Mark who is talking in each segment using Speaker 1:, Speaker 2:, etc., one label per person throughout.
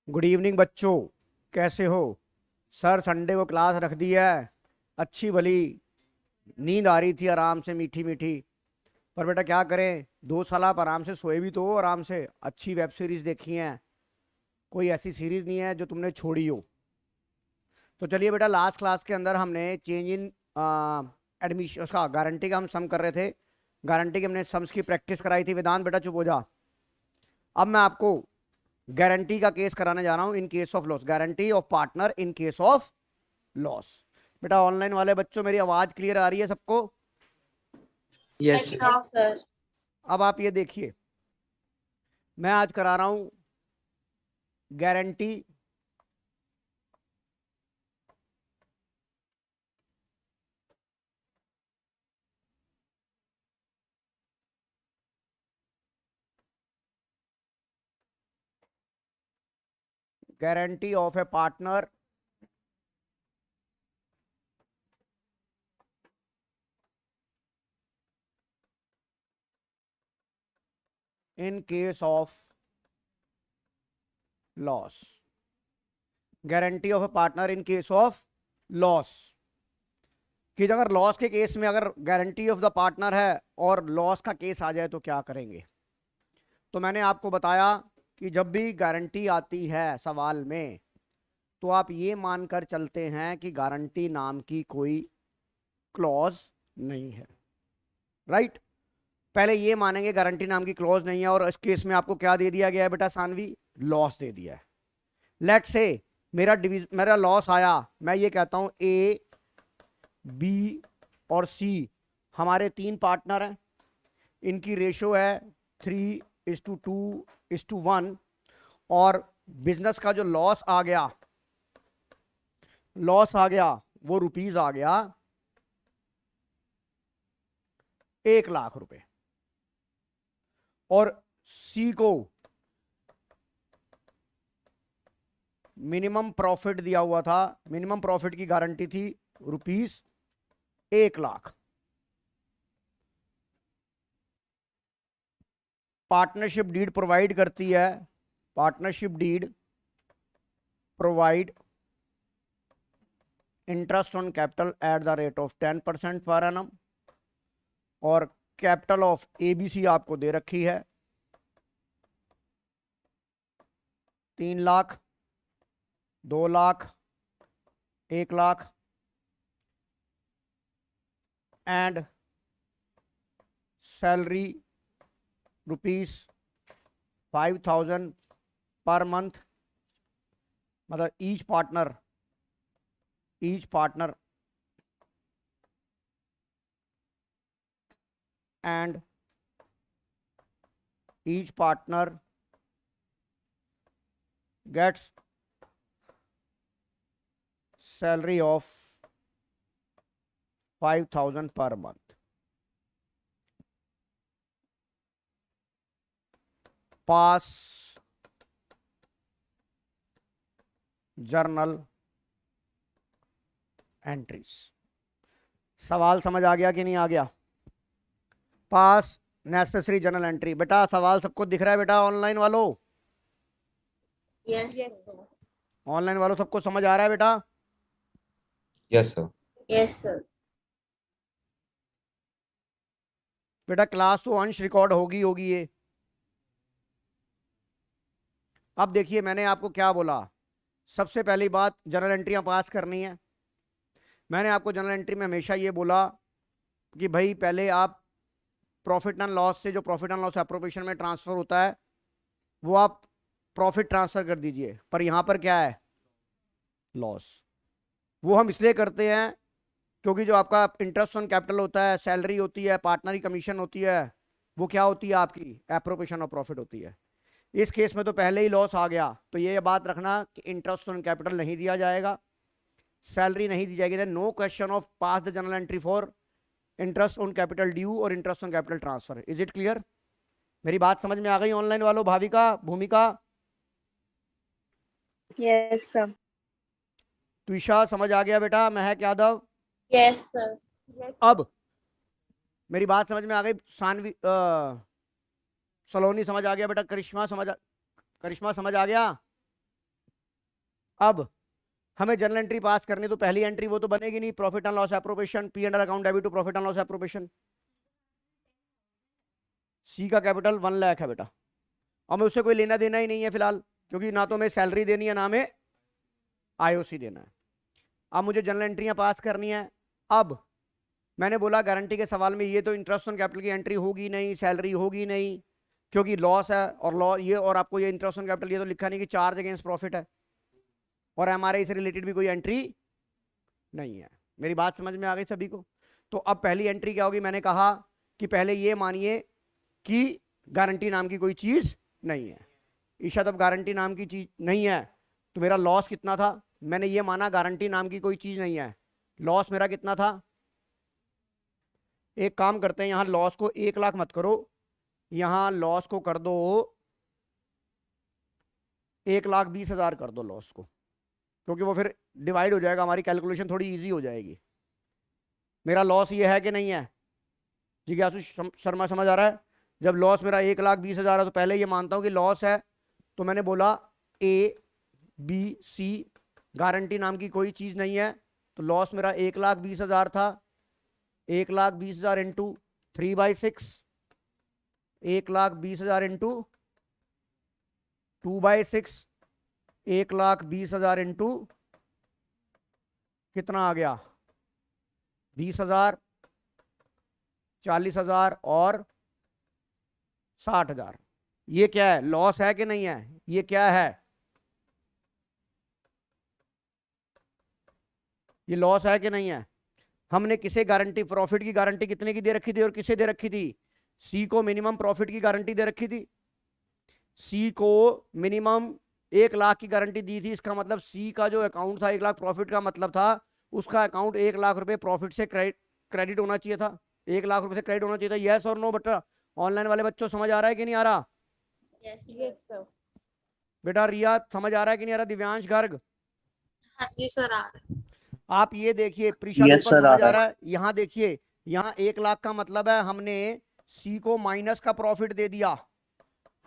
Speaker 1: Good evening बच्चों, कैसे हो? सर संडे को क्लास रख दी है। अच्छी भली नींद आ रही थी आराम से, मीठी मीठी। पर बेटा क्या करें, 2 साल आप आराम से सोए भी तो हो, आराम से अच्छी वेब सीरीज देखी हैं। कोई ऐसी सीरीज नहीं है जो तुमने छोड़ी हो। तो चलिए बेटा, लास्ट क्लास के अंदर हमने चेंज इन एडमिशन, उसका गारंटी का हम सम कर रहे थे। गारंटी के हमने सम्स की प्रैक्टिस कराई थी। वेदांत बेटा चुप हो जा। अब मैं आपको गारंटी का केस कराने जा रहा हूं इन case of loss, guarantee of partner in case of loss. बेटा ऑनलाइन वाले बच्चों, मेरी आवाज क्लियर आ रही है सबको?
Speaker 2: Yes sir.
Speaker 1: अब आप ये देखिए, मैं आज करा रहा हूं guarantee guarantee of A partner in case of loss. Guarantee of A partner in case of loss कि अगर लॉस के केस में अगर गारंटी ऑफ द पार्टनर है और लॉस का केस आ जाए तो क्या करेंगे। तो मैंने आपको बताया कि जब भी गारंटी आती है सवाल में, तो आप ये मानकर चलते हैं कि गारंटी नाम की कोई क्लॉज नहीं है। राइट? पहले ये मानेंगे गारंटी नाम की क्लॉज नहीं है, और इस केस में आपको क्या दे दिया गया है बेटा सानवी? लॉस दे दिया है। लेट से मेरा लॉस आया, मैं ये कहता हूं ए, बी और सी हमारे 3 पार्टनर हैं। इनकी रेशो है 3:2:1। और बिजनेस का जो लॉस आ गया वो रुपीज आ गया 1,00,000 रुपए। और सी को मिनिमम प्रॉफिट दिया हुआ था, मिनिमम प्रॉफिट की गारंटी थी ₹1,00,000। पार्टनरशिप डीड प्रोवाइड करती है, partnership deed provide interest on capital at the rate of 10% per annum. और कैपिटल ऑफ एबीसी आपको दे रखी है 3,00,000, 2,00,000, 1,00,000 एंड सैलरी ₹5,000 पर मंथ। मतलब each partner and each partner gets salary of 5,000 per month. Pass journal entries। सवाल समझ आ गया कि नहीं आ गया? पास नेसेसरी जर्नल एंट्री। बेटा सवाल सबको दिख रहा है बेटा? ऑनलाइन वालों,
Speaker 2: यस
Speaker 1: ऑनलाइन वालों सबको समझ आ रहा है बेटा?
Speaker 3: Yes sir.
Speaker 2: Yes sir.
Speaker 1: बेटा क्लास तो अंश रिकॉर्ड होगी ये। अब देखिए मैंने आपको क्या बोला। सबसे पहली बात, जर्नल एंट्रियां पास करनी है। मैंने आपको जर्नल एंट्री में हमेशा ये बोला कि भाई पहले आप प्रॉफिट एंड लॉस से, जो प्रॉफिट एंड लॉस एप्रोप्रिएशन में ट्रांसफर होता है, वो आप प्रॉफिट ट्रांसफर कर दीजिए। पर यहां पर क्या है? लॉस। वो हम इसलिए करते हैं क्योंकि जो आपका इंटरेस्ट ऑन कैपिटल होता है, सैलरी होती है, पार्टनरी कमीशन होती है, वो क्या होती है? आपकी एप्रोप्रिएशन ऑफ प्रॉफिट होती है। इस केस में तो पहले ही लॉस आ गया, तो ये बात रखना कि इंटरेस्ट ऑन कैपिटल नहीं दिया जाएगा, सैलरी नहीं दी जाएगी। No question of pass the journal entry for interest on capital due और interest on capital transfer. Is it clear? मेरी बात समझ में आ गई ऑनलाइन वालों? भाविका, भूमिका,
Speaker 4: यस सर।
Speaker 1: तुषा समझ आ गया बेटा? महक यादव?
Speaker 2: Yes sir.
Speaker 1: अब मेरी बात समझ में आ गई? सानवी सलोनी समझ आ गया बेटा? करिश्मा समझ आ गया? अब हमें जनरल एंट्री पास करनी, तो पहली एंट्री वो तो बनेगी नहीं, profit and loss appropriation, P and L account debit to profit and loss appropriation. C का कैपिटल 1 लाख है बेटा, और मैं उससे कोई लेना देना ही नहीं है फिलहाल, क्योंकि ना तो मैं सैलरी देनी है ना मैं आईओसी देना है। अब मुझे जनरल एंट्रियां पास करनी है। अब मैंने बोला गारंटी के सवाल में ये तो इंटरेस्ट ऑन कैपिटल की एंट्री होगी नहीं, सैलरी होगी नहीं, क्योंकि लॉस है, और लॉ ये, और आपको ये इंटरेस्ट ऑन कैपिटल ये तो लिखा नहीं कि चार्ज अगेंस्ट प्रॉफिट है, और एमआरआई से रिलेटेड भी कोई एंट्री नहीं है। मेरी बात समझ में आ गई सभी को? तो अब पहली एंट्री क्या होगी, मैंने कहा कि पहले ये मानिए कि गारंटी नाम की कोई चीज नहीं है। ईशा, तब गारंटी नाम की चीज नहीं है तो मेरा लॉस कितना था? मैंने ये माना गारंटी नाम की कोई चीज नहीं है, लॉस मेरा कितना था? एक काम करते हैं, यहां लॉस को 1 लाख मत करो, यहां लॉस को कर दो 1,20,000 कर दो लॉस को, क्योंकि वो फिर डिवाइड हो जाएगा, हमारी कैलकुलेशन थोड़ी इजी हो जाएगी। मेरा लॉस ये है कि नहीं है? जिज्ञासु शर्मा समझ आ रहा है? जब लॉस मेरा 1,20,000 है तो पहले ये मानता हूं कि लॉस है, तो मैंने बोला ए बी सी, गारंटी नाम की कोई चीज नहीं है, तो लॉस मेरा 1,20,000 था। 1,20,000 इंटू 3/6, 1,20,000 इंटू 2/6, 1,20,000 इंटू कितना आ गया? 20,000, 40,000 और 60,000। ये क्या है? लॉस है कि नहीं है? ये क्या है? ये लॉस है कि नहीं है? हमने किसे गारंटी, प्रॉफिट की गारंटी कितने की दे रखी थी और किसे दे रखी थी? सी को मिनिमम प्रॉफिट की गारंटी दे रखी थी। सी को मिनिमम 1 लाख की गारंटी दी थी। इसका मतलब सी का जो अकाउंट था 1 लाख प्रॉफिट का मतलब था उसका अकाउंट 1 लाख रुपए प्रॉफिट से क्रेडिट होना चाहिए था, 1 लाख रुपए से क्रेडिट होना चाहिए था। यस और नो बेटा? ऑनलाइन वाले बच्चों समझ आ रहा है कि नहीं आ रहा?
Speaker 2: Yes, sir.
Speaker 1: बेटा रिया समझ आ रहा है कि नहीं आ रहा? दिव्यांश गर्ग
Speaker 2: हाँ जी सर, आ रहा है।
Speaker 1: आप ये देखिए, प्रीशा
Speaker 4: Yes,
Speaker 1: दीपक
Speaker 4: sir,
Speaker 1: समझ
Speaker 4: आ
Speaker 1: आ
Speaker 4: रहा
Speaker 1: रहा है? यहाँ देखिए, यहाँ 1 लाख का मतलब है हमने सी को माइनस का प्रॉफिट दे दिया,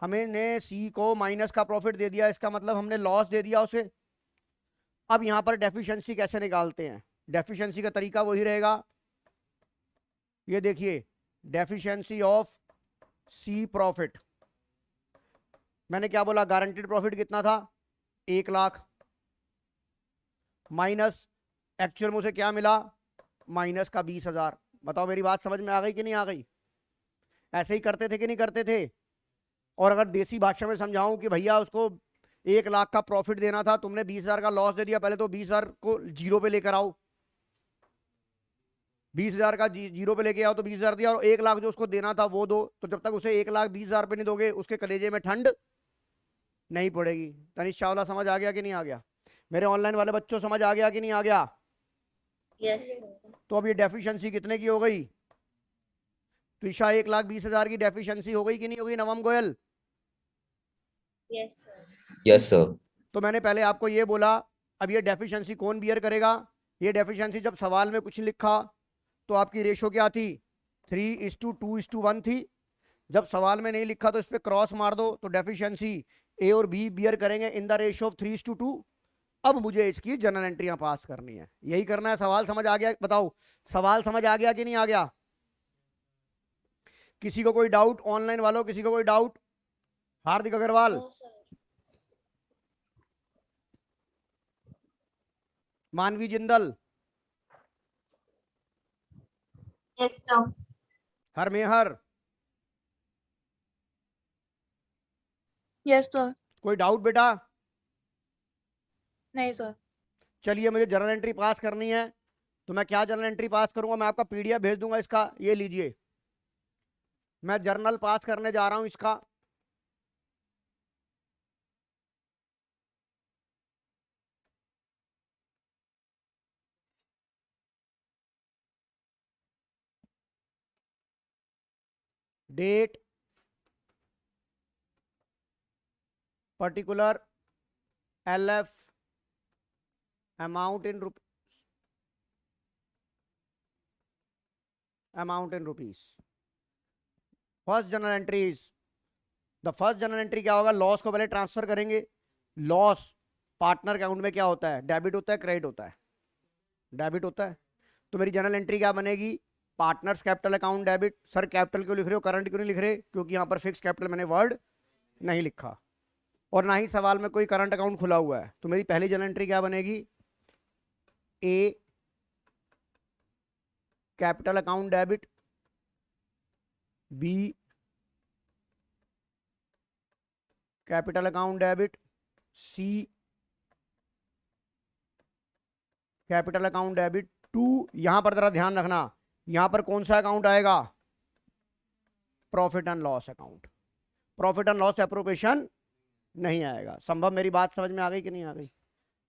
Speaker 1: हमने सी को माइनस का प्रॉफिट दे दिया, इसका मतलब हमने लॉस दे दिया उसे। अब यहां पर डेफिशिएंसी कैसे निकालते हैं? डेफिशिएंसी का तरीका वही रहेगा, ये देखिए, डेफिशिएंसी ऑफ सी प्रॉफिट। मैंने क्या बोला? गारंटीड प्रॉफिट कितना था? 1 लाख, माइनस एक्चुअल में उसे क्या मिला? माइनस का 20,000। बताओ मेरी बात समझ में आ गई कि नहीं आ गई? ऐसे ही करते थे कि नहीं करते थे? और अगर देसी भाषा में समझाऊं कि भैया उसको 1 लाख का प्रॉफिट देना था, तुमने 20,000 का लॉस दे दिया, पहले तो 20,000 को जीरो पे लेकर आओ, 20,000 का जीरो पे लेके आओ, तो 20,000 दिया, और 1 लाख जो उसको देना था वो दो। तो जब तक उसे 1,20,000 पे नहीं दोगे, उसके कलेजे में ठंड नहीं पड़ेगी। तनिष चावला समझ आ गया कि नहीं आ गया? मेरे ऑनलाइन वाले बच्चों समझ आ गया कि नहीं आ गया?
Speaker 2: Yes, sir.
Speaker 1: तो अब ये डेफिशिएंसी कितने की हो गई? तो ईशा 1,20,000 की डेफिशिएंसी हो गई कि नहीं हो गई? नवम Goyal?
Speaker 2: Yes, sir.
Speaker 3: Yes, sir.
Speaker 1: तो मैंने पहले आपको ये बोला, अब ये डेफिशिएंसी कौन बियर करेगा? ये डेफिशिएंसी जब सवाल में कुछ लिखा तो आपकी रेशो क्या थी? 3:2:1 थी। जब सवाल में नहीं लिखा तो इस पे क्रॉस मार दो, तो डेफिशिएंसी ए और बी बियर करेंगे इन द रेशो ऑफ 3:2। अब मुझे इसकी जनरल एंट्रियां पास करनी है, यही करना है। सवाल समझ आ गया? बताओ सवाल समझ आ गया कि नहीं आ गया? किसी को कोई डाउट? ऑनलाइन वालों किसी को कोई doubt? Hardik Agrawal,
Speaker 2: No, sir.
Speaker 1: Manvi Jindal,
Speaker 2: Yes, sir.
Speaker 1: Harmehar,
Speaker 5: yes sir.
Speaker 1: कोई डाउट बेटा?
Speaker 5: नहीं सर।
Speaker 1: चलिए, मुझे जर्नल एंट्री पास करनी है, तो मैं क्या जर्नल एंट्री पास करूंगा? मैं आपका पीडीएफ भेज दूंगा इसका, ये लीजिए, मैं जर्नल पास करने जा रहा हूं इसका। Date, particular, LF, amount in rupees, amount in rupees. First journal entries, the first journal entry क्या होगा? लॉस को पहले ट्रांसफर करेंगे, लॉस पार्टनर अकाउंट में क्या होता है, डेबिट होता है, क्रेडिट होता है, डेबिट होता है। तो मेरी जनरल एंट्री क्या बनेगी, partners capital account debit. Sir capital क्यों लिख रहे हो, करंट क्यों नहीं लिख रहे, क्योंकि यहाँ पर फिक्स कैपिटल मैंने वर्ड नहीं लिखा और ना ही सवाल में कोई करंट अकाउंट खुला हुआ है। तो मेरी पहली जनरल एंट्री क्या बनेगी, A capital account debit, B capital account debit, C capital account debit to. यहां पर जरा ध्यान रखना, यहां पर कौन सा अकाउंट आएगा, profit and loss account. Profit and loss appropriation नहीं आएगा। संभव मेरी बात समझ में आ गई कि नहीं आ गई,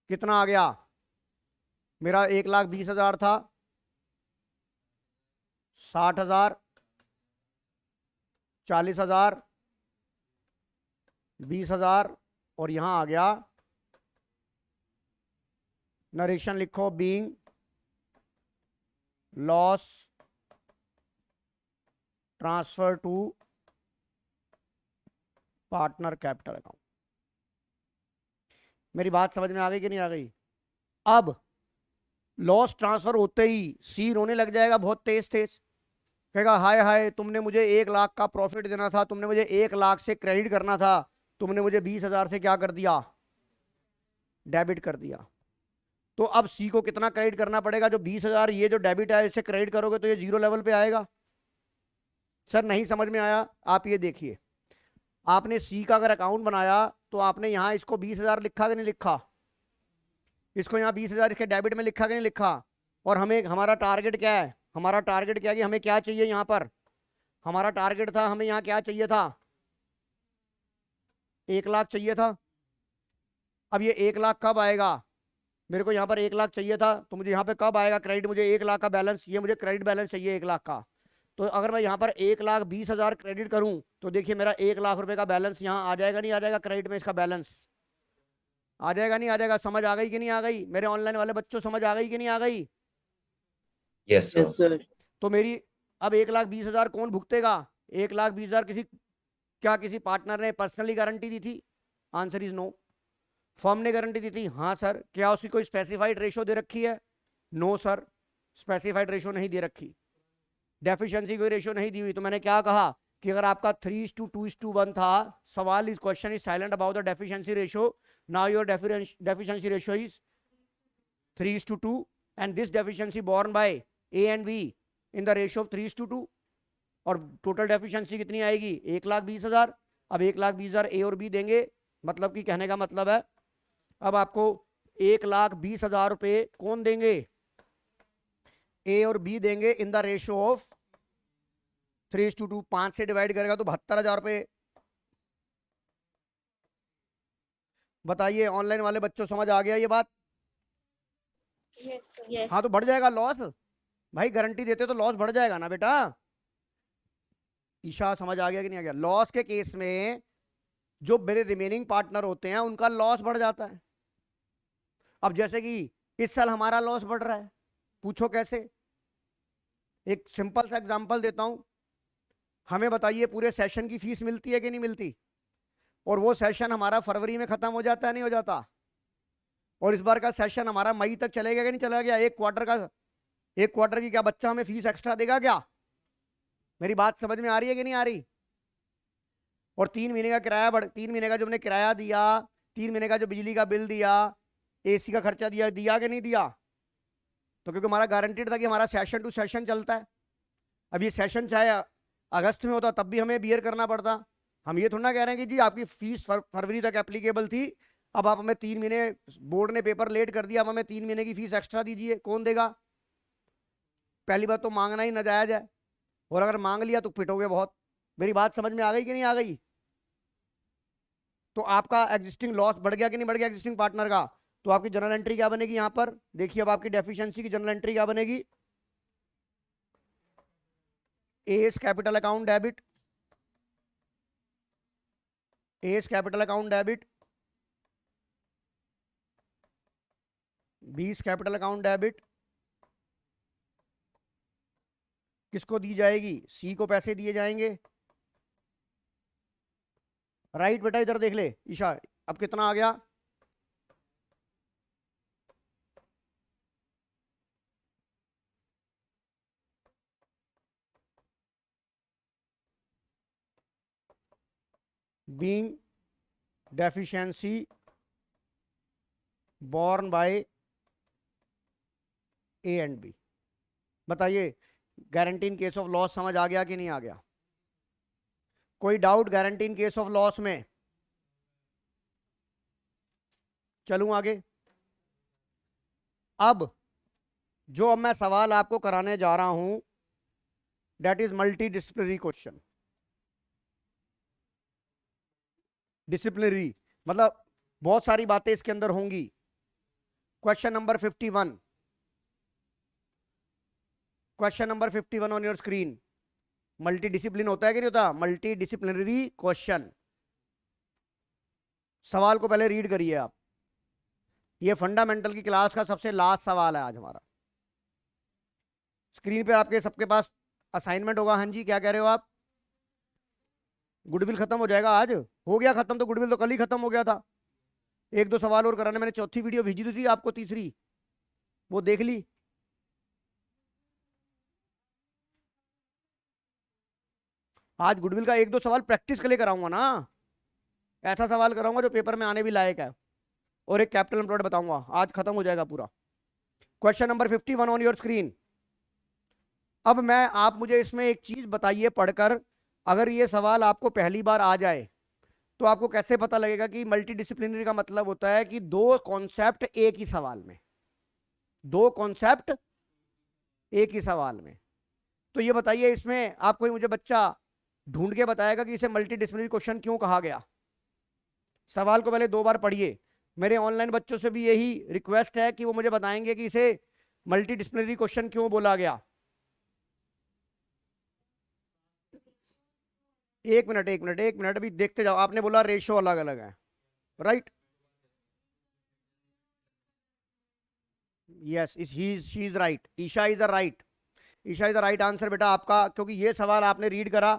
Speaker 1: कितना आ गया, मेरा 1,20,000 था, 60,000, 40,000, 20,000 और यहां आ गया नरेशन लिखो, being loss transfer to partner capital account. मेरी बात समझ में आ गई कि नहीं आ गई। अब लॉस ट्रांसफर होते ही सी रोने लग जाएगा बहुत तेज तेज, कहेगा हाय हाय तुमने मुझे 1,00,000 का प्रॉफिट देना था, तुमने मुझे 1,00,000 से क्रेडिट करना था, तुमने मुझे 20,000 से क्या कर दिया, डेबिट कर दिया। तो अब सी को कितना क्रेडिट करना पड़ेगा, जो 20,000 ये जो डेबिट है इसे क्रेडिट करोगे तो ये जीरो लेवल पे आएगा। सर नहीं समझ में आया, आप ये देखिए, आपने सी का अगर अकाउंट बनाया तो आपने यहां इसको 20,000 लिखा कि नहीं लिखा, इसको यहाँ 20,000 इसके डेबिट में लिखा कि नहीं लिखा। और हमें हमारा टारगेट क्या है, हमारा टारगेट क्या है कि हमें क्या चाहिए, यहाँ पर हमारा टारगेट था, हमें यहाँ क्या चाहिए था, 1,00,000 चाहिए था। अब ये 1,00,000 कब आएगा, मेरे को यहाँ पर 1,00,000 चाहिए था, तो मुझे यहाँ पे कब आएगा क्रेडिट, मुझे 1,00,000 का बैलेंस, ये मुझे क्रेडिट बैलेंस चाहिए 1,00,000 का। तो अगर मैं यहाँ पर 1,20,000 क्रेडिट करूँ तो देखिए मेरा 1,00,000 रुपए का बैलेंस यहाँ आ जाएगा नहीं आ जाएगा, क्रेडिट में इसका बैलेंस आ जाएगा नहीं आ जाएगा। समझ आ गई कि नहीं आ गई, मेरे ऑनलाइन वाले बच्चों समझ आ गई कि नहीं आ गई।
Speaker 3: Yes, sir.
Speaker 4: Yes, sir.
Speaker 1: तो मेरी अब 1,20,000 कौन भुगतेगा, 1,20,000 किसी, क्या किसी पार्टनर ने पर्सनली गारंटी दी थी, आंसर इज नो। फर्म ने गारंटी दी थी, हाँ सर। क्या उसकी कोई स्पेसिफाइड रेशो दे रखी है, नो सर, स्पेसिफाइड रेशो नहीं दे रखी। डेफिशिएंसी कोई रेशो नहीं दी हुई। तो मैंने क्या कहा कि अगर आपका 3:2:1 था, सवाल is question is silent about the deficiency ratio, now your deficiency ratio is 3:2 and this deficiency borne by A and B in the ratio of 3:2 और टोटल डेफिशिएंसी कितनी आएगी, 1,20,000। अब 1,20,000 ए और बी देंगे, मतलब कि कहने का मतलब है अब आपको 1,20,000 रुपए कौन देंगे, ए और बी देंगे इन द रेशियो ऑफ 3:2। 5 से डिवाइड करेगा तो 72,000 रुपए। बताइए ऑनलाइन वाले बच्चों समझ आ गया ये बात।
Speaker 2: Yes.
Speaker 1: हाँ तो बढ़ जाएगा लॉस, भाई गारंटी देते तो लॉस बढ़ जाएगा ना बेटा। ईशा समझ आ गया कि नहीं आ गया। लॉस के केस में जो मेरे रिमेनिंग पार्टनर होते हैं उनका लॉस बढ़ जाता है। अब जैसे कि इस साल हमारा लॉस बढ़ रहा है, पूछो कैसे। एक सिंपल सा एग्जांपल देता हूं, हमें बताइए पूरे सेशन की फीस मिलती है कि नहीं मिलती, और वो सेशन हमारा फरवरी में खत्म हो जाता है नहीं हो जाता, और इस बार का सेशन हमारा मई तक चलेगा कि नहीं चला गया, एक क्वार्टर की क्या बच्चा हमें फीस एक्स्ट्रा देगा क्या। मेरी बात समझ में आ रही है कि नहीं आ रही। और 3 महीने का किराया 3 महीने का जो हमने किराया दिया, 3 महीने का जो बिजली का बिल दिया, एसी का खर्चा दिया कि नहीं दिया, तो क्योंकि हमारा गारंटेड था कि हमारा सेशन टू सेशन चलता है। अब ये सेशन चाहे अगस्त में होता तब भी हमें बियर करना पड़ता। हम ये थोड़ा ना कह रहे हैं कि जी आपकी फीस फरवरी तक एप्लीकेबल थी, अब आप हमें 3 महीने, बोर्ड ने पेपर लेट कर दिया, अब हमें 3 महीने की फीस एक्स्ट्रा दीजिए, कौन देगा। पहली बात तो मांगना ही नाजायज है, और अगर मांग लिया तो पिटोगे बहुत। मेरी बात समझ में आ गई कि नहीं आ गई। तो आपका एग्जिस्टिंग लॉस बढ़ गया कि नहीं बढ़ गया एग्जिस्टिंग पार्टनर का। तो आपकी जनरल एंट्री क्या बनेगी, यहां पर देखिए अब आपकी डेफिशिएंसी की जनरल एंट्री क्या बनेगी, S capital account debit, S capital account debit, 20 capital account debit. किसको दी जाएगी, सी को पैसे दिए जाएंगे। राइट बेटा, इधर देख ले ईशा, अब कितना आ गया, being deficiency borne by A and B. बताइए guarantee in case of loss समझ आ गया कि नहीं आ गया? कोई doubt guarantee in case of loss में? चलूं आगे। अब जो अब मैं सवाल आपको कराने जा रहा हूं that is multi disciplinary question. Disciplinary मतलब बहुत सारी बातें इसके अंदर होंगी। Question number 51, question number 51 on your screen. Multi discipline होता है कि नहीं होता? Multi disciplinary question. सवाल को पहले रीड करिए आप। ये फंडामेंटल की क्लास का सबसे लास्ट सवाल है आज हमारा। स्क्रीन पे आपके सबके पास असाइनमेंट होगा। हाँ जी, क्या कह रहे हो आप? गुडविल खत्म हो जाएगा आज? हो गया खत्म तो, गुडविल तो कल ही खत्म हो गया था। एक दो सवाल और कराने, मैंने चौथी वीडियो भेजी थी आपको, तीसरी वो देख ली? आज गुडविल का एक दो सवाल प्रैक्टिस के लिए कराऊंगा ना, ऐसा सवाल कराऊंगा जो पेपर में आने भी लायक है, और एक कैपिटल एम्प्लॉयड बताऊंगा। आज खत्म हो जाएगा पूरा। Question number 51 on your screen. अब मैं आप मुझे इसमें एक चीज बताइए पढ़कर, अगर ये सवाल आपको पहली बार आ जाए तो आपको कैसे पता लगेगा कि मल्टीडिसिप्लिनरी का मतलब होता है कि दो कॉन्सेप्ट एक ही सवाल में, दो कॉन्सेप्ट एक ही सवाल में। तो ये बताइए इसमें आप कोई मुझे बच्चा ढूंढ के बताएगा कि इसे मल्टीडिसिप्लिनरी क्वेश्चन क्यों कहा गया? सवाल को पहले दो बार पढ़िए। मेरे ऑनलाइन बच्चों से भी यही रिक्वेस्ट है कि वो मुझे बताएंगे कि इसे मल्टीडिसिप्लिनरी क्वेश्चन क्यों बोला गया। एक मिनट एक मिनट एक मिनट, अभी देखते जाओ। आपने बोला रेशो अलग अलग है, right? Yes, she is right. Isha is the right, Isha is the right answer बेटा आपका, क्योंकि ये सवाल आपने रीड करा।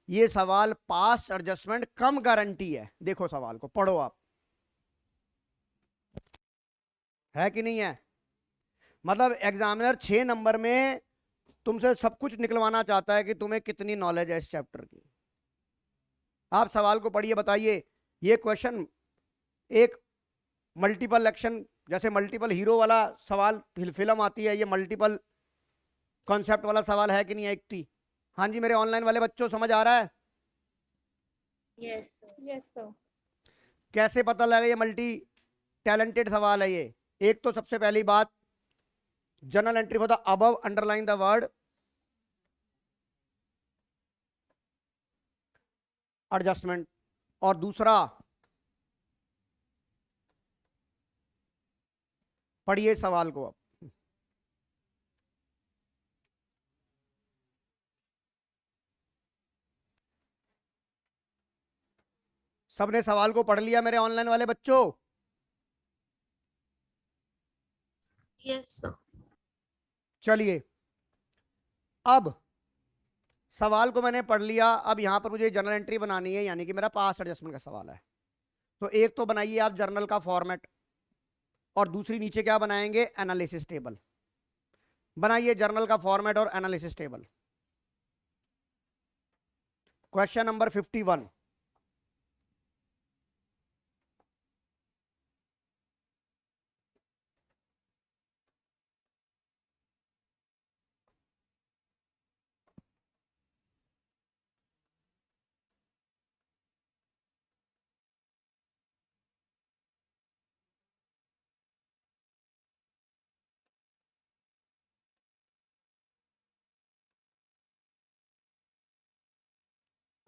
Speaker 1: ये सवाल पास एडजस्टमेंट कम गारंटी है। देखो सवाल को पढ़ो आप, है कि नहीं है? मतलब एग्जामिनर 6 नंबर में तुमसे सब कुछ निकलवाना चाहता है कि तुम्हें कितनी नॉलेज है इस चैप्टर की। आप सवाल को पढ़िए, बताइए ये क्वेश्चन एक मल्टीपल एक्शन, जैसे मल्टीपल हीरो वाला सवाल फिल्म आती है, ये मल्टीपल कॉन्सेप्ट वाला सवाल है कि नहीं है? एक थी। हाँ जी, मेरे ऑनलाइन वाले बच्चों समझ आ रहा है?
Speaker 2: Yes sir.
Speaker 1: कैसे पता लगा ये मल्टी टैलेंटेड सवाल है? ये एक तो सबसे पहली बात, journal entry for the above underline the word adjustment, और दूसरा पढ़िए सवाल को अब। सबने सवाल को पढ़ लिया मेरे ऑनलाइन वाले बच्चों?
Speaker 2: Yes sir.
Speaker 1: चलिए, अब सवाल को मैंने पढ़ लिया। अब यहां पर मुझे जर्नल एंट्री बनानी है, यानी कि मेरा पास एडजस्टमेंट का सवाल है। तो एक तो बनाइए आप जर्नल का फॉर्मेट, और दूसरी नीचे क्या बनाएंगे? Analysis table. बनाइए जर्नल का फॉर्मेट और एनालिसिस टेबल। Question number 51।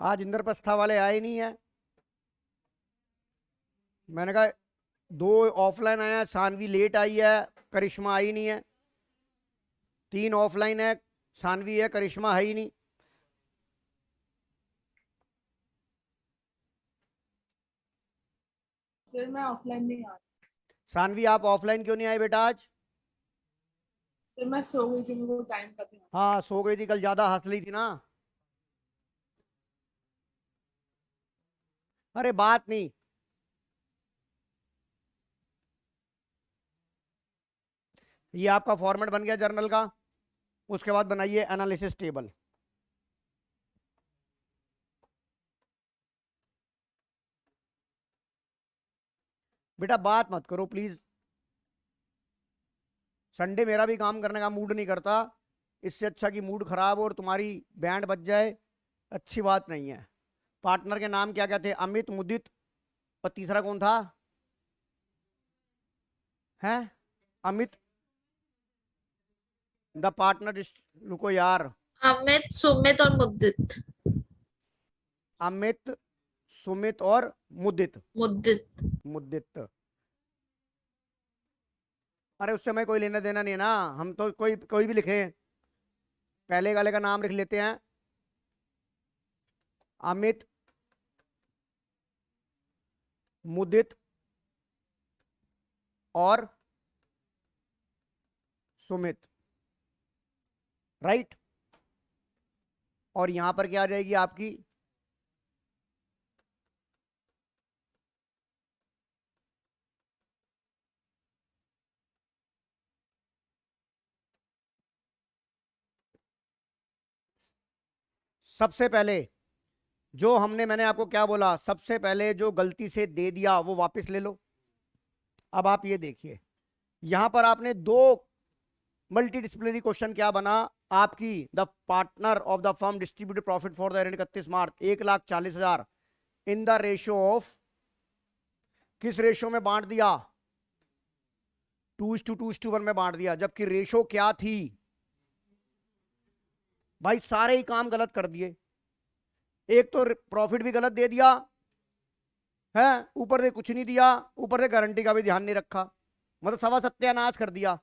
Speaker 1: आज इंद्रप्रस्था वाले आए नहीं है। मैंने कहा दो ऑफलाइन आए हैं, सानवी लेट आई है, करिश्मा आई नहीं है। 3 ऑफलाइन है, सानवी है, करिश्मा है ही नहीं।
Speaker 4: सर मैं ऑफलाइन नहीं आ रही।
Speaker 1: सानवी आप ऑफलाइन क्यों नहीं आए बेटा आज?
Speaker 4: सर मैं सो गई थी, मेरे को टाइम का ध्यान।
Speaker 1: हाँ सो गई थी, कल ज्यादा हंस ली थी ना। अरे बात नहीं, ये आपका फॉर्मेट बन गया जर्नल का। उसके बाद बनाइए एनालिसिस टेबल। बेटा बात मत करो प्लीज, संडे मेरा भी काम करने का मूड नहीं करता, इससे अच्छा कि मूड खराब हो और तुम्हारी बैंड बज जाए, अच्छी बात नहीं है। पार्टनर के नाम क्या क्या थे? अमित, मुदित, और तीसरा कौन था? हैं? अमित, द पार्टनर, रुको यार,
Speaker 2: अमित, सुमित और मुद्दित।
Speaker 1: अमित, सुमित और मुदित।
Speaker 2: मुद्दित।
Speaker 1: मुदित, अरे उससे हमें कोई लेना देना नहीं है ना, हम तो कोई कोई भी लिखे, पहले वाले का नाम लिख लेते हैं, अमित, मुदित और सुमित, राइट। और यहां पर क्या आ जाएगी आपकी? सबसे पहले जो मैंने आपको क्या बोला, सबसे पहले जो गलती से दे दिया वो वापस ले लो। अब आप ये देखिए, यहां पर आपने दो मल्टी डिसिप्लिनरी क्वेश्चन क्या बना आपकी, the partner of the firm distributed profit for the 31 March 1,40,000 in the ratio of, किस रेशियो में बांट दिया? 2:2:1 में बांट दिया, जबकि रेशियो क्या थी भाई? सारे ही काम गलत कर दिए, एक तो प्रॉफिट भी गलत दे दिया है, ऊपर से कुछ नहीं दिया, ऊपर से गारंटी का भी ध्यान नहीं रखा, मतलब सवा सत्यानाश कर दिया।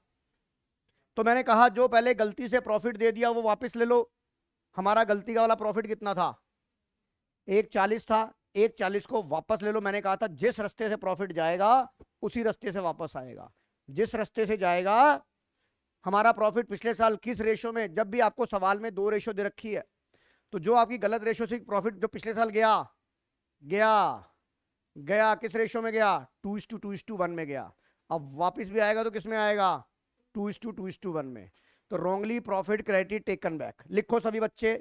Speaker 1: तो मैंने कहा जो पहले गलती से प्रॉफिट दे दिया वो वापस ले लो। हमारा गलती का वाला प्रॉफिट कितना था? 1,40 था, 1,40 को वापस ले लो। मैंने कहा था जिस रास्ते से प्रॉफिट जाएगा उसी रास्ते से वापस आएगा, जिस रास्ते से जाएगा। हमारा प्रॉफिट पिछले साल किस रेशो में, जब भी आपको सवाल में 2 रेशो दे रखी है, तो जो आपकी गलत रेशो से प्रॉफिट जो पिछले साल गया गया गया किस रेशो में गया? 2:2:1 में गया। अब वापस भी आएगा तो किस में आएगा? 2:2:1 में। तो wrongly profit credit taken back लिखो सभी बच्चे,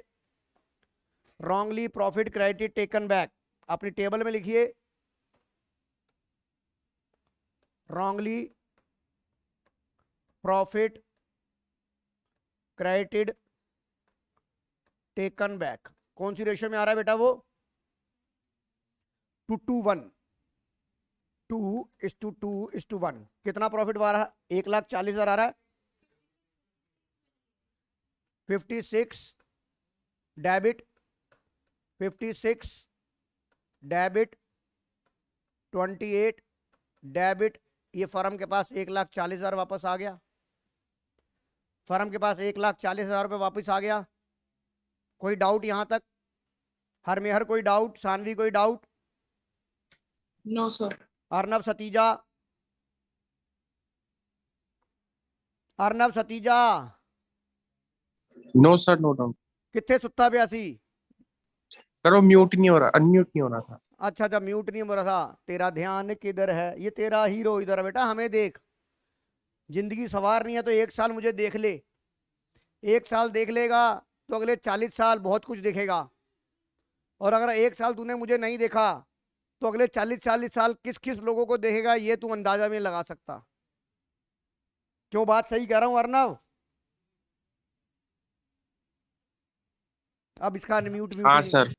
Speaker 1: wrongly profit credit taken back अपनी टेबल में लिखिए, wrongly profit credited taken back कौन सी रेशियो में आ रहा है बेटा? वो 2:1, 2:2:1। कितना प्रॉफिट आ रहा है? 1,40,000 आ रहा है। 56 डेबिट, 56 डेबिट, 28 डेबिट। ये फर्म के पास 1,40,000 वापस आ गया, फर्म के पास 1,40,000 रुपये वापस आ गया। कोई डाउट यहां तक? हरमेहर कोई डाउट? सानवी कोई doubt?
Speaker 4: No, sir.
Speaker 1: Arnav Satija, Arnav Satija
Speaker 5: no sir, no doubt.
Speaker 1: कितने सुत्ता ब्यासी?
Speaker 5: सर वो म्यूट नहीं हो रहा, अनम्यूट नहीं हो रहा था।
Speaker 1: अच्छा अच्छा, म्यूट नहीं हो रहा था। तेरा ध्यान किधर है? ये तेरा हीरो इधर है बेटा, हमें देख। जिंदगी सवारनी है तो 1 साल मुझे देख ले, 1 साल देख लेगा तो अगले 40 साल बहुत कुछ देखेगा। और अगर 1 साल तूने मुझे नहीं देखा तो अगले 40 साल किस किस लोगों को देखेगा ये तू अंदाजा भी नहीं लगा सकता। क्यों बात सही कह रहा हूं अर्नव? अब इसका म्यूट
Speaker 5: हाँ सर।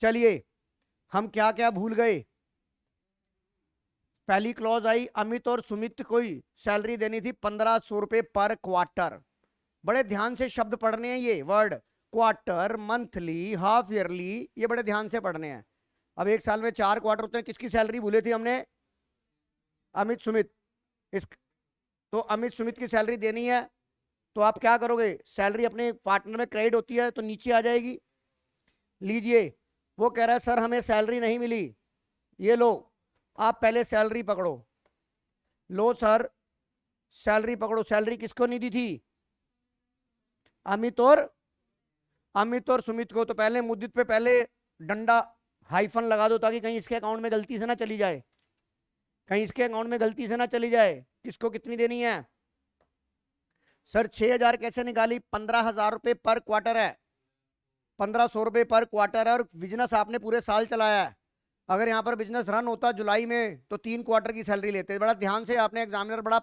Speaker 1: चलिए, हम क्या क्या भूल गए? पहली क्लॉज आई, अमित और सुमित को सैलरी देनी थी 1,500 रुपए पर क्वार्टर। बड़े ध्यान से शब्द पढ़ने हैं, ये word quarter, monthly, half yearly, ये बड़े ध्यान से पढ़ने हैं। अब 1 साल में 4 क्वार्टर होते हैं। किसकी सैलरी भूले थी हमने? अमित सुमित। इस तो अमित सुमित की सैलरी देनी है, तो आप क्या करोगे? सैलरी अपने पार्टनर में क्रेडिट होती है तो नीचे आ जाएगी। लीजिए, वो कह रहा है सर हमें सैलरी नहीं मिली। ये लो, आप पहले सैलरी पकड़ो। लो सर, सैलरी पकड़ो। सैलरी किसको नहीं दी थी? अमित और सुमित को। तो पहले मुद्दित पे पहले डंडा हाइफन लगा दो ताकि कहीं इसके अकाउंट में गलती से ना चली जाए, कहीं इसके अकाउंट में गलती से ना चली जाए। किसको कितनी देनी है? सर 6,000 कैसे निकाली? 15,000 रुपए पर क्वार्टर है, 1,500 रुपए पर क्वार्टर है, और बिजनेस आपने पूरे साल चलाया है। अगर यहाँ पर बिजनेस रन होता जुलाई में तो 3 क्वार्टर की सैलरी लेते। बड़ा ध्यान से आपने एग्जामिनर बड़ा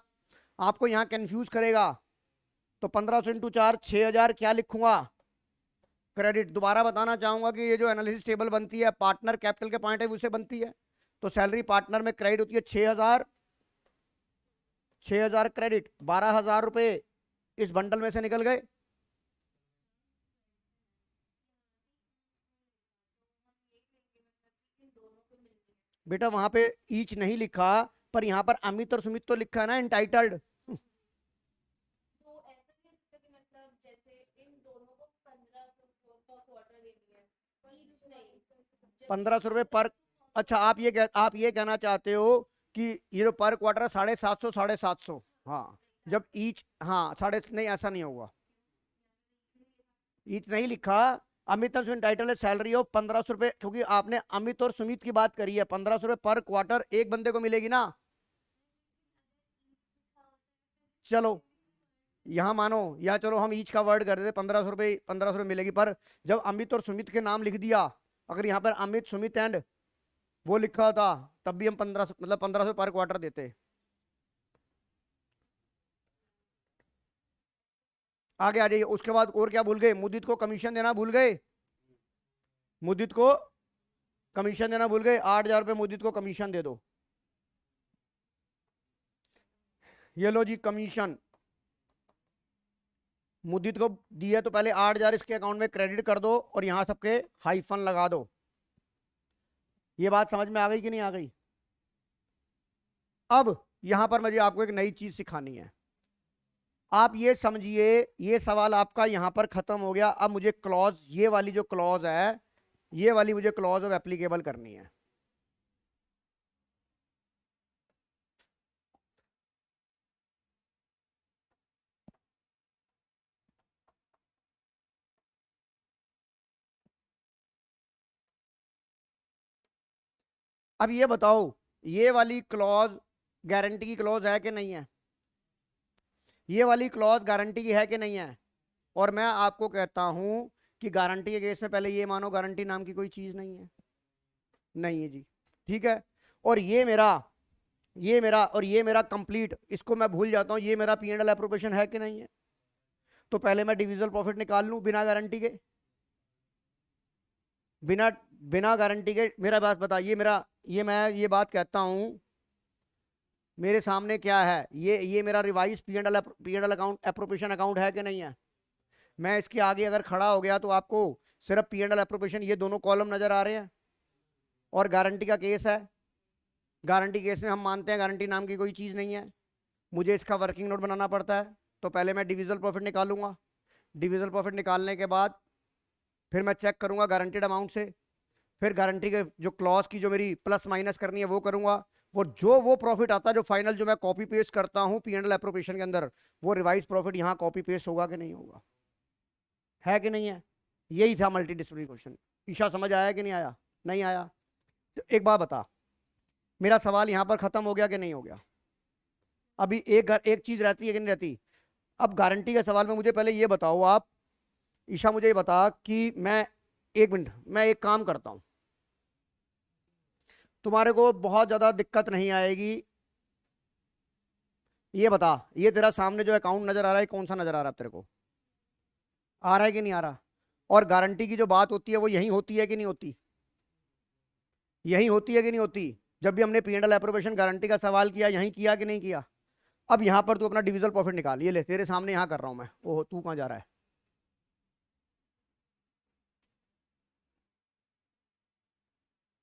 Speaker 1: आपको यहाँ कंफ्यूज करेगा। तो 1500 इंटू 4 6000 क्या लिखूंगा क्रेडिट। दोबारा बताना चाहूंगा कि ये जो एनालिसिस टेबल बनती है पार्टनर कैपिटल के पॉइंट ऑफ व्यू से बनती है। तो सैलरी पार्टनर में क्रेडिट होती है 6000 क्रेडिट 12000 रुपए इस बंडल में से निकल गए। बेटा वहां पे ईच नहीं लिखा, पर यहाँ पर अमित और सुमित तो लिखा है ना इंटाइटल्ड। 1500 रुपए पर। अच्छा आप ये कहना चाहते हो कि ये जो पर क्वार्टर है 750 हाँ जब ईच हाँ साढ़े नहीं ऐसा नहीं होगा। ईच नहीं लिखा। अमित और सुमित टाइटल है सैलरी ऑफ 1500 रुपए, क्योंकि आपने अमित और सुमित की बात करी है। 1500 रुपए पर क्वार्टर एक बंदे को मिलेगी ना। चलो यहां मानो या चलो हम ईच का वर्ड कर देते 1500 रुपए मिलेगी। पर जब अमित और सुमित के नाम लिख दिया, अगर यहाँ पर अमित सुमित एंड वो लिखा होता तब भी हम 1500 मतलब 1500 पर क्वार्टर देते। आगे आ जाइए। उसके बाद और क्या भूल गए, मुदित को कमीशन देना भूल गए। मुदित को कमीशन देना भूल गए। 8000 रुपए मुदित को कमीशन दे दो। ये लो जी कमीशन मुदित को दिया तो पहले 8000 इसके अकाउंट में क्रेडिट कर दो और यहां सबके हाइफन लगा दो। ये बात समझ में आ गई कि नहीं आ गई। अब यहां पर मुझे आपको एक नई चीज सिखानी है। आप ये समझिए ये सवाल आपका यहां पर खत्म हो गया। अब मुझे क्लॉज ये वाली जो क्लॉज है ये वाली मुझे क्लॉज ऑफ एप्लीकेबल करनी है। अब ये बताओ ये वाली क्लॉज गारंटी की क्लॉज है कि नहीं है। ये वाली क्लॉज गारंटी की है कि नहीं है। और मैं आपको कहता हूं कि गारंटी के केस में पहले ये मानो गारंटी नाम की कोई चीज नहीं है। नहीं है जी ठीक है। और ये मेरा और ये मेरा कंप्लीट इसको मैं भूल जाता हूं। ये मेरा P&L एप्रोप्रिएशन है कि नहीं है। तो पहले मैं डिविजिबल प्रॉफिट निकाल लूं बिना गारंटी के। बिना गारंटी के मेरा बात बताइए मेरा ये मैं ये बात कहता हूं मेरे सामने क्या है। ये मेरा revise P&L account appropriation account है कि नहीं है। मैं इसके आगे अगर खड़ा हो गया तो आपको सिर्फ P&L एप्रोप्रिएशन ये दोनों कॉलम नजर आ रहे हैं। और गारंटी का केस है। गारंटी केस में हम मानते हैं गारंटी नाम की कोई चीज नहीं है। मुझे इसका वर्किंग नोट बनाना पड़ता है। तो पहले मैं डिविजिबल प्रॉफिट निकालूंगा। डिविजिबल प्रॉफिट निकालने के बाद फिर मैं चेक करूंगा गारंटीड अमाउंट से। फिर गारंटी के जो क्लॉज की जो मेरी प्लस माइनस करनी है वो करूंगा। वो प्रॉफिट आता है जो फाइनल जो मैं कॉपी पेस्ट करता हूं P&L एप्रोप्रिएशन के अंदर, वो रिवाइज प्रॉफिट यहां कॉपी पेस्ट होगा कि नहीं होगा। है कि नहीं है। यही था मल्टी डिसिप्लिनरी क्वेश्चन। ईशा समझ आया कि नहीं आया। नहीं आया तो एक बात बता मेरा सवाल यहां पर खत्म हो गया कि नहीं हो गया। अभी एक चीज रहती है कि नहीं रहती। अब गारंटी के सवाल में मुझे पहले ये बताओ आप ईशा मुझे ये बता कि मैं एक मिनट मैं एक काम करता हूं तुम्हारे को बहुत ज्यादा दिक्कत नहीं आएगी। ये बता ये तेरा सामने जो अकाउंट नजर आ रहा है कौन सा नजर आ रहा है तेरे को। आ रहा है कि नहीं आ रहा। और गारंटी की जो बात होती है वो यही होती है कि नहीं होती। यही होती है कि नहीं होती। जब भी हमने P&L एप्रोप्रिएशन गारंटी का सवाल किया यही किया कि नहीं किया। अब यहां पर तू अपना डिविजिबल प्रॉफिट निकाल। ये ले तेरे सामने यहां कर रहा हूं मैं। ओह तू कहां जा रहा है।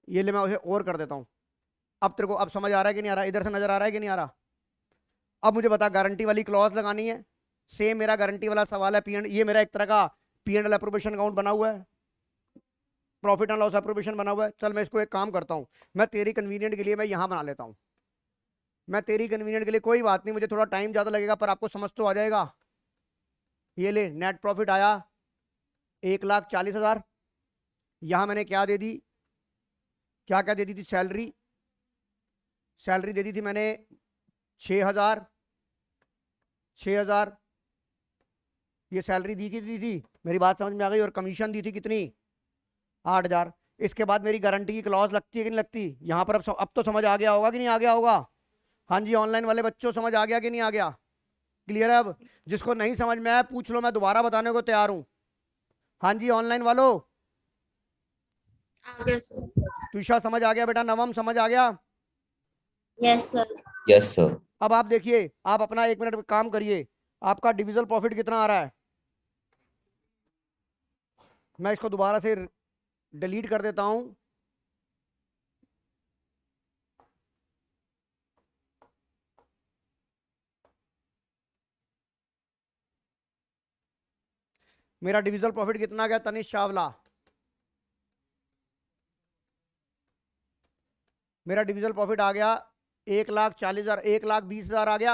Speaker 1: ये ले मैं उसे और कर देता हूं। अब तेरे को अब समझ आ रहा है कि नहीं आ रहा। इधर से नजर आ रहा है कि नहीं आ रहा। अब मुझे बता गारंटी वाली क्लॉज लगानी है। सेम मेरा गारंटी वाला सवाल है। ये मेरा एक तरह का P&L एप्रोप्रिएशन अकाउंट बना हुआ है, प्रॉफिट एंड लॉस एप्रोप्रिएशन बना हुआ है। चल मैं इसको एक काम करता हूं मैं तेरी कन्वीनियंट के लिए मैं यहां बना लेता हूं। मैं तेरी कन्वीनियंट के लिए कोई बात नहीं मुझे थोड़ा टाइम ज्यादा लगेगा पर आपको समझ तो आ जाएगा। ये ले नेट प्रॉफिट आया 1,40,000। यहां मैंने क्या दे दी क्या दे दी थी सैलरी दे दी थी मैंने 6,000 ये सैलरी दी थी मेरी बात समझ में आ गई। और कमीशन दी थी कितनी 8,000। इसके बाद मेरी गारंटी की क्लॉज लगती है कि नहीं लगती? यहाँ पर अब तो समझ आ गया होगा कि नहीं आ गया होगा? हाँ जी, ऑनलाइन वाले बच्चों समझ आ गया कि नहीं आ गया? क्लियर है? अब जिसको नहीं समझ में आया पूछ लो, मैं दोबारा बताने को तैयार हूँ। हाँ जी, ऑनलाइन वालों,
Speaker 2: आगे सर।
Speaker 1: तुषा समझ आ गया बेटा? नवम समझ आ गया?
Speaker 2: Yes sir.
Speaker 3: Yes, sir.
Speaker 1: अब आप देखिए, आप अपना 1 मिनट काम करिए। आपका डिविजल प्रॉफिट कितना आ रहा है? मैं इसको दोबारा से डिलीट कर देता हूं। मेरा डिविजल प्रॉफिट कितना आ गया तनिष चावला? मेरा डिविजल प्रॉफिट आ गया 1,40,000, 1,20,000 आ गया।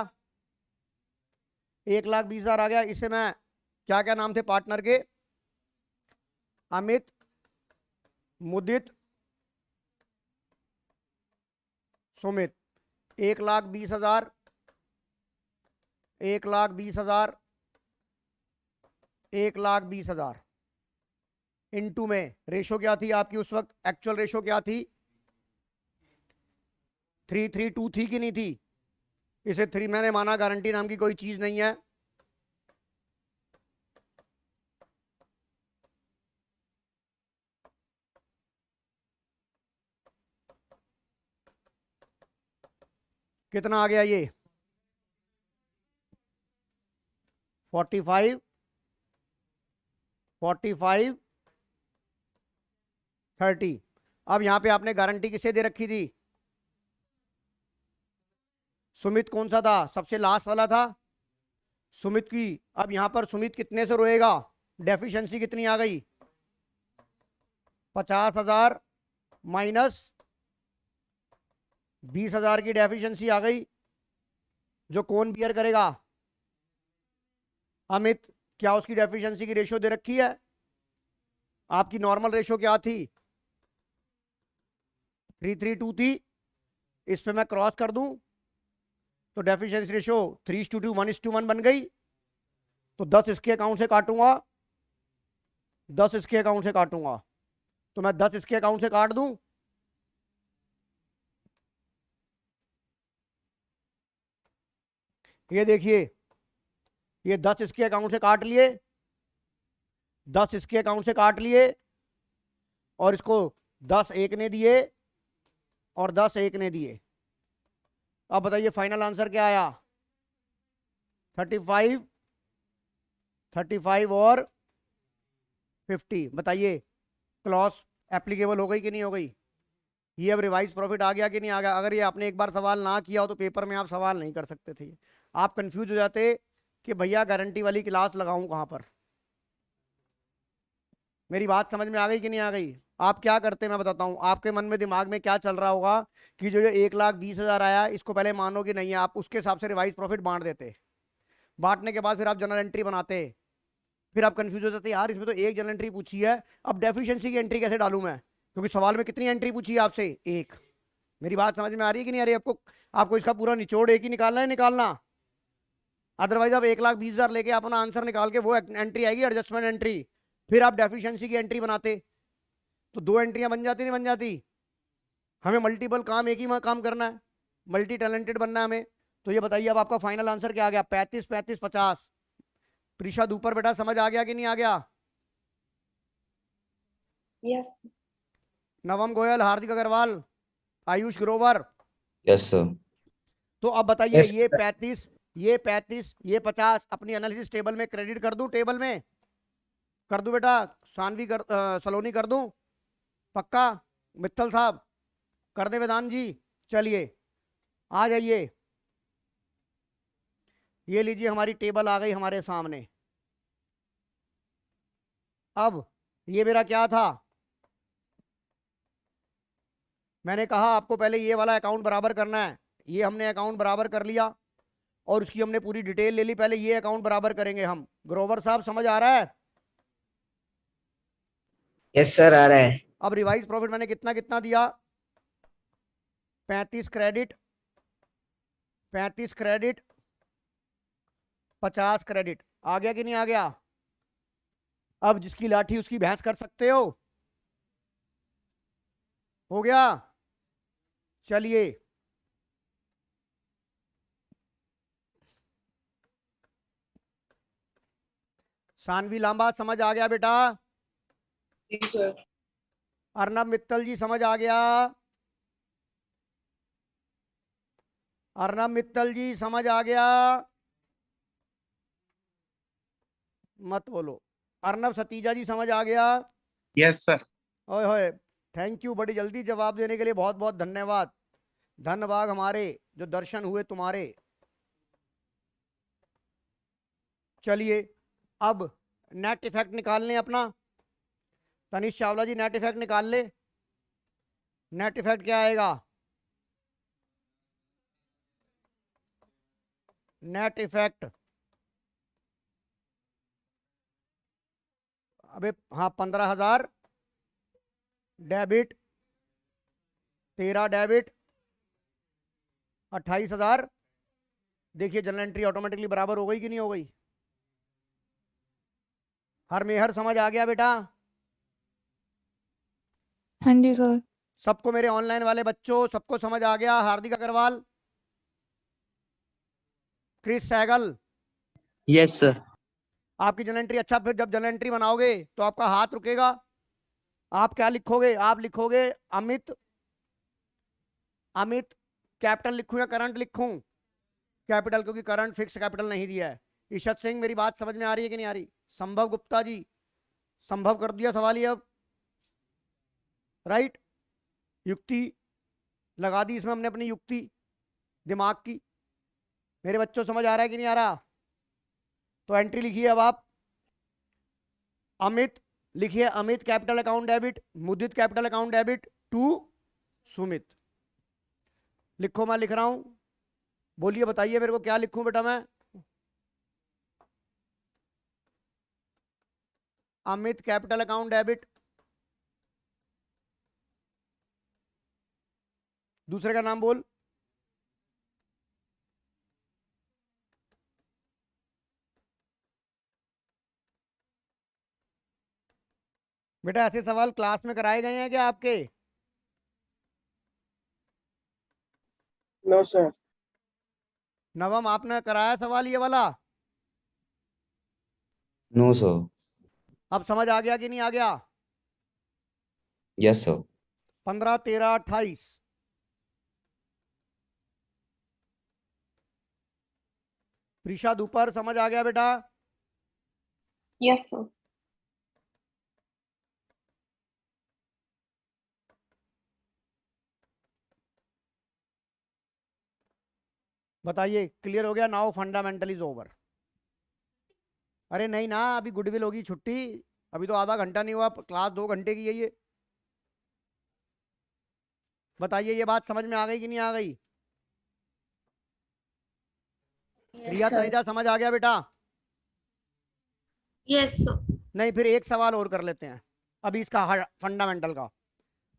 Speaker 1: 1,20,000 आ गया। इसे मैं, क्या क्या नाम थे पार्टनर के? अमित, मुदित, सुमित। 1,20,000, 1,20,000, 1,20,000 इनटू में रेशो क्या थी आपकी उस वक्त? एक्चुअल रेशो क्या थी? 3:3:2 थी कि नहीं थी? इसे 3 मैंने माना, गारंटी नाम की कोई चीज नहीं है। कितना आ गया ये? 45, 45, 30। अब यहां पे आपने गारंटी किसे दे रखी थी? सुमित कौन सा था? सबसे लास्ट वाला था सुमित की। अब यहां पर सुमित कितने से रोएगा? डेफिशिएंसी कितनी आ गई? 50,000 माइनस 20,000 की डेफिशिएंसी आ गई। जो कौन बियर करेगा? अमित। क्या उसकी डेफिशिएंसी की रेशियो दे रखी है? आपकी नॉर्मल रेशियो क्या थी? 3:3:2 थी। इस पे मैं क्रॉस कर दूं तो डेफिशिएंसी रेशियो 3:2, 1:1 बन गई। तो 10 इसके अकाउंट से काटूंगा, 10 इसके अकाउंट से काटूंगा। तो मैं 10 इसके अकाउंट से काट दूं, ये देखिए, ये 10 इसके अकाउंट से काट लिए, 10 इसके अकाउंट से काट लिए, और इसको 10 एक ने दिए और 10 एक ने दिए। अब बताइए फाइनल आंसर क्या आया? 35, 35 और 50। बताइए क्लॉज एप्लीकेबल हो गई कि नहीं हो गई? ये अब रिवाइज प्रॉफिट आ गया कि नहीं आ गया? अगर ये आपने एक बार सवाल ना किया हो तो पेपर में आप सवाल नहीं कर सकते थे। आप कंफ्यूज हो जाते कि भैया गारंटी वाली क्लास लगाऊं कहां पर। मेरी बात समझ में आ गई कि नहीं आ गई? आप क्या करते मैं बताता हूं। आपके मन में दिमाग में क्या चल रहा होगा कि जो ये 1,20,000 आया, इसको पहले मानो कि नहीं है, आप उसके हिसाब से रिवाइज प्रॉफिट बांट देते। बांटने के बाद फिर आप जनरल एंट्री बनाते। फिर आप कंफ्यूज हो जाते, यार इसमें तो एक जनरल एंट्री पूछी है, अब डेफिशिएंसी की एंट्री कैसे डालूं मैं? क्योंकि सवाल में कितनी एंट्री पूछी है आपसे? एक। मेरी बात समझ में आ रही है कि नहीं आ रही आपको? आपको इसका पूरा निचोड़ एक ही निकालना है, निकालना। अदरवाइज आप 1,20,000 लेके अपना आंसर निकाल के वो एंट्री आएगी एडजस्टमेंट एंट्री, फिर आप डेफिशिएंसी की एंट्री बनाते तो 2 एंट्रियां बन जाती, नहीं बन जाती? हमें मल्टीपल काम एक ही काम करना है, मल्टी टैलेंटेड बनना है हमें। तो ये बताइए अब आपका फाइनल आंसर क्या आ गया? 35, 35, 50। प्रीशा ऊपर बेटा समझ आ गया कि नहीं आ गया?
Speaker 4: Yes.
Speaker 1: नवम गोयल, हार्दिक अग्रवाल, आयुष ग्रोवर।
Speaker 3: Yes, sir.
Speaker 1: तो अब बताइए
Speaker 3: Yes,
Speaker 1: ये 35, ये 35, ये 50 अपनी एनालिसिस टेबल में क्रेडिट कर दूं? टेबल में कर दूं बेटा? सानवी कर, सलोनी कर दूं? पक्का? मित्तल साहब कर दे? वेदांत जी चलिए आ जाइए। ये लीजिए हमारी टेबल आ गई हमारे सामने। अब ये मेरा क्या था? मैंने कहा आपको पहले ये वाला अकाउंट बराबर करना है। ये हमने अकाउंट बराबर कर लिया और उसकी हमने पूरी डिटेल ले ली। पहले ये अकाउंट बराबर करेंगे हम। ग्रोवर साहब समझ आ रहा है?
Speaker 6: यस सर आ रहा है।
Speaker 1: अब रिवाइज प्रॉफिट मैंने कितना कितना दिया? 35 क्रेडिट, 35 क्रेडिट, 50 क्रेडिट। आ गया कि नहीं आ गया? अब जिसकी लाठी उसकी भैंस कर सकते हो। हो गया? चलिए, सानवी लांबा समझ आ गया बेटा?
Speaker 4: जी सर।
Speaker 1: अर्नब मित्तल जी समझ आ गया? अर्नब मित्तल जी समझ आ गया? मत बोलो। अर्नब सतीजा जी समझ आ गया?
Speaker 5: Yes sir.
Speaker 1: ओए होए, थैंक यू, बड़ी जल्दी जवाब देने के लिए बहुत बहुत धन्यवाद। धन्यवाद हमारे जो दर्शन हुए तुम्हारे। चलिए, अब नेट इफेक्ट निकाल लें अपना। तनिष चावला जी नेट इफेक्ट निकाल ले। नेट इफेक्ट क्या आएगा? नेट इफेक्ट, अबे हाँ, 15,000 डेबिट, 13 डेबिट, 28,000। देखिए जनरल एंट्री ऑटोमेटिकली बराबर हो गई कि नहीं हो गई? हर मेहर समझ आ गया बेटा?
Speaker 7: हाँ जी सर।
Speaker 1: सबको, मेरे ऑनलाइन वाले बच्चों सबको समझ आ गया? Hardik Agrawal, Chris Sehgal,
Speaker 6: Yes, sir.
Speaker 1: आपकी जनरल एंट्री। अच्छा, फिर जब जनरल एंट्री बनाओगे तो आपका हाथ रुकेगा। आप क्या लिखोगे? आप लिखोगे अमित। अमित कैपिटल लिखूं या करंट लिखूं? कैपिटल, क्योंकि करंट फिक्स कैपिटल नहीं दिया है। ईशत सिंह, मेरी बात समझ में आ रही है कि नहीं आ रही? संभव गुप्ता जी, संभव कर दिया सवाल ये अब, राइट? युक्ति लगा दी इसमें हमने, अपनी युक्ति दिमाग की। मेरे बच्चों समझ आ रहा है कि नहीं आ रहा? तो एंट्री लिखिए अब आप। अमित लिखिए, Amit capital account debit, Mudit capital account debit to Sumit. लिखो, मैं लिख रहा हूं, बोलिए, बताइए मेरे को क्या लिखूं बेटा मैं? अमित कैपिटल अकाउंट डेबिट, दूसरे का नाम बोल। बेटा ऐसे सवाल क्लास में कराए गए हैं क्या आपके?
Speaker 4: No sir.
Speaker 1: नवम, आपने कराया सवाल ये वाला?
Speaker 3: No, sir.
Speaker 1: अब समझ आ गया कि नहीं आ गया?
Speaker 3: Yes, sir.
Speaker 1: 15, 13, 28। प्रीशा दोपहर समझ आ गया बेटा?
Speaker 4: Yes sir.
Speaker 1: बताइए, क्लियर हो गया? Now fundamental is over. अरे नहीं ना, अभी गुडविल होगी छुट्टी, अभी तो आधा घंटा नहीं हुआ, क्लास 2 घंटे की है ये। बताइए, ये बात समझ में आ गई कि नहीं आ गई? रिया
Speaker 2: Yes, sir.
Speaker 1: तनेजा समझ आ गया बेटा?
Speaker 2: Yes, sir.
Speaker 1: नहीं, फिर एक सवाल और कर लेते हैं अभी इसका फंडामेंटल का।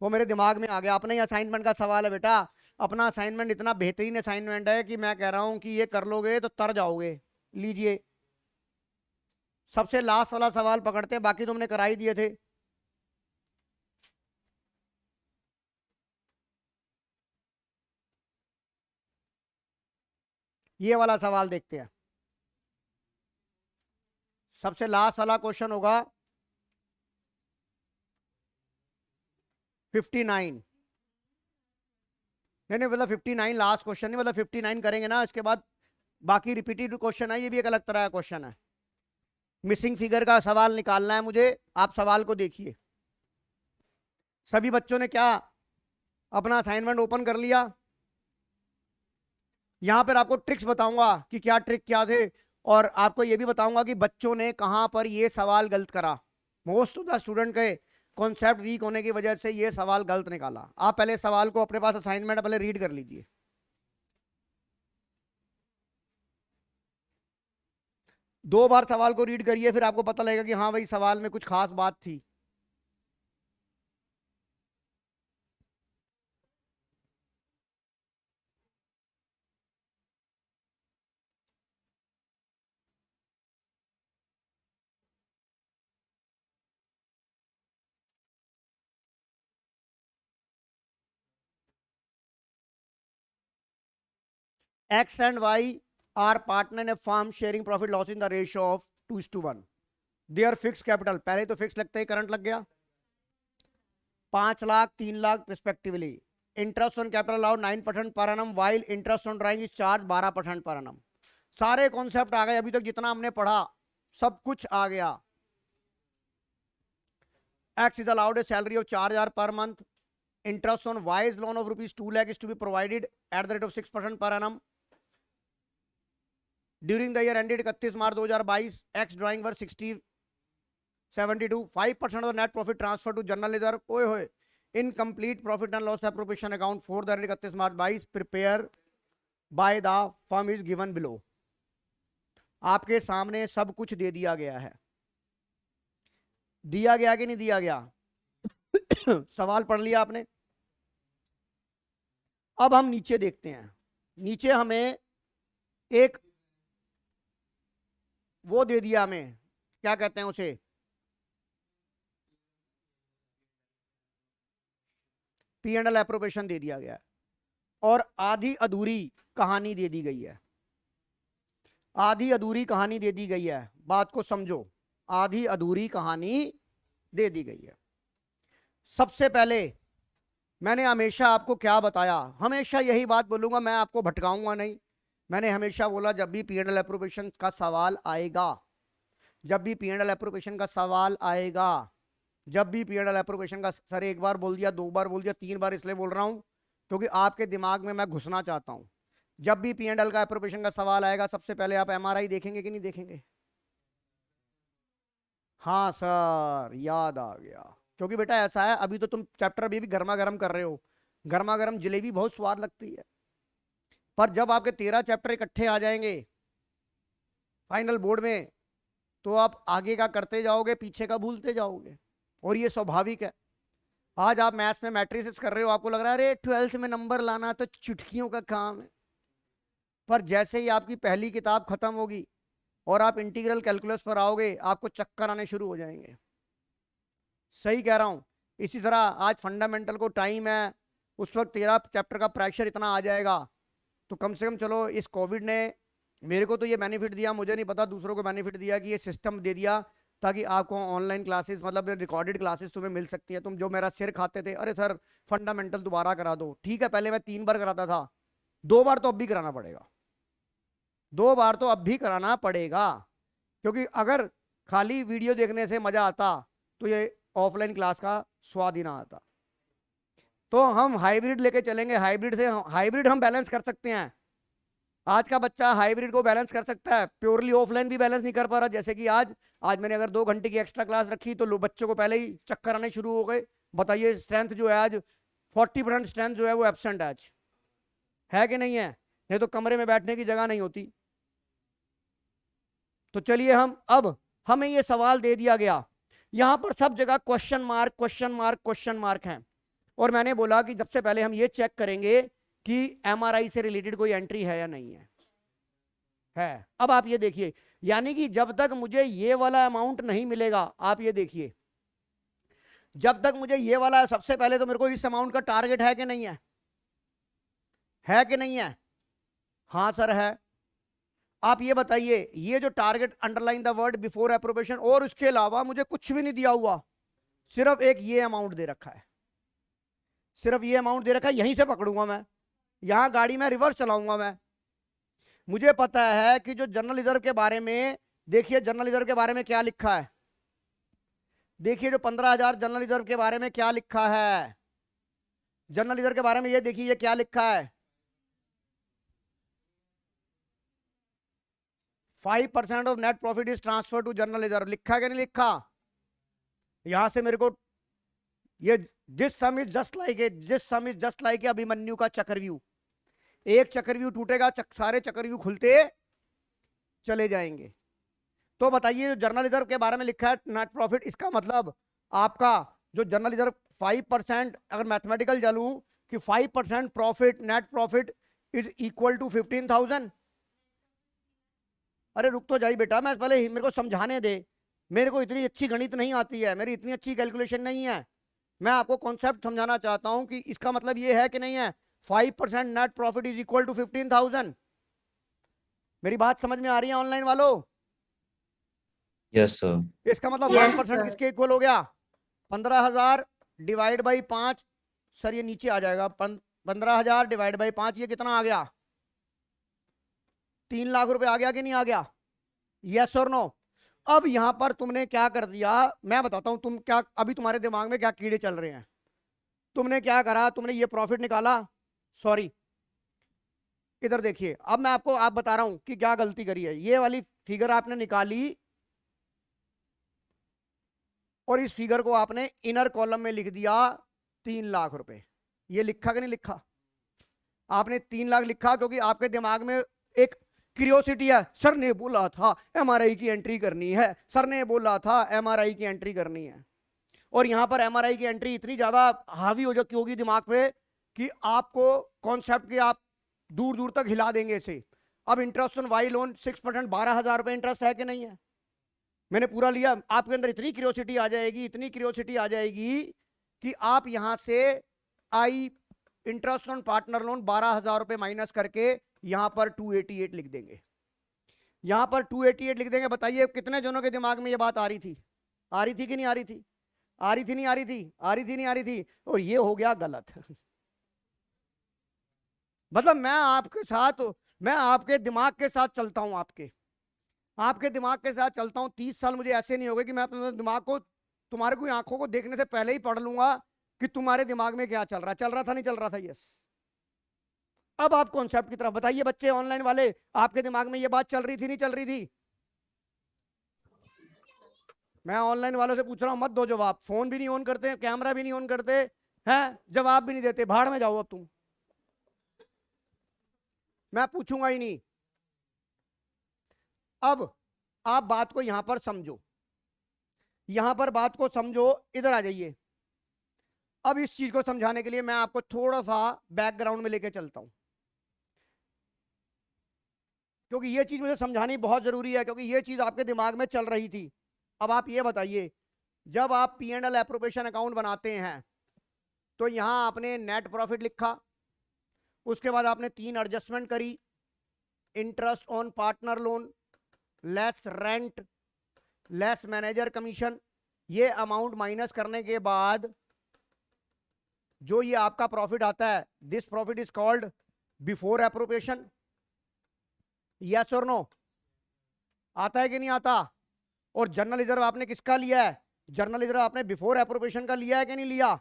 Speaker 1: वो मेरे दिमाग में आ गया, अपने ही असाइनमेंट का सवाल है बेटा। अपना असाइनमेंट इतना बेहतरीन असाइनमेंट है कि मैं कह रहा हूं कि ये कर लोगे तो तर जाओगे। लीजिए, सबसे लास्ट वाला सवाल पकड़ते हैं, बाकी तुमने करा ही दिए थे। ये वाला सवाल देखते हैं। सबसे लास्ट वाला क्वेश्चन होगा 59। नहीं मतलब 59 लास्ट क्वेश्चन नहीं, मतलब 59 करेंगे ना, इसके बाद बाकी रिपीटेड क्वेश्चन है। ये भी एक अलग तरह का क्वेश्चन है। मिसिंग फिगर का सवाल निकालना है मुझे। आप सवाल को देखिए। सभी बच्चों ने क्या अपना असाइनमेंट ओपन कर लिया? यहां पर आपको ट्रिक्स बताऊंगा कि क्या ट्रिक क्या थे, और आपको यह भी बताऊंगा कि बच्चों ने कहां पर यह सवाल गलत करा। मोस्ट ऑफ द स्टूडेंट के कॉन्सेप्ट वीक होने की वजह से यह सवाल गलत निकाला। आप पहले सवाल को अपने पास असाइनमेंट पहले रीड कर लीजिए। दो बार सवाल को रीड करिए, फिर आपको पता लगेगा कि हाँ भाई सवाल में कुछ खास बात थी। X and Y are partner in a firm sharing profit loss in the ratio of 2:1. Their fixed capital, पहले तो फिक्स लगते ही करंट लग गया, 5 lakh 3 lakh respectively. Interest on capital allowed 9% per annum, while interest on drawing is charge 12% per annum. सारे concept आ गए, अभी तक जितना हमने पढ़ा सब कुछ आ गया. X is allowed a salary of 4,000 per month. Interest on Y's loan of rupees 2 lakh is to be provided at the rate of 6% per annum. During the year ended 31 March 2022, X drawing were 72. 5% of the net profit transferred to general reserve. ओए होए. Incomplete profit and loss appropriation account for the ended 31 March 2022 prepare by the firm is given below. आपके सामने सब कुछ दे दिया गया है. दिया गया कि नहीं दिया गया? सवाल पढ़ लिया आपने. अब हम नीचे देखते हैं. नीचे हमें एक वो दे दिया, हमें क्या कहते हैं उसे, P&L एप्रोप्रिएशन दे दिया गया है और आधी अधूरी कहानी दे दी गई है. आधी अधूरी कहानी दे दी गई है. बात को समझो, आधी अधूरी कहानी दे दी गई है. सबसे पहले मैंने हमेशा आपको क्या बताया, हमेशा यही बात बोलूंगा, मैं आपको भटकाऊंगा नहीं. मैंने हमेशा बोला जब भी P&L एप्रोप्रिएशन का सवाल आएगा, जब भी P&L एप्रोप्रिएशन का सवाल आएगा, जब भी P&L एप्रोप्रिएशन का, सर एक बार बोल दिया, 2 बार बोल दिया, 3 बार इसलिए बोल रहा हूं क्योंकि आपके दिमाग में मैं घुसना चाहता हूं. जब भी P&L का एप्रोप्रिएशन का सवाल आएगा, सबसे पहले आप MRI देखेंगे कि नहीं देखेंगे? हाँ सर, याद आ गया. क्योंकि बेटा ऐसा है, अभी तो तुम चैप्टर अभी भी गर्मा गर्म कर रहे हो. गर्मा गर्म जलेबी बहुत स्वाद लगती है, पर जब आपके 13 चैप्टर इकट्ठे आ जाएंगे फाइनल बोर्ड में, तो आप आगे का करते जाओगे, पीछे का भूलते जाओगे. और ये स्वाभाविक है. आज आप मैथ्स में मैट्रिसेस कर रहे हो, आपको लग रहा है अरे 12th में नंबर लाना तो चुटकियों का काम है. पर जैसे ही आपकी पहली किताब खत्म होगी और आप इंटीग्रल कैलकुलस पर आओगे, आपको चक्कर आने शुरू हो जाएंगे. सही कह रहा हूं. इसी तरह आज फंडामेंटल को टाइम है, उस वक्त 13 चैप्टर का प्रेशर इतना आ जाएगा. तो कम से कम चलो, इस कोविड ने मेरे को तो ये बेनिफिट दिया, मुझे नहीं पता दूसरों को बेनिफिट दिया, कि ये सिस्टम दे दिया ताकि आपको ऑनलाइन क्लासेस, मतलब रिकॉर्डेड क्लासेस तुम्हें मिल सकती है. तुम जो मेरा सिर खाते थे, अरे सर फंडामेंटल दोबारा करा दो, ठीक है पहले मैं 3 बार कराता था, 2 बार तो अब भी कराना पड़ेगा. 2 बार तो अब भी कराना पड़ेगा. क्योंकि अगर खाली वीडियो देखने से मजा आता तो ये ऑफलाइन क्लास का स्वाद ही ना आता. तो हम हाइब्रिड लेके चलेंगे. हाइब्रिड हम बैलेंस कर सकते हैं. आज का बच्चा हाइब्रिड को बैलेंस कर सकता है, प्योरली ऑफलाइन भी बैलेंस नहीं कर पा रहा. जैसे कि आज मैंने अगर 2 घंटे की एक्स्ट्रा क्लास रखी तो बच्चों को पहले ही चक्कर आने शुरू हो गए. बताइए, स्ट्रेंथ जो है आज 40% स्ट्रेंथ जो है वो एब्सेंट आज है कि नहीं है? नहीं तो कमरे में बैठने की जगह नहीं होती. तो चलिए, अब हमें ये सवाल दे दिया गया, यहां पर सब जगह question mark question mark question mark हैं. और मैंने बोला कि सबसे पहले हम ये चेक करेंगे कि MRI से रिलेटेड कोई एंट्री है या नहीं है. अब आप ये देखिए, यानी कि जब तक मुझे ये वाला अमाउंट नहीं मिलेगा, आप ये देखिए, जब तक मुझे ये वाला, सबसे पहले तो मेरे को इस अमाउंट का टारगेट है कि नहीं है कि नहीं है? हाँ सर है. आप ये बताइए, ये जो target, underline the word before appropriation, और उसके अलावा मुझे कुछ भी नहीं दिया हुआ, सिर्फ एक ये अमाउंट दे रखा है, सिर्फ ये अमाउंट दे रखा है. यहीं से पकड़ूंगा मैं, यहां गाड़ी में रिवर्स चलाऊंगा मैं. मुझे पता है कि जो जनरल रिजर्व के बारे में, देखिए जनरल रिजर्व के बारे में क्या लिखा है, देखिए जो 15,000 जनरल रिजर्व के बारे में क्या लिखा है, जनरल रिजर्व के बारे में ये देखिए, ये क्या लिखा है, 5% of net profit is transfer to general reserve. लिखा कि नहीं लिखा? यहां से मेरे को ये this sum is just like Abhimanyu का चक्रव्यूह. एक चक्रव्यूह टूटेगा, सारे चक्रव्यूह खुलते चले जाएंगे. तो बताइए, जो जनरल रिजर्व के बारे में लिखा है नेट प्रॉफिट, इसका मतलब आपका जो जनरल रिजर्व 5%, अगर मैथमेटिकल चलूं कि 5% profit, net profit is equal to 15,000. अरे रुक तो जाइए बेटा, मैं पहले मेरे को समझाने दे. मेरे को इतनी अच्छी गणित नहीं आती है, मेरी इतनी अच्छी कैलकुलेशन नहीं है. मैं आपको कॉन्सेप्ट समझाना चाहता हूं कि इसका मतलब ये है कि नहीं है, 5% net profit is equal to 15,000. मेरी बात समझ में आ रही है ऑनलाइन वालों?
Speaker 3: Yes, sir.
Speaker 1: इसका मतलब
Speaker 2: Yes,
Speaker 1: 1%
Speaker 2: sir.
Speaker 1: किसके इक्वल हो गया? 15,000 डिवाइड बाई 5। सर ये नीचे आ जाएगा, 15,000 डिवाइड बाई 5, ये कितना आ गया? 3 लाख रुपए आ गया कि नहीं आ गया? यस और नो? अब यहां पर तुमने क्या कर दिया, मैं बताता हूं तुम क्या, अभी तुम्हारे दिमाग में क्या कीड़े चल रहे हैं। तुमने क्या करा, तुमने ये प्रॉफिट निकाला, सॉरी इधर देखिए, अब मैं आपको आप बता रहा हूं कि क्या गलती करी है। ये वाली फिगर आपने निकाली और इस फिगर को आपने इनर कॉलम में लिख दिया 3 लाख रुपए। ये लिखा कि नहीं लिखा? आपने 3 लाख लिखा क्योंकि आपके दिमाग में एक क्यूरियोसिटी है, सर ने बोला था एमआरआई की एंट्री करनी है, सर ने बोला था एमआरआई की एंट्री करनी है। और यहां पर एमआरआई की एंट्री इतनी ज्यादा हावी हो जाती होगी दिमाग पे कि आपको कॉन्सेप्ट के आप दूर दूर तक हिला देंगे इसे। अब इंटरेस्ट ऑन वाई लोन 6%, 12,000 रुपए इंटरेस्ट है कि नहीं है? मैंने पूरा लिया, आपके अंदर इतनी क्यूरियोसिटी आ जाएगी, इतनी क्यूरियोसिटी आ जाएगी कि आप यहां से आई इंटरेस्ट ऑन पार्टनर लोन 12,000 रुपए माइनस करके यहां पर 288 लिख देंगे। यहां पर 288 लिख देंगे। बताइए कितने जनों के दिमाग में ये बात आ रही थी? आ रही थी कि नहीं आ रही थी? आ रही थी नहीं आ रही थी? आ रही थी नहीं आ रही थी? और ये हो गया गलत। मतलब मैं आपके दिमाग के साथ चलता हूं, आपके दिमाग के साथ चलता हूं। 30 साल मुझे ऐसे नहीं हो गए कि मैं अपने दिमाग को तुम्हारे कोई आंखों को देखने से पहले ही पढ़ लूंगा कि तुम्हारे दिमाग में क्या चल रहा है। चल रहा था नहीं चल रहा था? यस। अब आप कॉन्सेप्ट की तरफ बताइए बच्चे ऑनलाइन वाले, आपके दिमाग में ये बात चल रही थी नहीं चल रही थी? मैं ऑनलाइन वालों से पूछ रहा हूं, मत दो जवाब। फोन भी नहीं ऑन करते, कैमरा भी नहीं ऑन करते हैं, जवाब भी नहीं देते। भाड़ में जाओ अब तुम, मैं पूछूंगा ही नहीं। अब आप बात को यहां पर समझो, यहां पर बात को समझो, इधर आ जाइए। अब इस चीज को समझाने के लिए मैं आपको थोड़ा सा बैकग्राउंड में लेके चलता हूं, क्योंकि ये चीज मुझे समझानी बहुत जरूरी है, क्योंकि ये चीज आपके दिमाग में चल रही थी। अब आप ये बताइए, जब आप P&L एप्रोप्रिएशन अकाउंट बनाते हैं तो यहां आपने नेट प्रॉफिट लिखा, उसके बाद आपने 3 एडजस्टमेंट करी, interest on partner loan, less rent, less manager commission. ये अमाउंट माइनस करने के बाद जो ये आपका प्रॉफिट आता है, this profit is called before appropriation. Yes और नो? आता है कि नहीं आता? और जर्नल रिजर्व आपने किसका लिया है? जर्नल रिजर्व आपने बिफोर एप्रोप्रिएशन का लिया है कि नहीं लिया?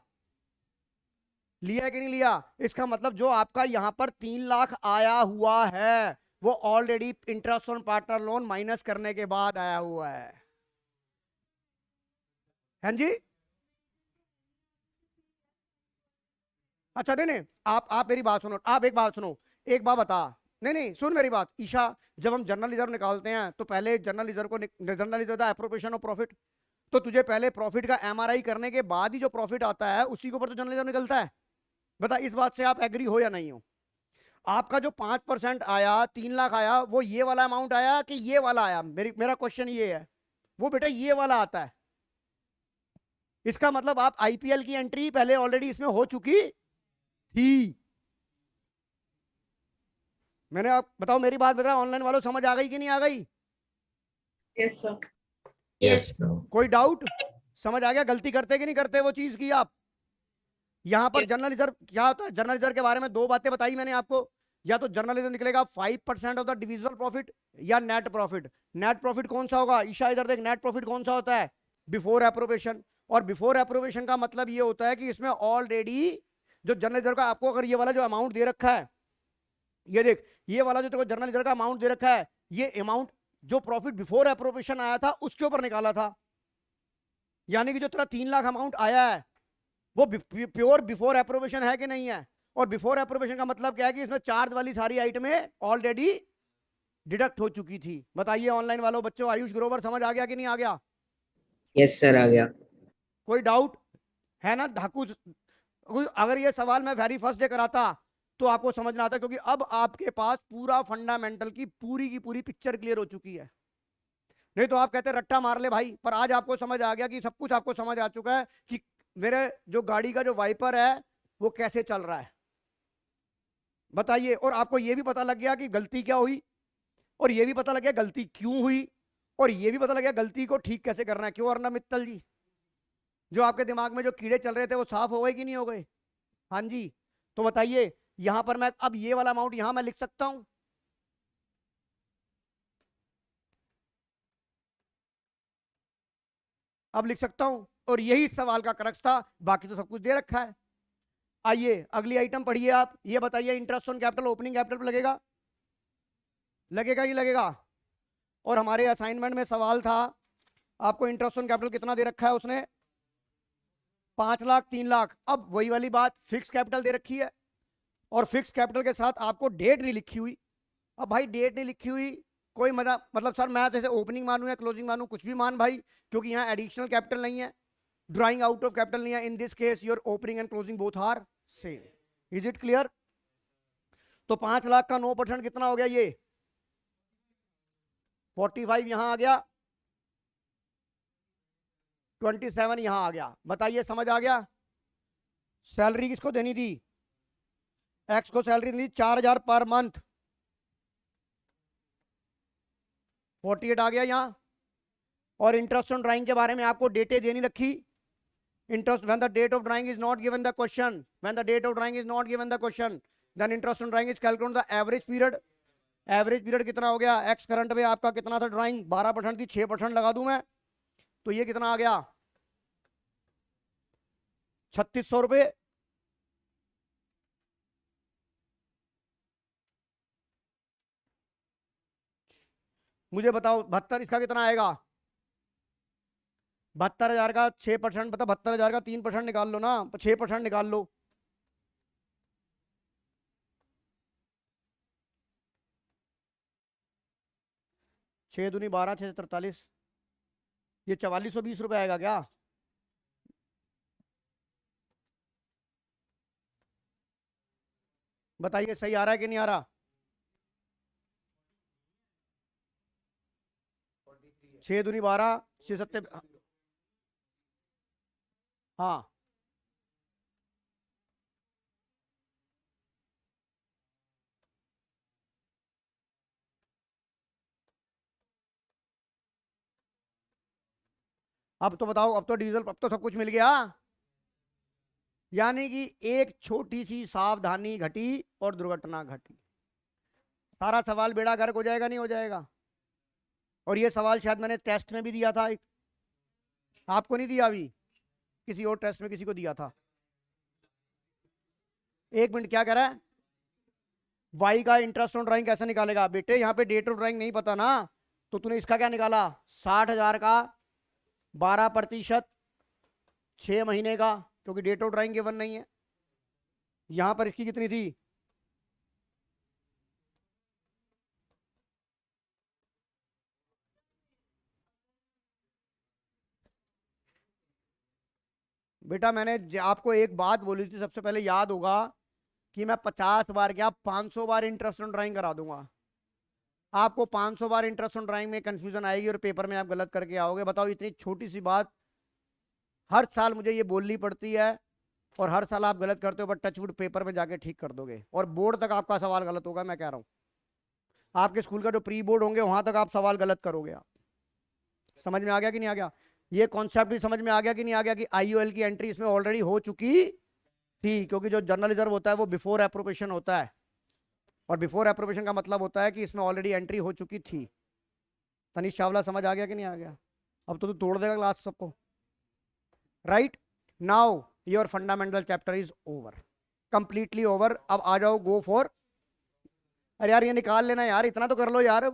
Speaker 1: लिया है कि नहीं लिया? इसका मतलब जो आपका यहां पर 3 लाख आया हुआ है वो already interest on partner loan minus करने के बाद आया हुआ है। हाँ जी? अच्छा नहीं, आप मेरी बात सुनो, आप एक बात सुनो, एक बात बता। नहीं सुन मेरी बात ईशा, जब हम जनरल रिजर्व निकालते हैं तो पहले जनरल रिजर्व था एप्रोप्रिएशन ऑफ प्रॉफिट, तो तुझे पहले प्रॉफिट का एमआरआई करने के बाद ही जो प्रॉफिट आता है उसी के ऊपर तो जनरल रिजर्व निकलता है। बता इस बात से आप एग्री हो या नहीं हो? आपका जो 5% आया, 3 लाख आया, वो ये वाला अमाउंट आया कि ये वाला आया? मेरा क्वेश्चन ये है। वो बेटा ये वाला आता है। इसका मतलब आप आईपीएल की एंट्री पहले ऑलरेडी इसमें हो चुकी थी। मैंने आप बताओ, मेरी बात बताओ, ऑनलाइन वालों समझ आ गई कि नहीं आ गई?
Speaker 4: Yes, sir.
Speaker 3: Yes, sir.
Speaker 1: कोई डाउट? समझ आ गया? गलती करते कि नहीं करते वो चीज की आप? यहां पर जनरल रिजर्व क्या होता है? जनरल रिजर्व के बारे में 2 बातें बताई मैंने आपको। या तो जनरल रिजर्व निकलेगा 5% ऑफ द डिविजिबल प्रॉफिट या नेट प्रॉफिट। नेट प्रॉफिट कौन सा होगा ईशा? इधर देख, नेट प्रॉफिट कौन सा होता है? Before appropriation. और बिफोर एप्रोप्रिएशन का मतलब ये होता है कि इसमें ऑलरेडी जो जनरल रिजर्व का आपको अगर ये वाला जो अमाउंट दे रखा है, ये देख, ये वाला जो तेरे को जनरल रिजर्व का अमाउंट दे रखा है, ये अमाउंट जो प्रॉफिट बिफोर एप्रोप्रिएशन आया था उसके ऊपर निकाला था। यानी कि जो तेरा 3 लाख अमाउंट आया है वो प्योर बिफोर एप्रोप्रिएशन है कि नहीं है? और बिफोर एप्रोप्रिएशन का मतलब क्या है कि इसमें चार्ज वाली सारी आइटमें ऑलरेडी डिडक्ट हो चुकी थी। बताइए ऑनलाइन वालों बच्चों, आयुष ग्रोवर समझ आ गया कि नहीं आ गया?
Speaker 6: यस सर आ गया।
Speaker 1: कोई डाउट है ना? धाकू, अगर ये सवाल मैं वेरी फर्स्ट डे कराता तो आपको समझ ना आता, क्योंकि अब आपके पास पूरा फंडामेंटल की पूरी पिक्चर क्लियर हो चुकी है। नहीं तो आप कहते रट्टा मार ले भाई, पर आज आपको समझ आ गया कि सब कुछ आपको समझ आ चुका है कि मेरे जो गाड़ी का जो वाइपर है वो कैसे चल रहा है। बताइए, और आपको ये भी पता लग गया कि गलती क्या हुई। और ये भी पता लग गया गलती क्यों हुई, और ये भी पता लग गया गलती को ठीक कैसे करना है। क्यों अर्णव मित्तल जी, जो आपके दिमाग में जो कीड़े चल रहे थे वो साफ हो गए कि नहीं हो गए? हाँ जी। तो बताइए यहां पर मैं अब ये वाला अमाउंट यहां मैं लिख सकता हूं? अब लिख सकता हूं। और यही सवाल का क्रक्स था, बाकी तो सब कुछ दे रखा है। आइए अगली आइटम पढ़िए आप। ये बताइए interest on capital opening capital पर लगेगा? लगेगा ही लगेगा। और हमारे असाइनमेंट में सवाल था, आपको इंटरेस्ट ऑन कैपिटल कितना दे रखा है उसने? 5 लाख 3 लाख। अब वही वाली बात, फिक्स कैपिटल दे रखी है और फिक्स कैपिटल के साथ आपको डेट नहीं लिखी हुई। अब भाई डेट नहीं लिखी हुई, कोई मजा मतलब सर मैं जैसे ओपनिंग मानूं या क्लोजिंग मानूं, कुछ भी मान भाई, क्योंकि यहाँ एडिशनल कैपिटल नहीं है, ड्राइंग आउट ऑफ कैपिटल नहीं है। In this case your opening and closing both are same. Is it clear? तो 5 लाख का 9% कितना हो गया? ये 45 यहां आ गया, 27 यहां आ गया। बताइए समझ आ गया? सैलरी किसको देनी थी? एक्स को सैलरी देनी 4,000 पर मंथ, 48 आ गया यहां। और इंटरेस्ट ऑन ड्राइंग के बारे में आपको डेटें देनी रखी। Interest when the date of drawing is not given the question, when the date of drawing is not given the question, then interest on drawing is calculate the average period. Average period कितना हो गया? X current में आपका कितना था drawing? 12% थी, 6% लगा दूं मैं, तो ये कितना आ गया? 3600 रुपए। मुझे बताओ 72, इसका कितना आएगा? 72,000 का 6%, मतलब 72,000 का 3% निकाल लो ना, 6% निकाल लो। छह दूनी 12, 6 43, ये 4420 रुपए आएगा क्या? बताइए सही आ रहा है कि नहीं आ रहा? 6 दूनी 12, 6 सत्ते, हाँ अब तो बताओ, अब तो डीजल, अब तो सब कुछ मिल गया। यानी कि एक छोटी सी सावधानी घटी और दुर्घटना घटी, सारा सवाल बेड़ा गर्क हो जाएगा नहीं हो जाएगा? और ये सवाल शायद मैंने टेस्ट में भी दिया था एक, आपको नहीं दिया अभी, किसी और टेस्ट में किसी को दिया था। एक मिनट, क्या कह रहा है? वाई का इंटरेस्ट ऑन ड्राइंग कैसे निकालेगा? बेटे यहाँ पे डेट ऑफ ड्राइंग नहीं पता ना, तो तूने इसका क्या निकाला? 60,000 का 12%, 6 महीने का, क्योंकि डेट ऑफ ड्राइंग गिवन नहीं है। यहां पर इसकी कितनी थी? बेटा मैंने आपको एक बात बोली थी सबसे पहले, याद होगा, कि मैं 50 बार क्या 500 बार इंटरेस्ट ऑन ड्राइंग करा दूंगा। आपको 500 बार इंटरेस्ट ऑन ड्राइंग में कंफ्यूजन आएगी और पेपर में आप गलत करके आओगे। बताओ इतनी छोटी सी बात हर साल मुझे ये बोलनी पड़ती है, और हर साल आप गलत करते हो, बट टचवुड पेपर में जाके ठीक कर दोगे और बोर्ड तक आपका सवाल गलत होगा। मैं कह रहा हूं आपके स्कूल का जो प्री बोर्ड होंगे वहां तक आप सवाल गलत करोगे आप। समझ में आ गया कि नहीं आ गया? ये कॉन्सेप्ट भी समझ में आ गया कि नहीं आ गया, कि आईओएल की एंट्री इसमें ऑलरेडी हो चुकी थी, क्योंकि जो जनरल रिजर्व होता है वो बिफोर एप्रोप्रिएशन होता है, और बिफोर एप्रोप्रिएशन का मतलब होता है कि इसमें ऑलरेडी एंट्री हो चुकी थी। तनीश चावला समझ आ गया कि नहीं आ गया? अब तो तू तोड़ देगा क्लास सबको। Right now your fundamental chapter is over, completely over. अब आ जाओ, गो फॉर, अरे यार ये निकाल लेना यार, इतना तो कर लो यार।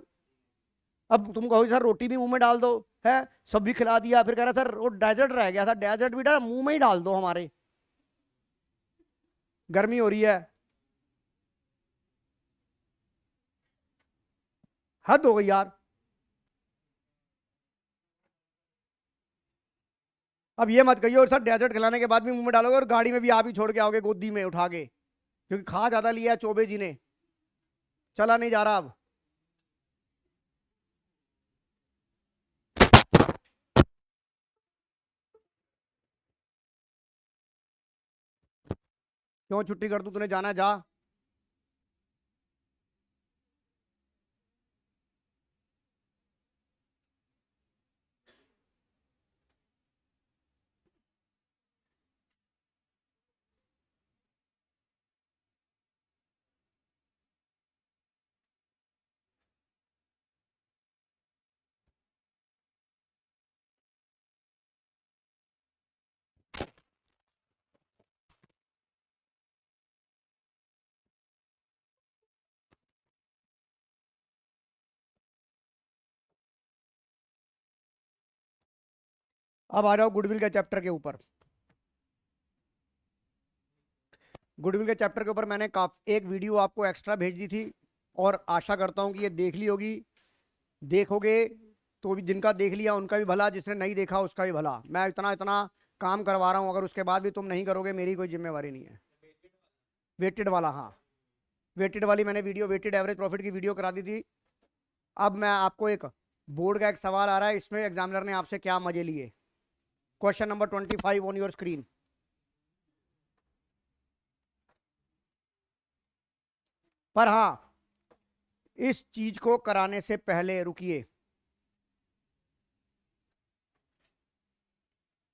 Speaker 1: अब तुम कहो सर रोटी भी मुंह में डाल दो, है सब भी खिला दिया, फिर कह रहा सर वो डेजर्ट रह गया था, डेजर्ट भी मुंह में ही डाल दो हमारे, गर्मी हो रही है, हद हो गई यार। अब ये मत कहिए और सर डेजर्ट खिलाने के बाद भी मुंह में डालोगे और गाड़ी में भी आप ही छोड़ के आओगे गोदी में उठा के, क्योंकि खा ज्यादा लिया है चौबे जी ने, चला नहीं जा रहा अब। क्यों छुट्टी कर दूं? तूने जाना जा। अब आ जाओ गुडविल के चैप्टर के ऊपर। गुडविल के चैप्टर के ऊपर मैंने एक वीडियो आपको एक्स्ट्रा भेज दी थी और आशा करता हूं कि ये देख ली होगी। देखोगे तो भी, जिनका देख लिया उनका भी भला, जिसने नहीं देखा उसका भी भला। मैं इतना इतना काम करवा रहा हूं, अगर उसके बाद भी तुम नहीं करोगे मेरी कोई जिम्मेवारी नहीं है। वेटेड वाला, हाँ वेटेड वाली मैंने वीडियो, वेटेड एवरेज प्रॉफिट की वीडियो करा दी थी। अब मैं आपको एक बोर्ड का एक सवाल आ रहा है, इसमें एग्जामिनर ने आपसे क्या मजे लिए। Question number 25 on your screen. पर हाँ, इस चीज को कराने से पहले रुकिए।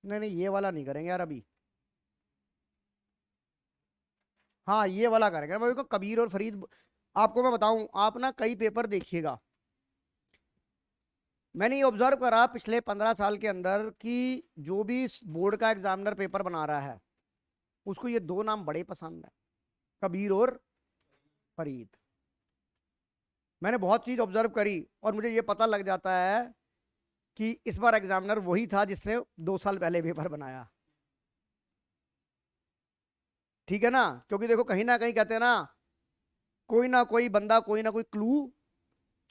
Speaker 1: नहीं नहीं, ये वाला नहीं करेंगे यार अभी। हाँ ये वाला करेंगे। मैं कबीर और फरीद, आपको मैं बताऊं, आप ना कई पेपर देखिएगा। मैंने ये ऑब्जर्व करा पिछले 15 साल के अंदर कि जो भी बोर्ड का एग्जामिनर पेपर बना रहा है उसको ये दो नाम बड़े पसंद है, कबीर और फरीद। मैंने बहुत चीज ऑब्जर्व करी और मुझे ये पता लग जाता है कि इस बार एग्जामिनर वही था जिसने 2 साल पहले पेपर बनाया। ठीक है ना, क्योंकि देखो कहीं ना कहीं कहते हैं ना कोई बंदा कोई ना कोई क्लू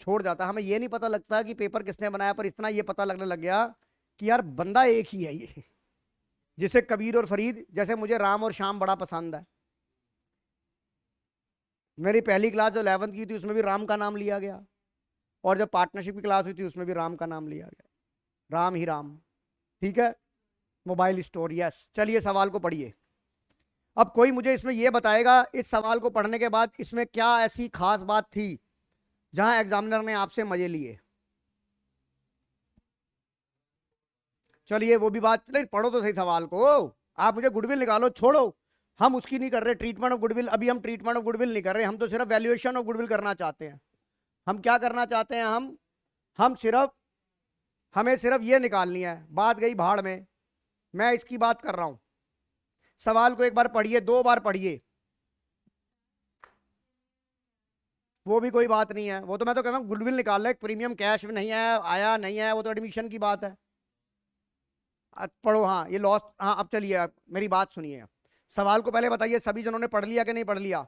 Speaker 1: छोड़ जाता। हमें ये नहीं पता लगता कि पेपर किसने बनाया, पर इतना ये पता लगने लग गया कि यार बंदा एक ही है ये। जिसे कबीर और फरीद, जैसे मुझे राम और श्याम बड़ा पसंद है। मेरी पहली क्लास जो 11th की थी उसमें भी राम का नाम लिया गया, और जब पार्टनरशिप की क्लास हुई थी उसमें भी राम का नाम लिया गया। राम ही राम। ठीक है, मोबाइल स्टोर, यस। चलिए सवाल को पढ़िए। अब कोई मुझे इसमें यह बताएगा इस सवाल को पढ़ने के बाद इसमें क्या ऐसी खास बात थी जहां एग्जामिनर ने आपसे मजे लिए। चलिए वो भी बात, नहीं पढ़ो तो सही सवाल को। आप मुझे गुडविल निकालो, छोड़ो, हम उसकी नहीं कर रहे ट्रीटमेंट ऑफ गुडविल। अभी हम ट्रीटमेंट ऑफ गुडविल नहीं कर रहे, हम तो सिर्फ वैल्यूएशन ऑफ गुडविल करना चाहते हैं। हम क्या करना चाहते हैं, हमें सिर्फ ये निकालनी है। बात गई भाड़ में, मैं इसकी बात कर रहा हूं। सवाल को एक बार पढ़िए, 2 बार पढ़िए, वो भी कोई बात नहीं है। वो तो मैं तो कहता हूँ गुडविल निकाल ले, प्रीमियम कैश में नहीं आया नहीं आया, वो तो एडमिशन की बात है। पढ़ो, हाँ ये लॉस्ट। हाँ अब चलिए, आप मेरी बात सुनिए। सवाल को पहले बताइए सभी जनों ने पढ़ लिया कि नहीं पढ़ लिया?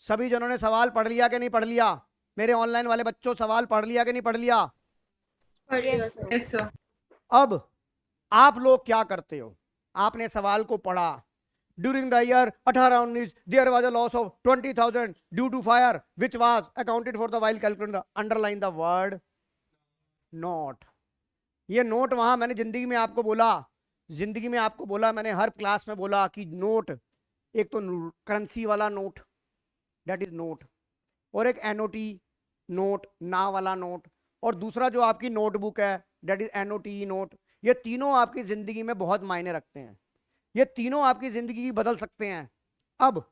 Speaker 1: सभी जनों ने सवाल पढ़ लिया कि नहीं पढ़ लिया? मेरे ऑनलाइन वाले बच्चों सवाल पढ़ लिया कि नहीं पढ़ लिया?
Speaker 4: Yes, sir.
Speaker 1: अब आप लोग क्या करते हो, आपने सवाल को पढ़ा। During the year 18-19 there was a loss of 20,000 due to fire which was accounted for the while calculating the, underline the word note. ये नोट वहां मैंने जिंदगी में आपको बोला, मैंने हर क्लास में बोला कि नोट, एक तो करेंसी वाला नोट दैट इज नोट, और एक एनओटी नोट, ना वाला नोट, और दूसरा जो आपकी नोटबुक है दैट इज एनओटी नोट। ये तीनों आपकी जिंदगी में बहुत मायने रखते हैं, ये तीनों आपकी जिंदगी बदल सकते हैं। अब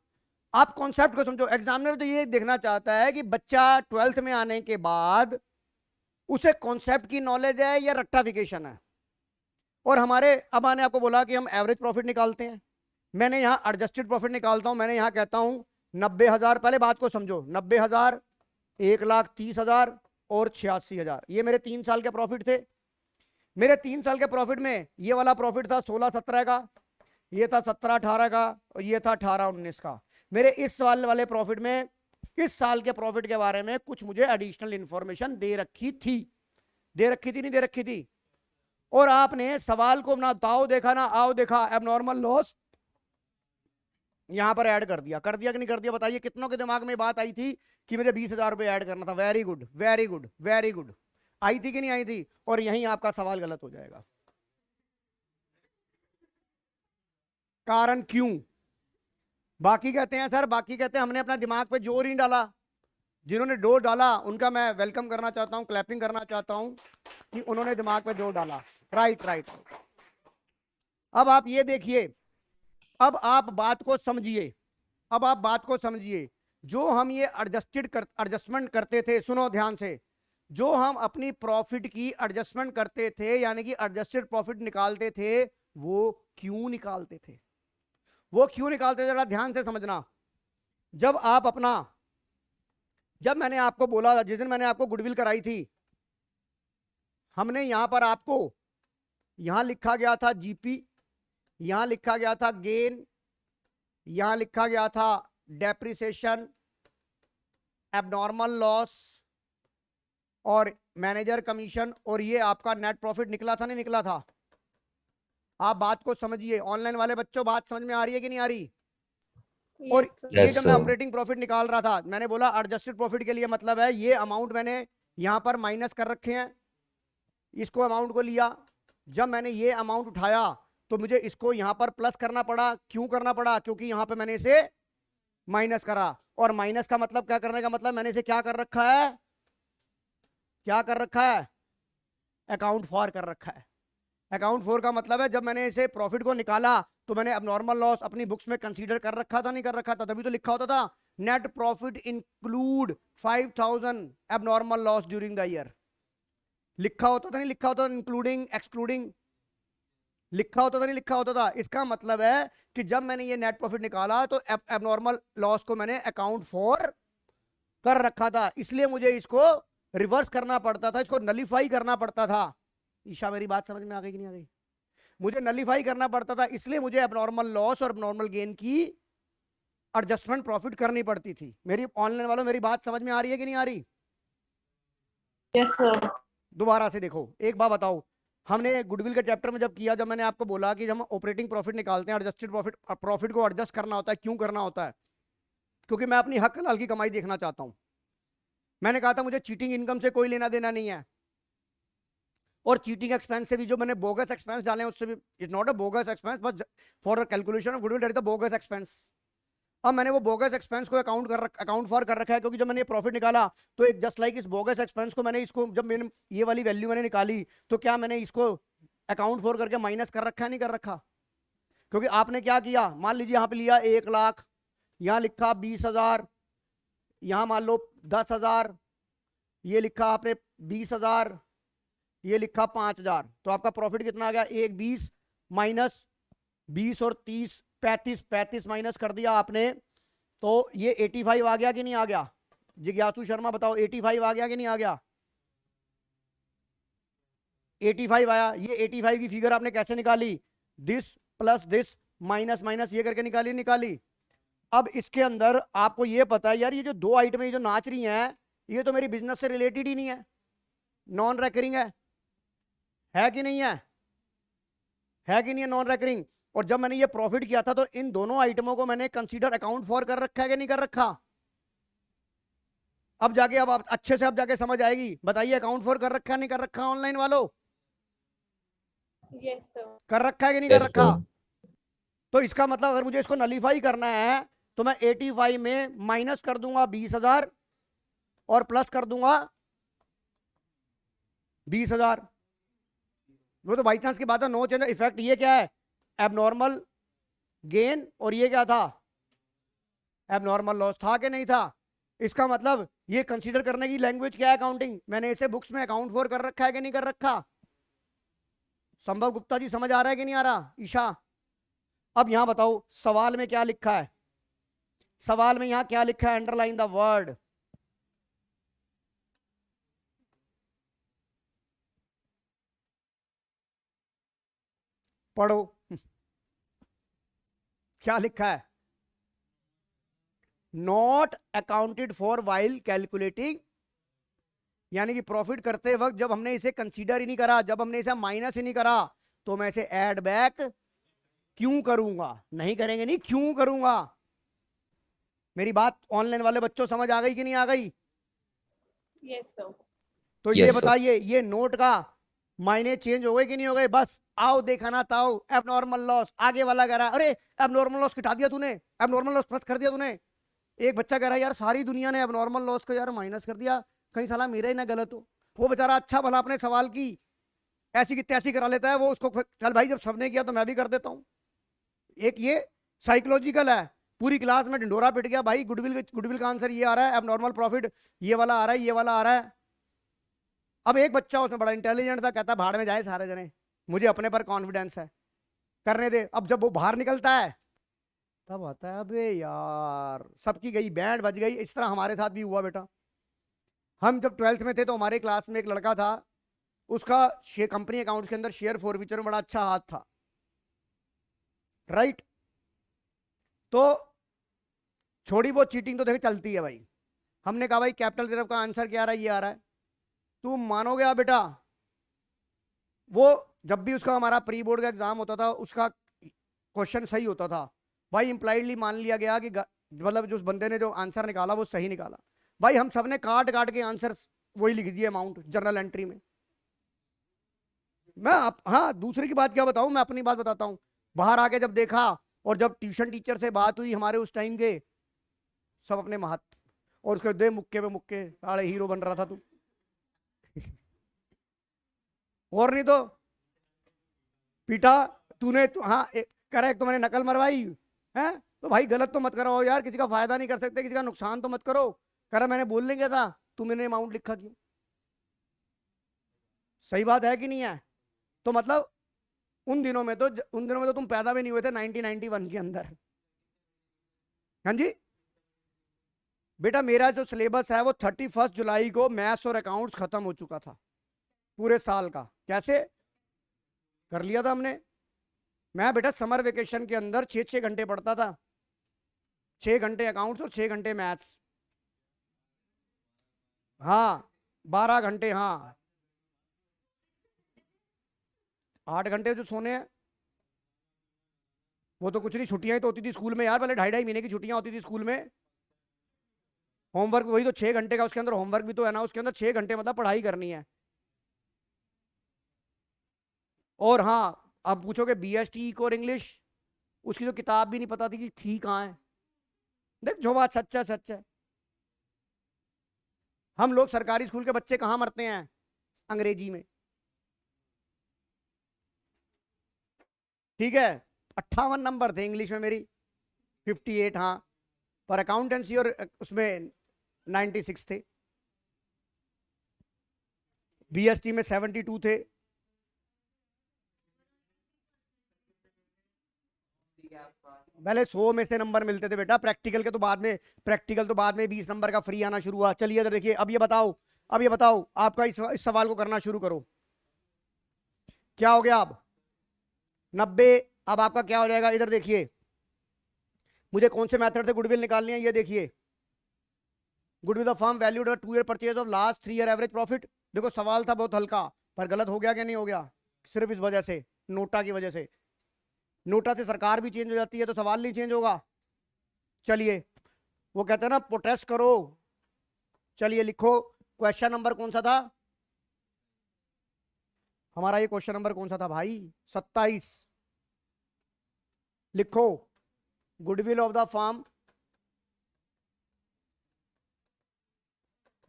Speaker 1: आप कॉन्सेप्ट को समझो। एग्जामिनर तो ये देखना चाहता है कि बच्चा 12th में आने के बाद उसे कॉन्सेप्ट की नॉलेज है या रट्टाफिकेशन है। और हमारे, अब मैंने आपको बोला कि हम एवरेज प्रॉफिट निकालते हैं, मैंने यहां एडजस्टेड प्रॉफिट निकालता हूं। मैंने यहां कहता हूं 90,000, पहले बात को समझो, 90,000, 1,30,000 और 86,000, ये मेरे 3 साल के प्रॉफिट थे। मेरे 3 साल के प्रॉफिट में ये वाला प्रॉफिट था 16-17 का, ये था 17-18 का, और ये था 18-19 का। मेरे इस साल वाले प्रॉफिट में, इस साल के प्रॉफिट के बारे में कुछ मुझे एडिशनल इंफॉर्मेशन दे रखी थी नहीं दे रखी थी। और आपने सवाल को ना दाव देखा ना आओ देखा, एबनॉर्मल लॉस यहां पर ऐड कर दिया कि नहीं कर दिया? बताइए कितनों के दिमाग में बात आई थी कि मुझे 20,000 रुपए ऐड करना था? Very good very good very good, आई थी कि नहीं आई थी? और यहीं आपका सवाल गलत हो जाएगा। कारण क्यों? बाकी कहते हैं सर, बाकी कहते हैं हमने अपना दिमाग पे जोर ही डाला। जिन्होंने जोर डाला उनका मैं वेलकम करना चाहता हूं, क्लैपिंग करना चाहता हूं कि उन्होंने दिमाग पे जोर डाला। Right right. अब आप ये देखिए, अब आप बात को समझिए। जो हम ये एडजस्टमेंट करते थे, सुनो ध्यान से, जो हम अपनी प्रॉफिट की एडजस्टमेंट करते थे यानी कि एडजस्टेड प्रॉफिट निकालते थे, वो क्यों निकालते थे? जरा ध्यान से समझना। जब मैंने आपको बोला, जिस दिन मैंने आपको गुडविल कराई थी, हमने यहां पर आपको यहां लिखा गया था जीपी, यहां लिखा गया था गेन, यहां लिखा गया था डेप्रिसिएशन, एबनॉर्मल लॉस और मैनेजर कमीशन, और ये आपका नेट प्रॉफिट निकला था नहीं निकला था? आप बात को समझिए, ऑनलाइन वाले बच्चों बात समझ में आ रही है कि नहीं आ रही? और
Speaker 2: Yes, sir.
Speaker 1: ये
Speaker 3: Yes,
Speaker 1: जब मैं
Speaker 3: sir.
Speaker 1: ऑपरेटिंग प्रॉफिट निकाल रहा था, मैंने बोला एडजस्टेड प्रॉफिट के लिए मतलब है ये अमाउंट मैंने यहां पर माइनस कर रखे हैं, इसको अमाउंट को लिया, जब मैंने ये अमाउंट उठाया तो मुझे इसको यहां पर प्लस करना पड़ा। क्यों करना पड़ा? क्योंकि यहां पे मैंने इसे माइनस करा, और माइनस का मतलब क्या करने का मतलब, मैंने इसे क्या कर रखा है, क्या कर रखा है, अकाउंट फॉर कर रखा है। अकाउंट फॉर का मतलब है जब मैंने इसे प्रॉफिट को निकाला तो मैंने अबनॉर्मल लॉस अपनी बुक्स में कंसीडर कर रखा था नहीं कर रखा था? तभी तो लिखा होता था net profit include 5000 abnormal loss during the year. लिखा होता था नहीं लिखा होता था? इंक्लूडिंग एक्सक्लूडिंग लिखा होता था नहीं लिखा होता था? इसका मतलब है कि जब मैंने ये नेट प्रॉफिट निकाला तो एबनॉर्मल लॉस को मैंने अकाउंट फॉर कर रखा था, इसलिए मुझे इसको रिवर्स करना पड़ता था, इसको नलीफाई करना पड़ता था। ईशा मेरी बात समझ में आ गई कि नहीं आ गई? मुझे नलीफाई करना पड़ता था, इसलिए मुझे एबनॉर्मल लॉस और एबनॉर्मल गेन की एडजस्टमेंट प्रॉफिट करनी पड़ती थी। मेरी ऑनलाइन वालों मेरी बात समझ में आ रही है कि नहीं आ रही?
Speaker 4: Yes, sir.
Speaker 1: दोबारा से देखो, एक बात बताओ, हमने गुडविल के चैप्टर में जब किया, जब मैंने आपको बोला कि जब हम ऑपरेटिंग प्रॉफिट निकालते हैं, एडजस्टेड प्रॉफिट को एडजस्ट करना होता है। क्यों करना होता है? क्योंकि मैं अपनी हक हलाल की कमाई देखना चाहता हूं। मैंने कहा था मुझे चीटिंग इनकम से कोई लेना देना नहीं है, और चीटिंग एक्सपेंस से भी, जो मैंने बोगस एक्सपेंस डाले हैं उससे भी, it's not a bogus expense, बस for the calculation of goodwill that is the bogus expense. अब मैंने वो बोगस एक्सपेंस को अकाउंट फॉर कर रखा है, क्योंकि जब मैंने ये प्रॉफिट निकाला तो एक जस्ट लाइक इस बोगस एक्सपेंस को मैंने इसको, जब मैंने ये वाली वैल्यू मैंने निकाली तो क्या मैंने इसको अकाउंट फॉर करके माइनस कर रखा है नहीं कर रखा? क्योंकि आपने क्या किया, मान लीजिए यहाँ पे लिया 1 लाख, यहाँ लिखा 20,000, यहाँ मान लो 10,000, ये लिखा आपने 20,000, ये लिखा 5,000, तो आपका प्रॉफिट कितना आ गया? 1,20 माइनस 20 और 30 35 माइनस कर दिया आपने, तो ये 85 आ गया कि नहीं आ गया? जिज्ञासु शर्मा बताओ, 85 आ गया कि नहीं आ गया? 85 आया। ये 85 की फिगर आपने कैसे निकाली? This plus this minus minus ये करके निकाली। अब इसके अंदर आपको ये पता है यार, ये जो दो आइटम जो नाच रही हैं ये तो मेरी बिजनेस से रिलेटेड ही नहीं है, नॉन रेकरिंग है कि नहीं है कि नहीं है नॉन रेकरिंग? और जब मैंने ये प्रॉफिट किया था तो इन दोनों आइटमों को मैंने कंसीडर अकाउंट फॉर कर रखा है कि नहीं कर रखा? अब जाके, अब आप अच्छे से अब जाके समझ आएगी। बताइए, अकाउंट फॉर कर रखा है नहीं कर रखा ऑनलाइन वालों?
Speaker 4: Yes, sir.
Speaker 1: कर रखा है कि नहीं कर
Speaker 3: Yes,
Speaker 1: रखा?
Speaker 3: sir.
Speaker 1: तो इसका मतलब अगर मुझे इसको नलीफाई करना है तो मैं 85 में माइनस कर दूंगा 20,000 और प्लस कर दूंगा 20,000। वो तो बाई चांस की बात है, नो चेंज इफेक्ट। ये क्या है? एबनॉर्मल गेन, और ये क्या था? एबनॉर्मल लॉस था कि नहीं था? इसका मतलब ये कंसीडर करने की लैंग्वेज क्या है? अकाउंटिंग। मैंने इसे बुक्स में अकाउंट फॉर कर रखा है कि नहीं कर रखा? संभव गुप्ता जी समझ आ रहा है कि नहीं आ रहा? ईशा अब यहां बताओ सवाल में क्या लिखा है? सवाल में यहां क्या लिखा है? Underline the word. पढ़ो क्या लिखा है? Not accounted for while calculating, यानी कि प्रॉफिट करते वक्त जब हमने इसे कंसीडर ही नहीं करा, जब हमने इसे माइनस ही नहीं करा, तो मैं इसे ऐड बैक क्यों करूंगा? नहीं करेंगे नहीं, क्यों करूंगा? मेरी बात ऑनलाइन वाले बच्चों समझ आ गई कि नहीं आ गई?
Speaker 4: Yes, sir.
Speaker 1: तो
Speaker 3: Yes,
Speaker 1: ये
Speaker 3: sir.
Speaker 1: बताइए, ये नोट का मायने चेंज हो गए कि नहीं हो गए? बस आओ देखा ना ताओ, एबनॉर्मल लॉस, आगे वाला कह रहा है अरे एबनॉर्मल लॉस घटा दिया तूने, एबनॉर्मल लॉस प्लस कर दिया तूने। एक बच्चा कह रहा है यार सारी दुनिया ने एबनॉर्मल लॉस को यार माइनस कर दिया, कहीं साला मेरा ही ना गलत हो। वो बेचारा अच्छा भला अपने सवाल की ऐसी की तैसी करा लेता है, वो उसको चल भाई जब सबने किया तो मैं भी कर देता हूँ। एक ये साइकोलॉजिकल है। पूरी क्लास में ढिंडोरा पिट गया भाई, गुडविल का आंसर ये आ रहा है, एबनॉर्मल प्रॉफिट ये वाला आ रहा है, ये वाला आ रहा है। अब एक बच्चा उसमें बड़ा इंटेलिजेंट था, कहता भाड़ में जाए सारे जने, मुझे अपने पर कॉन्फिडेंस है, करने दे। अब जब वो बाहर निकलता है तब आता है अबे यार सबकी गई बैंड बज गई। इस तरह हमारे साथ भी हुआ बेटा। हम जब 12th में थे तो हमारे क्लास में एक लड़का था, उसका शेयर कंपनी अकाउंट्स के अंदर शेयर फॉरफीचर में बड़ा अच्छा हाथ था, राइट। तो छोड़ी बहुत चीटिंग तो देखो चलती है भाई। हमने कहा भाई कैपिटल रिजर्व का आंसर क्या आ रहा है, ये आ रहा है। तुम मानोगे आप बेटा, वो जब भी उसका हमारा प्री बोर्ड का एग्जाम होता था उसका क्वेश्चन सही होता था भाई, इंप्लाइडली मान लिया गया कि मतलब जो उस बंदे ने जो आंसर निकाला वो सही निकाला। भाई हम सब ने काट काट के आंसर वही लिख दिए अमाउंट जर्नल एंट्री में। हाँ दूसरे की बात क्या बताऊं, मैं अपनी बात बताता हूं। बाहर आके जब देखा और जब ट्यूशन टीचर से बात हुई हमारे उस टाइम के, सब अपने महत्व और उसके दे मुक्के पे मुक्के, साले हीरो बन रहा था तू। और नहीं तो पीटा तूने तो, हाँ करेक्ट, तो मैंने नकल मरवाई है। तो भाई गलत तो मत करो यार, किसी का फायदा नहीं कर सकते, किसी का नुकसान तो मत करो। करा मैंने बोलने क्या था, तुमने अमाउंट लिखा क्यों? सही बात है कि नहीं है? तो मतलब उन दिनों में तो तुम पैदा भी नहीं हुए थे 1991 के अंदर। हाँ जी बेटा, मेरा जो सिलेबस है वो 31 जुलाई को मैथ्स और अकाउंट्स खत्म हो चुका था पूरे साल का। कैसे कर लिया था हमने? मैं बेटा समर वेकेशन के अंदर 6-6 घंटे पढ़ता था, 6 घंटे अकाउंट्स और 6 घंटे मैथ्स। हाँ 12 घंटे, हाँ 8 घंटे जो सोने हैं वो तो कुछ नहीं, छुट्टियां ही तो होती थी स्कूल में यार, पहले 2.5 महीने की छुट्टियां होती थी स्कूल में। होमवर्क वही तो 6 घंटे का, उसके अंदर होमवर्क भी तो है ना, उसके अंदर 6 घंटे मतलब पढ़ाई करनी है। और हाँ अब पूछोगे BST और इंग्लिश, उसकी तो किताब भी नहीं पता थी कि थी कहाँ है। देख जो बात सच है सच है। हम लोग सरकारी स्कूल के बच्चे कहाँ मरते हैं अंग्रेजी में, ठीक है। 58 नंबर थे इंग्लिश में मेरी, 58, हाँ, पर अकाउंटेंसी और उसमें 96 थे। BST में 72 थे। पहले 100 में से नंबर मिलते थे बेटा, प्रैक्टिकल के तो बाद में, प्रैक्टिकल तो बाद में 20 नंबर का फ्री आना शुरू हुआ। चलिए इधर देखिए, अब ये बताओ आपका इस सवाल को करना शुरू करो। क्या हो गया अब 90? अब आपका क्या हो जाएगा, इधर देखिए, मुझे कौन से मेथड से गुडविल निकालनी है, ये देखिए। Goodwill of firm valued 2 year purchase of last 3 year average profit. देखो सवाल था बहुत हल्का, पर गलत हो गया क्या नहीं हो गया? सिर्फ इस वजह से, नोटा की वजह से। नोटा से सरकार भी चेंज हो जाती है तो सवाल नहीं चेंज होगा। चलिए वो कहते हैं ना प्रोटेस्ट करो। चलिए लिखो, क्वेश्चन नंबर कौन सा था हमारा? ये क्वेश्चन नंबर कौन सा था भाई? 27। लिखो, goodwill of the firm,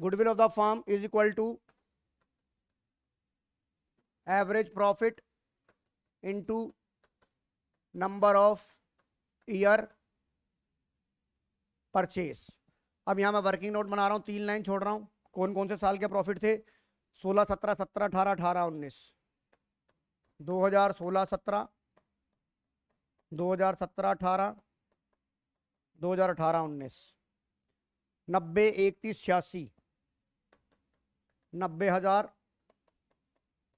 Speaker 1: goodwill of the firm is equal to average profit into number of year purchase. अब यहां मैं वर्किंग नोट बना रहा हूं, 3 लाइन छोड़ रहा हूं। कौन कौन से साल के प्रॉफिट थे? 16, 17, 17, 18, 18, 19, 2016, 17, 2017, 18, 2018, 19, 90, 31, 86, 90,000,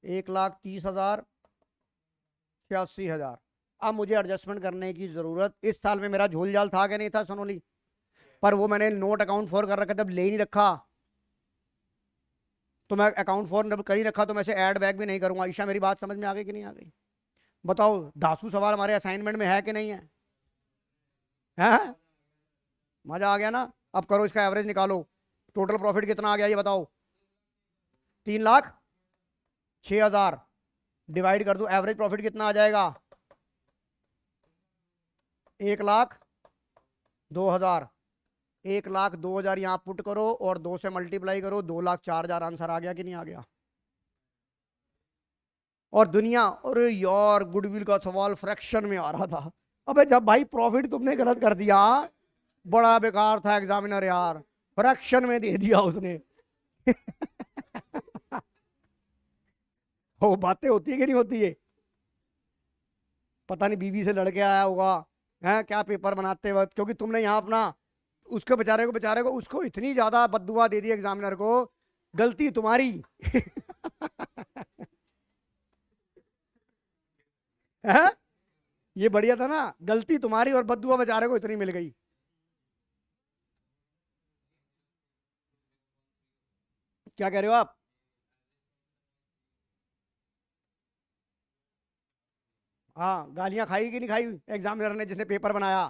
Speaker 1: 1,30,000, 86,000। अब मुझे एडजस्टमेंट करने की जरूरत, इस साल में मेरा झोल झाल था कि नहीं था सोनोली? पर वो मैंने नोट अकाउंट फॉर कर रखा, जब ले ही नहीं रखा तो मैं अकाउंट फॉर जब कर ही रखा तो मैं से ऐड बैक भी नहीं करूंगा। ईशा मेरी बात समझ में आ गई कि नहीं आ गई? बताओ, दासू सवाल हमारे असाइनमेंट में है कि नहीं है? है? मजा आ गया ना? अब करो इसका एवरेज निकालो, टोटल प्रॉफिट कितना आ गया ये बताओ? 3,06,000 डिवाइड कर दो, एवरेज प्रॉफिट कितना आ जाएगा? 1,02,000। 1,02,000 यहां पुट करो और 2 से मल्टीप्लाई करो, 2,04,000 आंसर आ गया कि नहीं आ गया? और दुनिया, अरे यार गुडविल का सवाल फ्रैक्शन में आ रहा था। अबे जब भाई प्रॉफिट तुमने गलत कर दिया, बड़ा बेकार था एग्जामिनर यार, फ्रैक्शन में दे दिया उसने। वो बातें होती है कि नहीं होती है? पता नहीं बीवी से लड़के आया होगा है क्या पेपर बनाते वक्त, क्योंकि तुमने यहाँ अपना उसको बेचारे को उसको इतनी ज्यादा बद्दुआ दे दी एग्जामिनर को, गलती तुम्हारी। है? ये बढ़िया था ना, गलती तुम्हारी और बद्दुआ बेचारे को इतनी मिल गई। क्या कह रहे हो आप? हाँ, गालियां खाई कि नहीं खाई एग्जामिनर ने जिसने पेपर बनाया?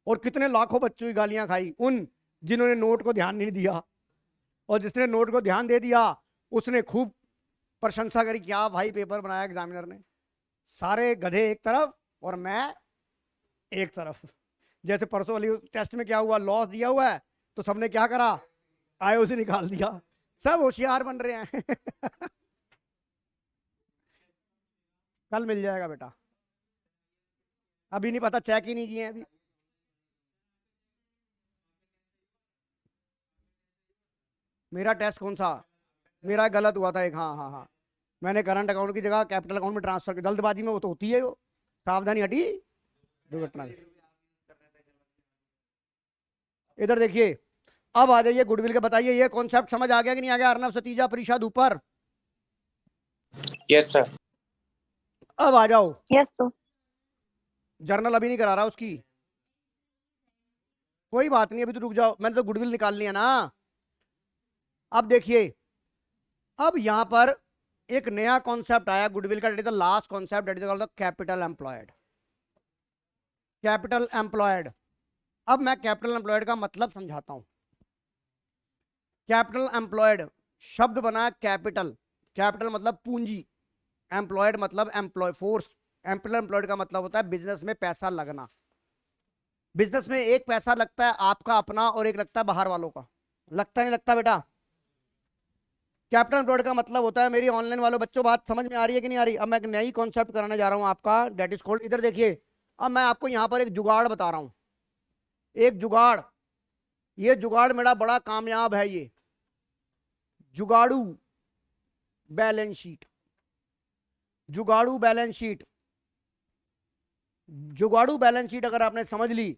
Speaker 1: और कितने लाखों बच्चों की गालियां खाई? उन जिन्होंने नोट को ध्यान नहीं दिया, और जिसने नोट को ध्यान दे दिया उसने खूब प्रशंसा करी, क्या भाई पेपर बनाया एग्जामिनर ने। सारे गधे एक तरफ और मैं एक तरफ। जैसे परसों वाली टेस्ट में क्या हुआ, लॉस दिया हुआ है तो सबने क्या करा, आयो से निकाल दिया। सब होशियार बन रहे हैं। कल मिल जाएगा बेटा, अभी नहीं पता, चेक ही नहीं किए हैं अभी। मेरा टेस्ट कौन सा? मेरा गलत हुआ था एक, हाँ हाँ हाँ, मैंने करंट अकाउंट की जगह कैपिटल अकाउंट में ट्रांसफर की। जल्दबाजी में वो तो होती है, वो सावधानी हटी दुर्घटना। इधर देखिए, अब आ जाइए गुडविल के, बताइए ये कॉन्सेप्ट समझ आ गया कि नहीं आ गया? अर्नब सतीजा परिषद ऊपर।
Speaker 5: Yes sir.
Speaker 1: अब आ जाओ,
Speaker 2: Yes, sir.
Speaker 1: जर्नल अभी नहीं करा रहा उसकी, कोई बात नहीं, अभी तो रुक जाओ, मैंने तो गुडविल निकालनी है ना। अब देखिए, अब यहां पर एक नया कॉन्सेप्ट आया गुडविल का, that is the last concept, that is called the capital employed. Capital employed. अब मैं कैपिटल एम्प्लॉयड का मतलब समझाता हूं। कैपिटल एम्प्लॉयड शब्द बना कैपिटल, कैपिटल मतलब पूंजी, एम्प्लॉयड मतलब एम्प्लॉय फोर्स। कैपिटल एम्प्लॉयड का मतलब होता है बिजनेस में पैसा लगना। बिजनेस में एक पैसा लगता है आपका अपना और एक लगता है बाहर वालों का। लगता नहीं लगता बेटा? कैपिटल एम्प्लॉयड का मतलब होता है, मेरी ऑनलाइन वालों बच्चों बात समझ में आ रही है कि नहीं आ रही? अब मैं एक नई कॉन्सेप्ट कराने जा रहा हूं आपका, डेट इज कॉल्ड, इधर देखिए, अब मैं आपको यहां पर एक जुगाड़ बता रहा हूं। एक जुगाड़, ये जुगाड़ मेरा बड़ा कामयाब है, ये जुगाड़ू बैलेंस शीट। जुगाड़ू बैलेंस शीट, जुगाड़ू बैलेंस शीट अगर आपने समझ ली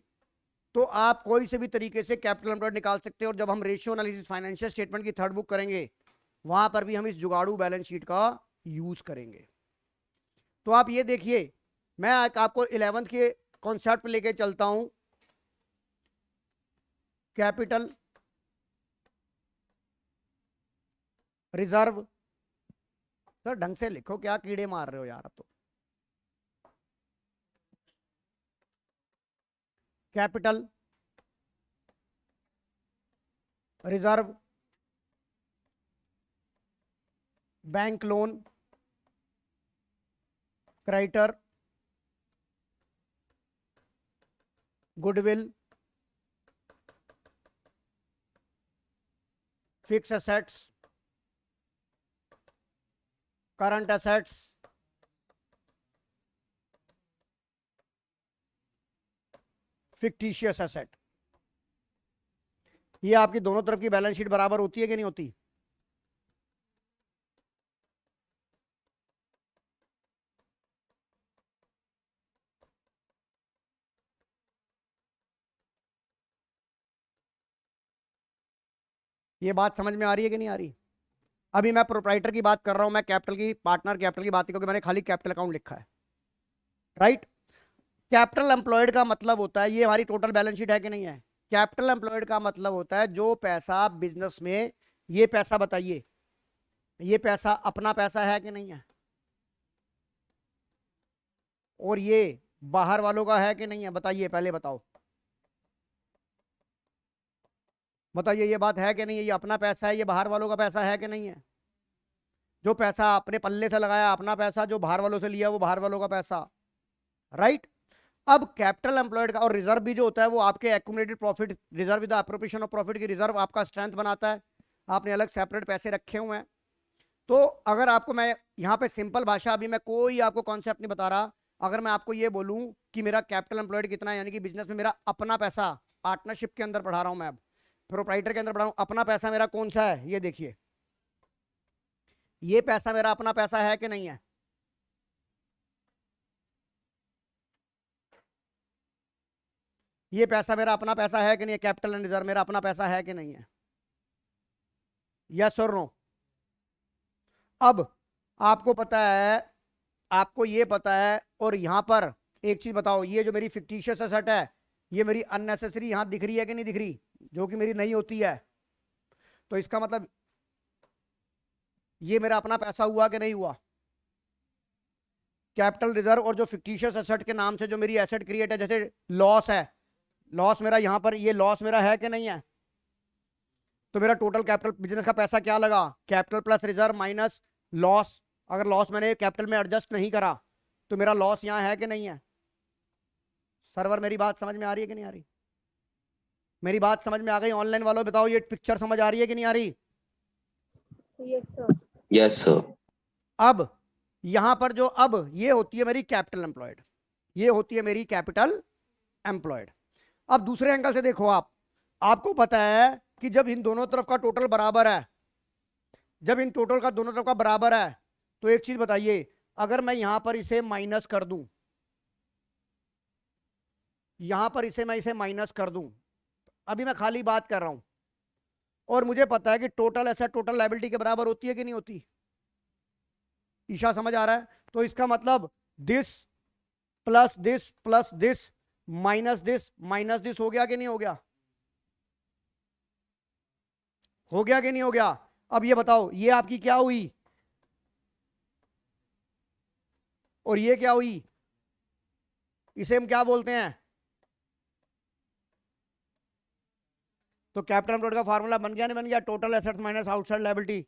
Speaker 1: तो आप कोई से भी तरीके से कैपिटल एम्प्लॉयड निकाल सकते हो। और जब हम रेशियो एनालिसिस फाइनेंशियल स्टेटमेंट की थर्ड बुक करेंगे, वहां पर भी हम इस जुगाड़ू बैलेंस शीट का यूज करेंगे। तो आप ये देखिए, मैं आपको 11th के कॉन्सेप्ट पे लेके चलता हूं। कैपिटल रिजर्व, सर ढंग से लिखो, क्या कीड़े मार रहे हो यार अब तो। Capital reserve, bank loan, creditor, goodwill, fix assets, current assets, fictitious asset. ये आपकी दोनों तरफ की बैलेंस शीट बराबर होती है कि नहीं होती? ये बात समझ में आ रही है कि नहीं आ रही? अभी मैं प्रोप्राइटर की बात कर रहा हूं, मैं कैपिटल की, पार्टनर कैपिटल की बात नहीं, क्योंकि मैंने खाली कैपिटल अकाउंट लिखा है, राइट। कैपिटल एम्प्लॉयड का मतलब होता है, ये हमारी टोटल बैलेंस शीट है कि नहीं है? कैपिटल एम्प्लॉयड का मतलब होता है जो पैसा बिजनेस में, ये पैसा बताइए, ये पैसा अपना पैसा है कि नहीं है? और ये बाहर वालों का है कि नहीं है? बताइए, पहले बताओ, बताइए ये बात है कि नहीं है? ये अपना पैसा है, ये बाहर वालों का पैसा है कि नहीं है? जो पैसा अपने पल्ले से लगाया अपना पैसा, जो बाहर वालों से लिया वो बाहर वालों का पैसा, राइट। अब कैपिटल एम्प्लॉयड का और रिजर्व भी जो होता है वो आपके accumulated profit, reserve with appropriation of profit की रिजर्व आपका स्ट्रेंथ बनाता है। आपने अलग सेपरेट पैसे रखे हुए हैं। तो अगर आपको मैं यहाँ पे सिंपल भाषा, अभी मैं कोई आपको कॉन्सेप्ट नहीं बता रहा, अगर मैं आपको ये बोलूं कि मेरा कैपिटल एम्प्लॉयड कितना है, यानी कि बिजनेस में मेरा अपना पैसा, पार्टनरशिप के अंदर पढ़ा रहा हूं मैं, अब प्रोप्राइटर के अंदर पढ़ा रहा हूं, अपना पैसा मेरा कौन सा है? ये देखिए, ये पैसा मेरा अपना पैसा है कि नहीं है? ये पैसा मेरा अपना पैसा है कि नहीं है? कैपिटल एंड रिजर्व मेरा अपना पैसा है कि नहीं है? यस और नो? अब आपको पता है, आपको ये पता है, और यहां पर एक चीज बताओ, ये जो मेरी फिक्टिशियस एसेट है, ये मेरी अननेसेसरी यहां दिख रही है कि नहीं दिख रही, जो कि मेरी नहीं होती है, तो इसका मतलब ये मेरा अपना पैसा हुआ कि नहीं हुआ? कैपिटल रिजर्व और जो फिक्टिशियस एसेट के नाम से जो मेरी एसेट क्रिएट है, जैसे लॉस है, लॉस मेरा यहां पर, ये लॉस मेरा है कि नहीं है? तो मेरा टोटल कैपिटल बिजनेस का पैसा क्या लगा? Capital plus reserve minus loss. अगर लॉस मैंने कैपिटल में एडजस्ट नहीं करा तो मेरा लॉस यहां है कि नहीं है? सर्वर, मेरी बात समझ में आ रही है कि नहीं आ रही? मेरी बात समझ में आ गई? ऑनलाइन वालों बताओ, ये पिक्चर समझ आ रही है कि नहीं आ रही?
Speaker 2: Yes, sir.
Speaker 3: Yes, sir.
Speaker 1: अब यहां पर जो, अब ये होती है मेरी कैपिटल एम्प्लॉयड, ये होती है मेरी कैपिटल एम्प्लॉयड। अब दूसरे एंगल से देखो आप, आपको पता है कि जब इन दोनों तरफ का टोटल बराबर है, जब इन टोटल का दोनों तरफ का बराबर है, तो एक चीज बताइए, अगर मैं यहां पर इसे माइनस कर दूं, यहां पर इसे मैं इसे माइनस कर दूं, अभी मैं खाली बात कर रहा हूं, और मुझे पता है कि टोटल एसेट टोटल लायबिलिटी के बराबर होती है कि नहीं होती? ईशा समझ आ रहा है? तो इसका मतलब this plus this minus this हो गया कि नहीं हो गया? हो गया कि नहीं हो गया? अब ये बताओ, ये आपकी क्या हुई और ये क्या हुई? इसे हम क्या बोलते हैं? तो कैपिटल एम्प्लॉयड का फार्मूला बन गया नहीं बन गया? Total assets minus outside liability.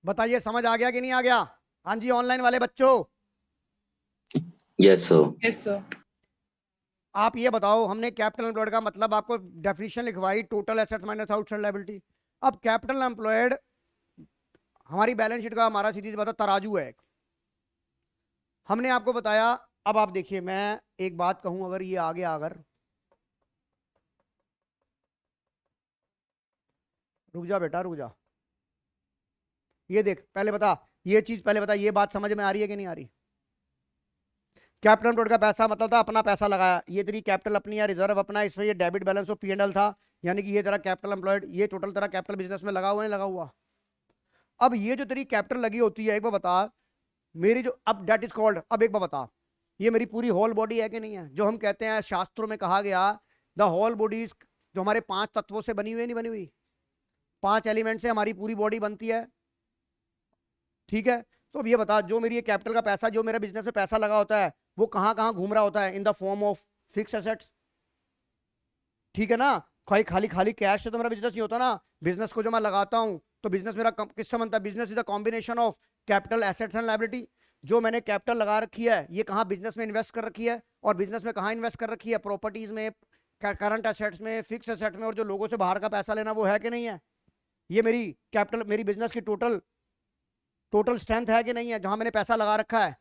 Speaker 1: बताइए समझ आ गया कि नहीं आ गया? हाँ जी, ऑनलाइन वाले बच्चों,
Speaker 3: Yes, sir.
Speaker 4: Yes, sir.
Speaker 1: आप ये बताओ, हमने कैपिटल एम्प्लॉयड का मतलब आपको डेफिनेशन लिखवाई, total assets minus outside liability. अब कैपिटल एम्प्लॉयड हमारी बैलेंस शीट का, हमारा सीधी सी बात है, तराजू है। हमने आपको बताया, अब आप देखिए, मैं एक बात कहूं, अगर ये आगे अगर रुक जा बेटा रुक जा, ये देख, पहले बता, ये चीज पहले बता, ये बात समझ में आ रही है कि नहीं आ रही? कैपिटल एम्प्लॉयड का पैसा मतलब था अपना पैसा लगाया, ये तेरी कैपिटल अपनी है, रिजर्व अपना है, इसमें ये डेबिट बैलेंस ऑफ P&L था, यानी कि ये तेरा कैपिटल एम्प्लॉयड, ये टोटल तेरा कैपिटल बिजनेस में लगा हुआ नहीं लगा हुआ? अब ये जो तेरी कैपिटल लगी होती है, एक बार बता मेरी जो, अब डेट इज कॉल्ड, अब एक बार बता, ये मेरी पूरी होल बॉडी है कि नहीं है? जो हम कहते हैं, शास्त्रों में कहा गया, द होल बॉडी इज, जो हमारे 5 तत्वों से बनी हुई है, नहीं बनी हुई? 5 एलिमेंट से हमारी पूरी बॉडी बनती है, ठीक है? तो अब ये बता, जो मेरी ये कैपिटल का पैसा, जो मेरे बिजनेस में पैसा लगा होता है, वो कहां कहां घूम रहा होता है? In the form of fix assets, ठीक है ना? खाली खाली खाली कैश से तो मेरा बिजनेस नहीं होता ना। बिजनेस को जो मैं लगाता हूं, तो बिजनेस मेरा किससे बनता है? Business is the combination of capital, assets and liability. जो मैंने कैपिटल लगा रखी है, ये कहां बिजनेस में इन्वेस्ट कर रखी है, और बिजनेस में कहां इन्वेस्ट कर रखी है? प्रॉपर्टीज में, करंट एसेट्स में, फिक्स एसेट में, और जो लोगों से बाहर का पैसा लेना, वो है कि नहीं है? ये मेरी कैपिटल, मेरी बिजनेस की टोटल स्ट्रेंथ है कि नहीं है, जहां मैंने पैसा लगा रखा है?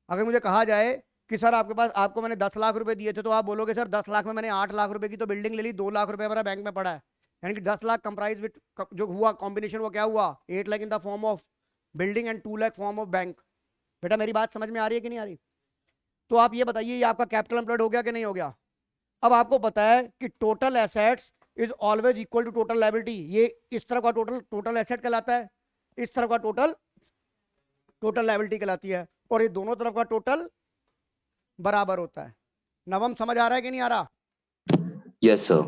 Speaker 1: अगर मुझे कहा जाए कि सर आपके पास, आपको मैंने 10 लाख रुपए दिए थे, तो आप बोलोगे सर 10 लाख में मैंने 8 लाख रुपए की तो बिल्डिंग ले ली, 2 लाख रुपए हमारा बैंक में पड़ा है, यानी कि 10 लाख कंप्राइज विद, जो हुआ कॉम्बिनेशन, वो क्या हुआ? 8 lakh in the form of building and 2 lakh form of bank. बेटा मेरी बात समझ में आ रही है कि नहीं आ रही? तो आप ये बताइए, ये आपका कैपिटल एम्प्लॉयड हो गया कि नहीं हो गया? अब आपको पता है कि total assets is always equal to total liability. ये इस तरफ का टोटल एसेट कहलाता है, इस तरफ का टोटल लायबिलिटी कहलाती है, और ये दोनों तरफ का टोटल बराबर होता है। नवम समझ आ रहा है कि नहीं आ रहा?
Speaker 3: Yes, sir.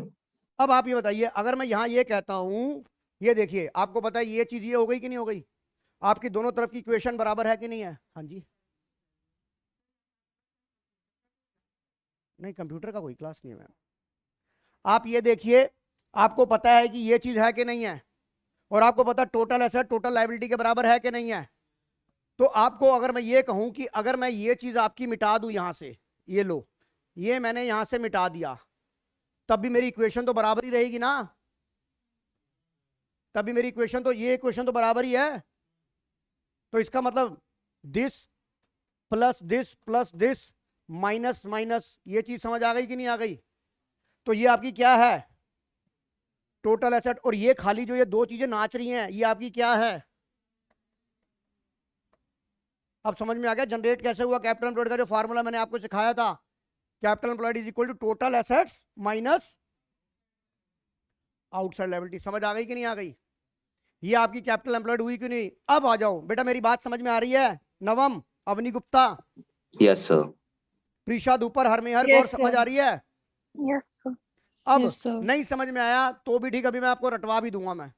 Speaker 1: अब आप ये बताइए, अगर मैं यहां ये कहता हूं, ये देखिए, आपको पता है ये चीज ये हो गई कि नहीं हो गई? आपकी दोनों तरफ की इक्वेशन बराबर है कि नहीं है? हाँ जी, नहीं कंप्यूटर का कोई क्लास नहीं है मैम। आप ये देखिए, आपको पता है कि ये चीज है कि नहीं है, और आपको पता है टोटल एसेट टोटल लायबिलिटी के बराबर है कि नहीं है? तो आपको अगर मैं ये कहूं कि अगर मैं ये चीज आपकी मिटा दूं यहां से, ये लो, ये मैंने यहां से मिटा दिया, तब भी मेरी इक्वेशन तो बराबर ही रहेगी ना? तब भी मेरी इक्वेशन तो, ये इक्वेशन तो बराबर ही है। तो इसका मतलब this plus this minus minus, ये चीज समझ आ गई कि नहीं आ गई? तो ये आपकी क्या है? Total asset. और ये खाली जो ये दो चीजें नाच रही हैं, ये आपकी क्या है? अब समझ में आ गया जनरेट कैसे हुआ कैपिटल एम्प्लॉयड का जो फार्मूला मैंने आपको सिखाया था? Capital employed is equal to total assets minus outside liability. समझ आ गई कि नहीं आ गई? ये आपकी कैपिटल एम्प्लॉयड हुई क्यों नहीं? अब आ जाओ बेटा, मेरी बात समझ में आ रही है? नवम, अवनी गुप्ता,
Speaker 3: Yes, sir.
Speaker 1: प्रीशा ऊपर, हरमेहर,
Speaker 2: Yes,
Speaker 1: गौर समझ
Speaker 2: sir.
Speaker 1: आ रही है?
Speaker 2: Yes, sir.
Speaker 1: अब
Speaker 4: Yes, sir.
Speaker 1: नहीं समझ में आया तो भी ठीक, अभी मैं आपको रटवा भी दूंगा, मैं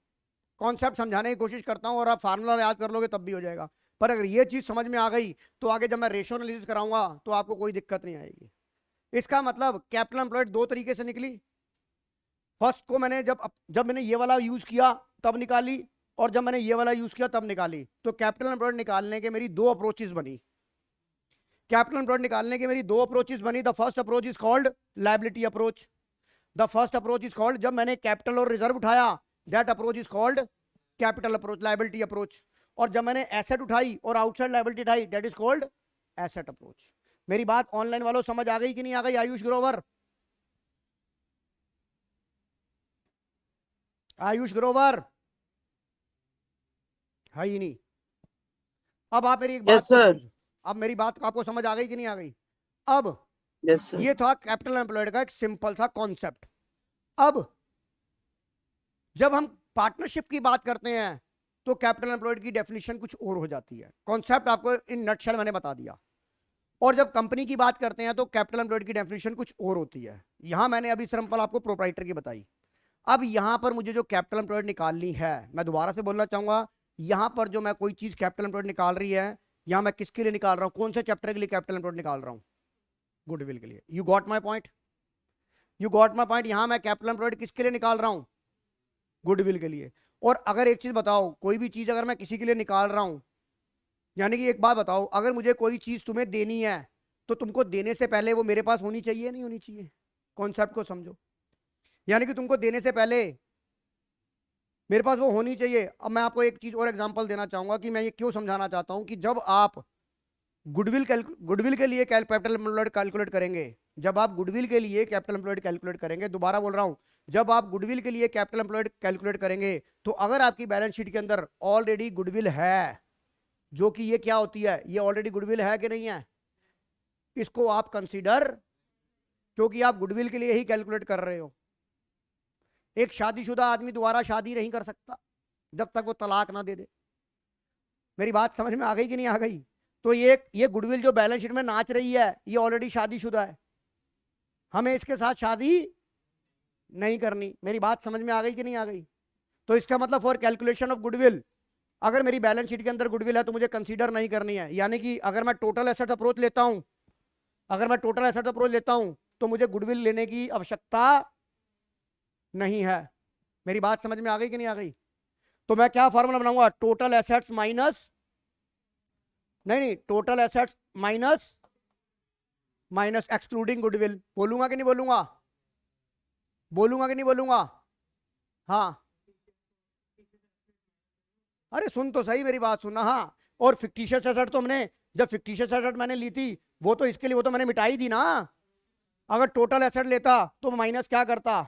Speaker 1: कॉन्सेप्ट समझाने की कोशिश करता हूं और आप फार्मूला याद कर लोगे तब भी हो जाएगा। पर अगर ये चीज समझ में आ गई तो आगे जब मैं रेशियो एनालिसिस कराऊंगा तो आपको कोई दिक्कत नहीं आएगी। इसका मतलब कैपिटल एम्प्लॉयड दो तरीके से निकली। फर्स्ट को मैंने जब मैंने ये वाला यूज किया तब निकाली, और जब मैंने ये वाला यूज किया तब निकाली। तो कैपिटल एम्प्लॉयड निकालने के मेरी दो अप्रोचेस बनी। कैपिटल एम्प्लॉयड निकालने के मेरी दो अप्रोचेस बनी। The first approach is called liability approach. The first approach is called, जब मैंने कैपिटल और रिजर्व उठाया, that approach is called capital approach, liability approach. और जब मैंने एसेट उठाई और आउटसाइड लायबिलिटी उठाई, that is called asset approach. मेरी बात ऑनलाइन वालों समझ आ गई कि नहीं आ गई? आयुष ग्रोवर, आयुष ग्रोवर है ही नहीं। अब आप मेरी एक बात
Speaker 7: Yes, sir.
Speaker 1: समझो। अब मेरी बात आपको समझ आ गई कि नहीं आ गई? अब
Speaker 7: Yes, sir.
Speaker 1: ये था कैपिटल एम्प्लॉयड का एक सिंपल सा कॉन्सेप्ट। अब जब हम पार्टनरशिप की बात करते हैं तो कैपिटल एम्प्लॉयड की डेफिनेशन कुछ और हो जाती है। कॉन्सेप्ट आपको इन नटशेल मैंने बता दिया। और जब कंपनी की बात करते हैं तो कैपिटल एम्प्लॉयड की डेफिनेशन कुछ और होती है। यहां मैंने अभी सिंपल आपको प्रोप्राइटर की बताई। अब यहां पर मुझे जो कैपिटल एम्प्लॉयड निकालनी है, मैं दोबारा से बोलना चाहूंगा, यहां पर जो मैं कोई चीज कैपिटल एम्प्लॉयड निकाल रही है, यहां मैं किसके लिए निकाल रहा हूं? कौन से चैप्टर के लिए कैपिटल एम्प्लॉयड निकाल रहा हूं? गुडविल के लिए। You got my point? You got my point? यहां मैं कैपिटल एम्प्लॉयड किसके लिए निकाल रहा हूं? गुडविल के लिए। और अगर एक चीज बताओ, कोई भी चीज अगर मैं किसी के लिए निकाल रहा हूं, यानी कि एक बात बताओ, अगर मुझे कोई चीज तुम्हें देनी है तो तुमको देने से पहले वो मेरे पास होनी चाहिए नहीं होनी चाहिए? कॉन्सेप्ट को समझो। यानी कि तुमको देने से पहले मेरे पास वो होनी चाहिए। अब मैं आपको एक चीज और एग्जांपल देना चाहूंगा कि मैं ये क्यों समझाना चाहता हूं कि जब आप गुडविल के लिए कैपिटल एम्प्लॉयड कैलकुलेट करेंगे, जब आप गुडविल के लिए कैपिटल एम्प्लॉयड कैलकुलेट करेंगे, दोबारा बोल रहा हूं, जब आप गुडविल के लिए कैपिटल एम्प्लॉयड कैलकुलेट करेंगे, तो अगर आपकी बैलेंस शीट के अंदर ऑलरेडी गुडविल है, जो कि ये क्या होती है, ये ऑलरेडी गुडविल है कि नहीं है, इसको आप कंसीडर, क्योंकि आप गुडविल के लिए ही कैलकुलेट कर रहे हो। एक शादीशुदा आदमी दोबारा शादी नहीं कर सकता जब तक वो तलाक ना दे दे। मेरी बात समझ में आ गई कि नहीं आ गई? तो ये गुडविल जो बैलेंस शीट में नाच रही है, ये ऑलरेडी शादीशुदा है, हमें इसके साथ शादी नहीं करनी। मेरी बात समझ में आ गई कि नहीं आ गई? तो इसका मतलब फॉर कैलकुलेशन ऑफ गुडविल, अगर मेरी बैलेंस शीट के अंदर गुडविल है तो मुझे कंसीडर नहीं करनी है। यानी कि अगर मैं टोटल एसेट अप्रोच लेता हूं, अगर मैं टोटल एसेट अप्रोच लेता हूं तो मुझे गुडविल लेने की आवश्यकता नहीं है। मेरी बात समझ में आ गई कि नहीं आ गई? तो मैं क्या फॉर्मूला बनाऊंगा? टोटल एसेट्स माइनस, नहीं, total assets minus excluding goodwill. बोलूंगा कि नहीं बोलूंगा? बोलूंगा कि नहीं बोलूंगा? हाँ, अरे सुन तो सही, मेरी बात सुनना। हाँ, और फिक्टिशियस एसेट तो हमने, जब फिक्टिशियस एसेट मैंने ली थी वो तो इसके लिए, वो तो मैंने मिटाई दी ना। अगर टोटल एसेट लेता तो माइनस क्या करता?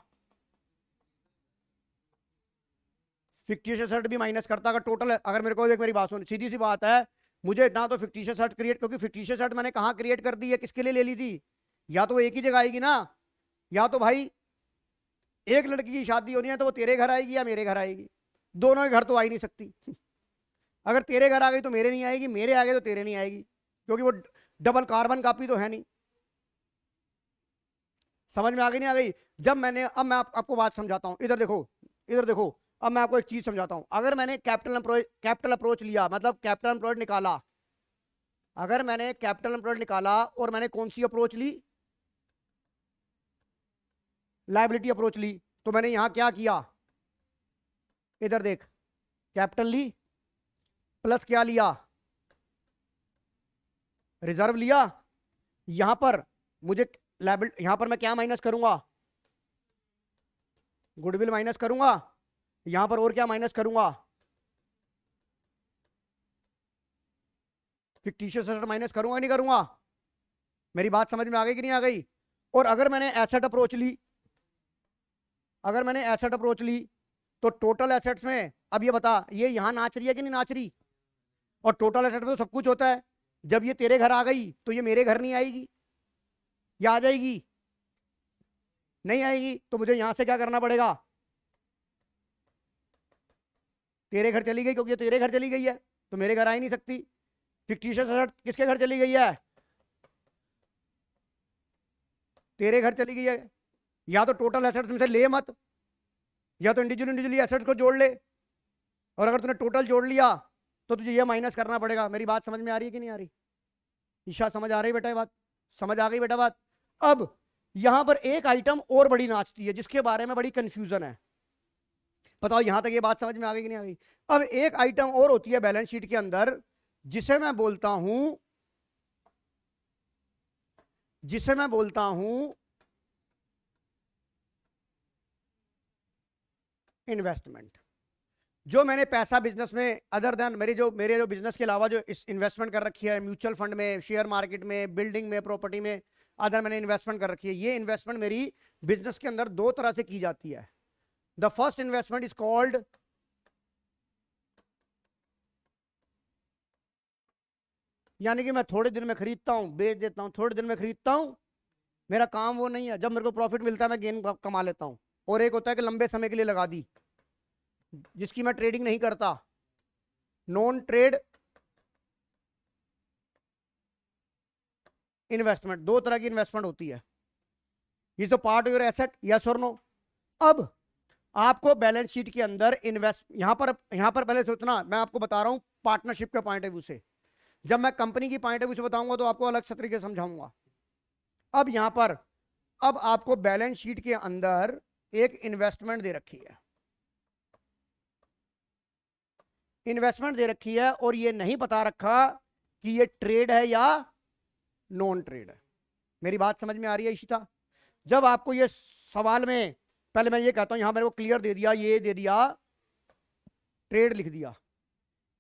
Speaker 1: फिक्टिशियस एसेट भी माइनस करता। अगर टोटल, अगर मेरे को, देख मेरी बात सुन, सीधी सी बात है, मुझे ना तो फिक्टिशियस एसेट क्रिएट, क्योंकि फिक्टिशियस एसेट मैंने कहाँ क्रिएट कर दी है, किसके लिए ले ली थी? या तो वो एक ही जगह आएगी ना, या तो भाई एक लड़की की शादी होनी है तो वो तेरे घर आएगी या मेरे घर आएगी, दोनों के घर तो आ ही नहीं सकती। अगर तेरे घर आ गई तो मेरे नहीं आएगी, मेरे आ गए तो तेरे नहीं आएगी, क्योंकि वो डबल कार्बन कॉपी तो है नहीं। समझ में आ गई नहीं आ गई? जब मैंने, अब मैं आपको बात समझाता हूं, इधर देखो, इधर देखो। अब मैं आपको एक चीज समझाता हूं। अगर मैंने कैपिटल अप्रोच लिया, मतलब कैपिटल एम्प्लॉयड निकाला, अगर मैंने कैपिटल एम्प्लॉयड निकाला और मैंने कौन सी अप्रोच ली? लायबिलिटी अप्रोच ली, तो मैंने यहां क्या किया? इधर देख, कैपिटल ली प्लस क्या लिया? रिजर्व लिया। यहां पर मुझे लायबिलिटी, यहां पर मैं क्या माइनस करूंगा? गुडविल माइनस करूंगा। यहां पर और क्या माइनस करूंगा? फिक्टिशियस एसेट माइनस करूंगा नहीं करूंगा? मेरी बात समझ में आ गई कि नहीं आ गई? और अगर मैंने एसेट अप्रोच ली, अगर मैंने एसेट अप्रोच ली तो टोटल एसेट्स में, अब ये बता, ये यहां नाच रही है कि नहीं नाच रही? और टोटल एसेट में तो सब कुछ होता है। जब ये तेरे घर आ गई तो ये मेरे घर नहीं आएगी, या आ जाएगी? नहीं आएगी। तो मुझे यहां से क्या करना पड़ेगा? तेरे घर चली गई क्योंकि ये तेरे घर चली गई है, तो मेरे घर आ ही नहीं सकती। फिक्टिशियस एसेट किसके घर चली गई है? तेरे घर चली गई है। या तो टोटल एसेट्स में से ले मत, या तो इंडिविजुअली एसेट्स को जोड़ ले, और अगर तूने टोटल जोड़ लिया तो तुझे ये माइनस करना पड़ेगा। मेरी बात समझ में आ रही है कि नहीं आ रही? ईशा समझ आ रही बेटा? ये बात समझ आ गई बेटा बात? अब यहां पर एक आइटम और बड़ी नाचती है जिसके बारे में बड़ी कंफ्यूजन है। बताओ यहां तक ये बात समझ में आ गई कि नहीं आ गई? अब एक आइटम और होती है बैलेंस शीट के अंदर जिसे मैं बोलता हूं इन्वेस्टमेंट। जो मैंने पैसा बिजनेस में अदर देन मेरे जो बिजनेस के अलावा जो इन्वेस्टमेंट कर रखी है, म्यूचुअल फंड में, शेयर मार्केट में, बिल्डिंग में, प्रॉपर्टी में, अदर मैंने इन्वेस्टमेंट कर रखी है। ये इन्वेस्टमेंट मेरी बिजनेस के अंदर दो तरह से की जाती है। The first investment is called यानी कि मैं थोड़े दिन में खरीदता हूं, बेच देता हूं, थोड़े दिन में खरीदता हूं, मेरा काम वो नहीं है। जब मेरे को प्रॉफिट मिलता है मैं गेन कमा लेता हूं। और एक होता है कि लंबे समय के लिए लगा दी, जिसकी मैं ट्रेडिंग नहीं करता, नॉन ट्रेड इन्वेस्टमेंट। दो तरह की इन्वेस्टमेंट होती है। ये तो part of your asset, yes और नो। अब आपको बैलेंस शीट के अंदर यहां पर पहले सोचना, मैं आपको बता रहा हूं पार्टनरशिप के पॉइंट ऑफ व्यू से। जब मैं कंपनी की पॉइंट ऑफ व्यू से बताऊंगा तो आपको अलग तरीके से समझाऊंगा। अब यहां पर अब आपको बैलेंस शीट के अंदर एक इन्वेस्टमेंट दे रखी है, इन्वेस्टमेंट दे रखी है, और ये नहीं बता रखा कि ये ट्रेड है या नॉन ट्रेड है। मेरी बात समझ में आ रही है इशिता? जब आपको ये सवाल में, पहले मैं ये कहता हूं, यहां मेरे को क्लियर दे दिया, ये दे दिया, ट्रेड लिख दिया,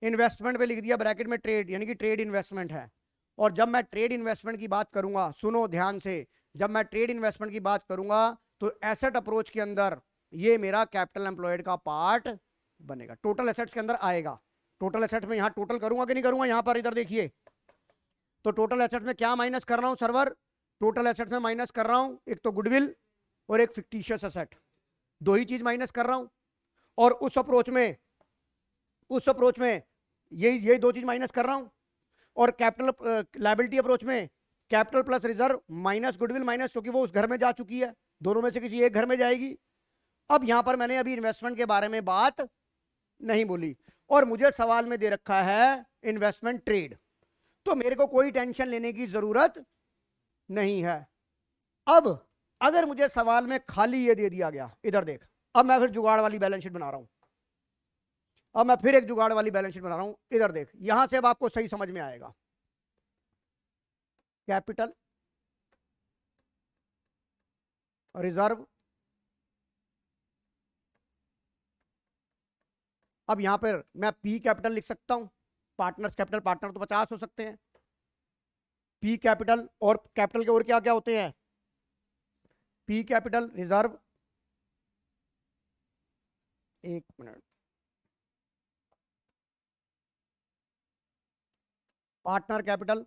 Speaker 1: इन्वेस्टमेंट पे लिख दिया ब्रैकेट में ट्रेड, यानी कि ट्रेड इन्वेस्टमेंट है। और जब मैं ट्रेड इन्वेस्टमेंट की बात करूंगा, सुनो ध्यान से, जब मैं ट्रेड इन्वेस्टमेंट की बात करूंगा तो एसेट अप्रोच के अंदर ये मेरा कैपिटल एम्प्लॉयड का पार्ट बनेगा, टोटल एसेट्स के अंदर आएगा। टोटल एसेट्स में यहां टोटल करूंगा कि नहीं करूंगा? यहां पर इधर देखिए, तो टोटल एसेट्स में क्या माइनस कर रहा हूं सर्वर? टोटल एसेट्स में माइनस कर रहा हूं एक तो गुडविल और एक फिक्टिशियस एसेट, दो ही चीज माइनस कर रहा हूं। और उस अप्रोच में यही दो चीज माइनस कर रहा हूं। और कैपिटल लायबिलिटी अप्रोच में capital plus reserve minus goodwill minus, क्योंकि वो उस घर में जा चुकी है, दोनों में से किसी एक घर में जाएगी। अब यहां पर मैंने अभी इन्वेस्टमेंट के बारे में बात नहीं बोली, और मुझे सवाल में दे रखा है इन्वेस्टमेंट ट्रेड, तो मेरे को कोई टेंशन लेने की जरूरत नहीं है। अब अगर मुझे सवाल में खाली ये दे दिया गया, इधर देख, अब मैं फिर जुगाड़ वाली बैलेंस शीट बना रहा हूं, अब मैं फिर एक जुगाड़ वाली बैलेंस शीट बना रहा हूं, इधर देख, यहां से अब आपको सही समझ में आएगा। कैपिटल, रिजर्व, अब यहां पर मैं पी कैपिटल लिख सकता हूं, पार्टनर्स कैपिटल, पार्टनर तो 50 हो सकते हैं, पी कैपिटल, और कैपिटल के और क्या क्या होते हैं? पी कैपिटल, रिजर्व, एक minute, partner capital,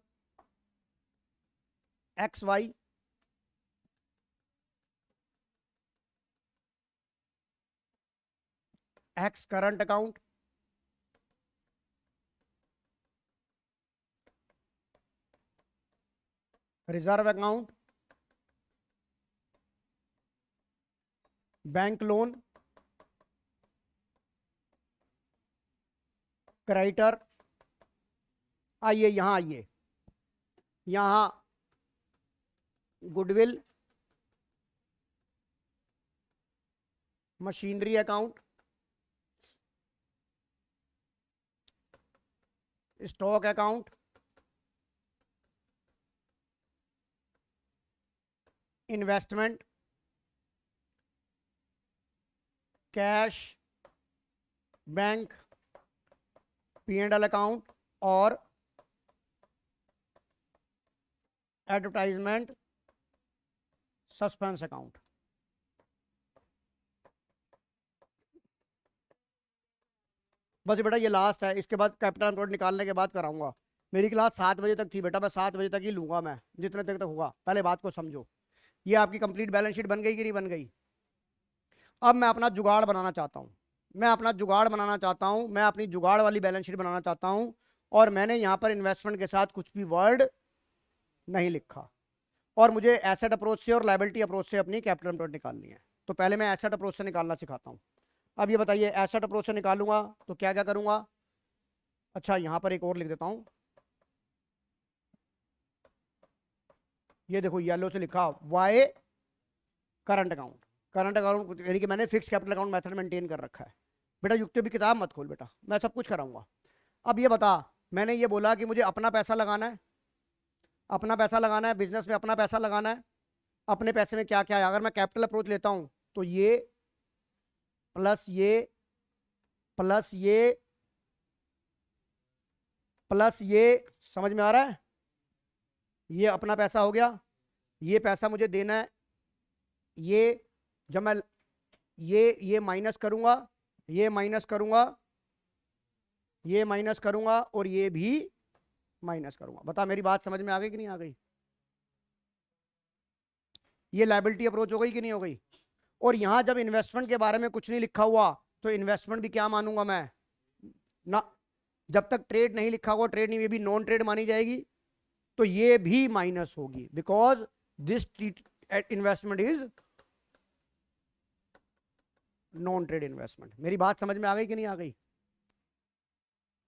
Speaker 1: X Y, X current account, reserve account, bank loan, creditor. आइए यहां आइए, यहां goodwill, machinery account, stock account, investment, cash, bank, P&L account, और एडवर्टाइजमेंट, सस्पेंस अकाउंट। बस बेटा ये लास्ट है, इसके बाद कैपिटल एम्प्लॉयड निकालने के बाद कराऊंगा। मेरी क्लास 7 बजे तक थी बेटा, मैं 7 बजे तक ही लूंगा, मैं जितने तक होगा। पहले बात को समझो, ये आपकी कंप्लीट बैलेंस शीट बन गई कि नहीं बन गई? अब मैं अपना जुगाड़ बनाना चाहता हूं, मैं अपना जुगाड़ बनाना चाहता हूं, मैं अपनी जुगाड़ वाली बैलेंस शीट बनाना चाहता हूं, और मैंने यहां पर इन्वेस्टमेंट के साथ कुछ भी वर्ड नहीं लिखा, और मुझे एसेट अप्रोच से और लायबिलिटी अप्रोच से अपनी कैपिटल एम्प्लॉयड निकालनी है। तो पहले मैं एसेट अप्रोच से निकालना सिखाता हूं। अब ये बताइए, एसेट अप्रोच से निकालूंगा तो क्या क्या करूंगा? अच्छा, यहां पर एक और लिख देता हूं, ये देखो येलो से लिखा Y current account. Current account यानी कि मैंने fix capital account method maintain कर रखा है। बेटा युक्ति भी किताब मत खोल बेटा, मैं सब कुछ कराऊंगा। अब ये बता, मैंने ये बोला कि मुझे अपना पैसा लगाना है, अपना पैसा लगाना है बिजनेस में, अपना पैसा लगाना है। अपने पैसे में क्या क्या है? अगर मैं कैपिटल अप्रोच लेता हूं तो ये प्लस ये प्लस ये प्लस ये, समझ में आ रहा है? ये अपना पैसा हो गया, ये पैसा मुझे देना है, ये जब मैं ये माइनस करूंगा, ये माइनस करूंगा, ये माइनस करूंगा, और ये भी माइनस करूंगा। बता मेरी बात समझ में आ गई कि नहीं आ गई? ये लायबिलिटी अप्रोच हो गई कि नहीं हो गई? और यहां जब इन्वेस्टमेंट के बारे में कुछ नहीं लिखा हुआ तो इन्वेस्टमेंट भी क्या मानूंगा मैं ना? जब तक ट्रेड नहीं लिखा हुआ, ट्रेड नहीं, ये भी नॉन ट्रेड मानी जाएगी, तो ये भी माइनस होगी, because this investment is non trade investment. मेरी बात समझ में आ गई कि नहीं आ गई?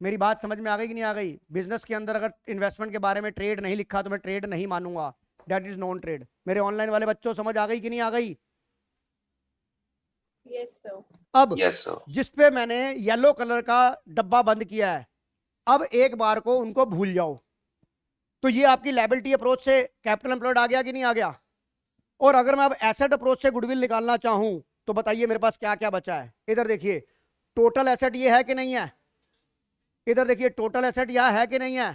Speaker 1: मेरी बात समझ में आ गई कि नहीं आ गई? बिजनेस के अंदर अगर इन्वेस्टमेंट के बारे में ट्रेड नहीं लिखा तो मैं ट्रेड नहीं मानूंगा, दैट इज नॉन ट्रेड। मेरे ऑनलाइन वाले बच्चों समझ आ गई कि नहीं आ गई?
Speaker 2: Yes, sir.
Speaker 1: अब
Speaker 3: Yes, sir.
Speaker 1: जिस पे मैंने येलो कलर का डब्बा बंद किया है, अब एक बार को उनको भूल जाओ। तो ये आपकी लायबिलिटी अप्रोच से कैपिटल एम्प्लॉयड आ गया कि नहीं आ गया? और अगर मैं अब एसेट अप्रोच से गुडविल निकालना चाहूं तो बताइए मेरे पास क्या क्या बचा है? इधर देखिए, टोटल एसेट ये है कि नहीं है? इधर देखिए, टोटल एसेट यह है कि नहीं है?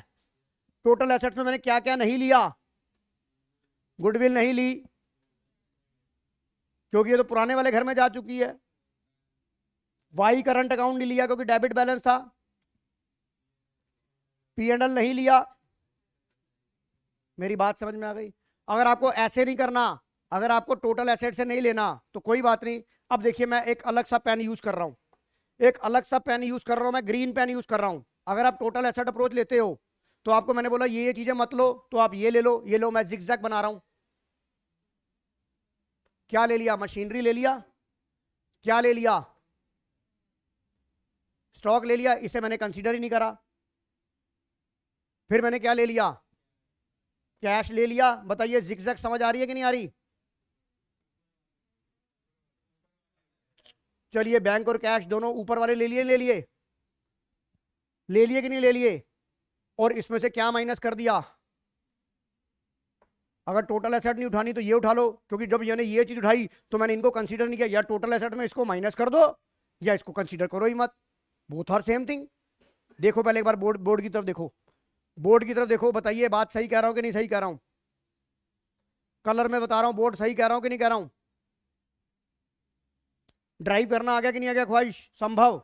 Speaker 1: टोटल एसेट में मैंने क्या क्या नहीं लिया? गुडविल नहीं ली, क्योंकि ये तो पुराने वाले घर में जा चुकी है। वाई करंट अकाउंट नहीं लिया क्योंकि डेबिट बैलेंस था। P&L नहीं लिया। मेरी बात समझ में आ गई? अगर आपको ऐसे नहीं करना, अगर आपको टोटल एसेट से नहीं लेना तो कोई बात नहीं। अब देखिए, मैं एक अलग सा पेन यूज कर रहा हूं, एक अलग सा पेन यूज कर रहा हूं, मैं ग्रीन पेन यूज कर रहा हूं। अगर आप टोटल एसेट अप्रोच लेते हो तो आपको मैंने बोला ये चीजें मत लो, तो आप ये ले लो, ये लो। मैं जिगजैग बना रहा हूं। क्या ले लिया? मशीनरी ले लिया। क्या ले लिया? स्टॉक ले लिया, इसे मैंने कंसीडर ही नहीं करा। फिर मैंने क्या ले लिया? कैश ले लिया। बताइए जिगजैग समझ आ रही है कि नहीं आ रही? चलिए, बैंक और कैश दोनों ऊपर वाले ले लिए, ले लिए, ले लिए कि नहीं ले लिए? और इसमें से क्या माइनस कर दिया? अगर टोटल एसेट नहीं उठानी तो ये उठा लो, क्योंकि जब मैंने ये चीज उठाई तो मैंने इनको कंसीडर नहीं किया। या टोटल एसेट में इसको माइनस कर दो या इसको कंसीडर करो ही मत, बोथ आर सेम थिंग। देखो पहले एक बार बोर्ड की तरफ देखो, बोर्ड की तरफ देखो। बताइए बात सही कह रहा हूं कि नहीं सही कह रहा हूं? कलर में बता रहा हूं, बोर्ड सही कह रहा हूं कि नहीं कह रहा हूं? ड्राइव करना आ गया कि नहीं आ गया? ख्वाहिश, संभव।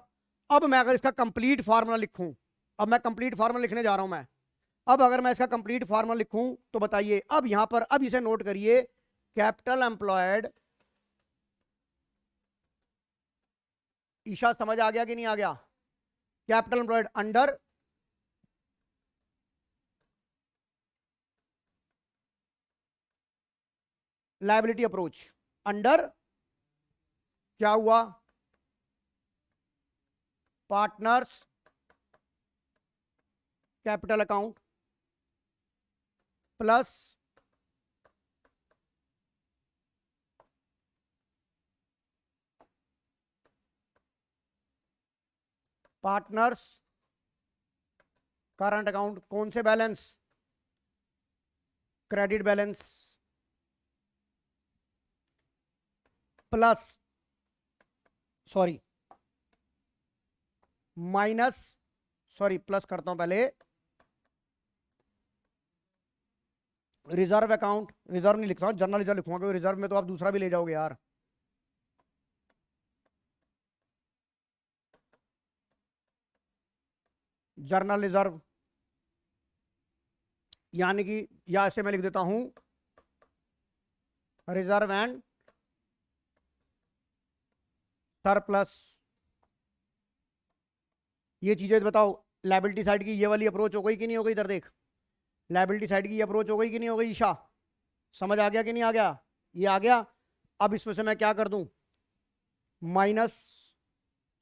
Speaker 1: अब मैं अगर इसका कंप्लीट फार्मूला लिखूं, अब मैं कंप्लीट फार्मूला लिखने जा रहा हूं मैं। अब अगर मैं इसका कंप्लीट फार्मूला लिखूं तो बताइए, अब यहां पर, अब इसे नोट करिए, कैपिटल एम्प्लॉयड, ईशा समझ आ गया कि नहीं आ गया? Capital employed under liability approach, under क्या हुआ? Partners capital account plus partners current account. कौन से balance? Credit balance plus, sorry minus, sorry plus करता हूं पहले, रिजर्व अकाउंट। रिजर्व नहीं लिख रहा हूं, जनरल रिजर्व लिखूंगा, क्योंकि रिजर्व में तो आप दूसरा भी ले जाओगे यार। जर्नल रिजर्व, यानी कि या ऐसे मैं लिख देता हूं रिजर्व एंड सरप्लस। ये चीजें बताओ, लायबिलिटी साइड की ये वाली अप्रोच हो गई कि नहीं हो गई? इधर देख, लायबिलिटी साइड की ये अप्रोच हो गई कि नहीं हो गई? ईशा समझ आ गया कि नहीं आ गया? ये आ गया। अब इसमें से मैं क्या कर दूं? माइनस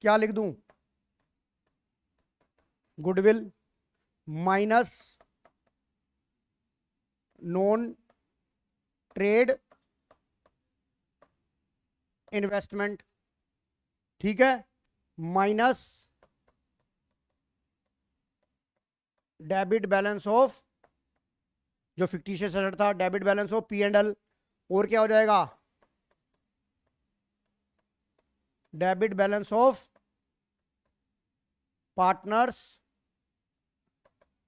Speaker 1: क्या लिख दूं? Goodwill minus non trade investment, ठीक है, माइनस डेबिट बैलेंस ऑफ, जो फिक्टिशियस एसेट था, debit balance of P and L, और क्या हो जाएगा? Debit balance of partners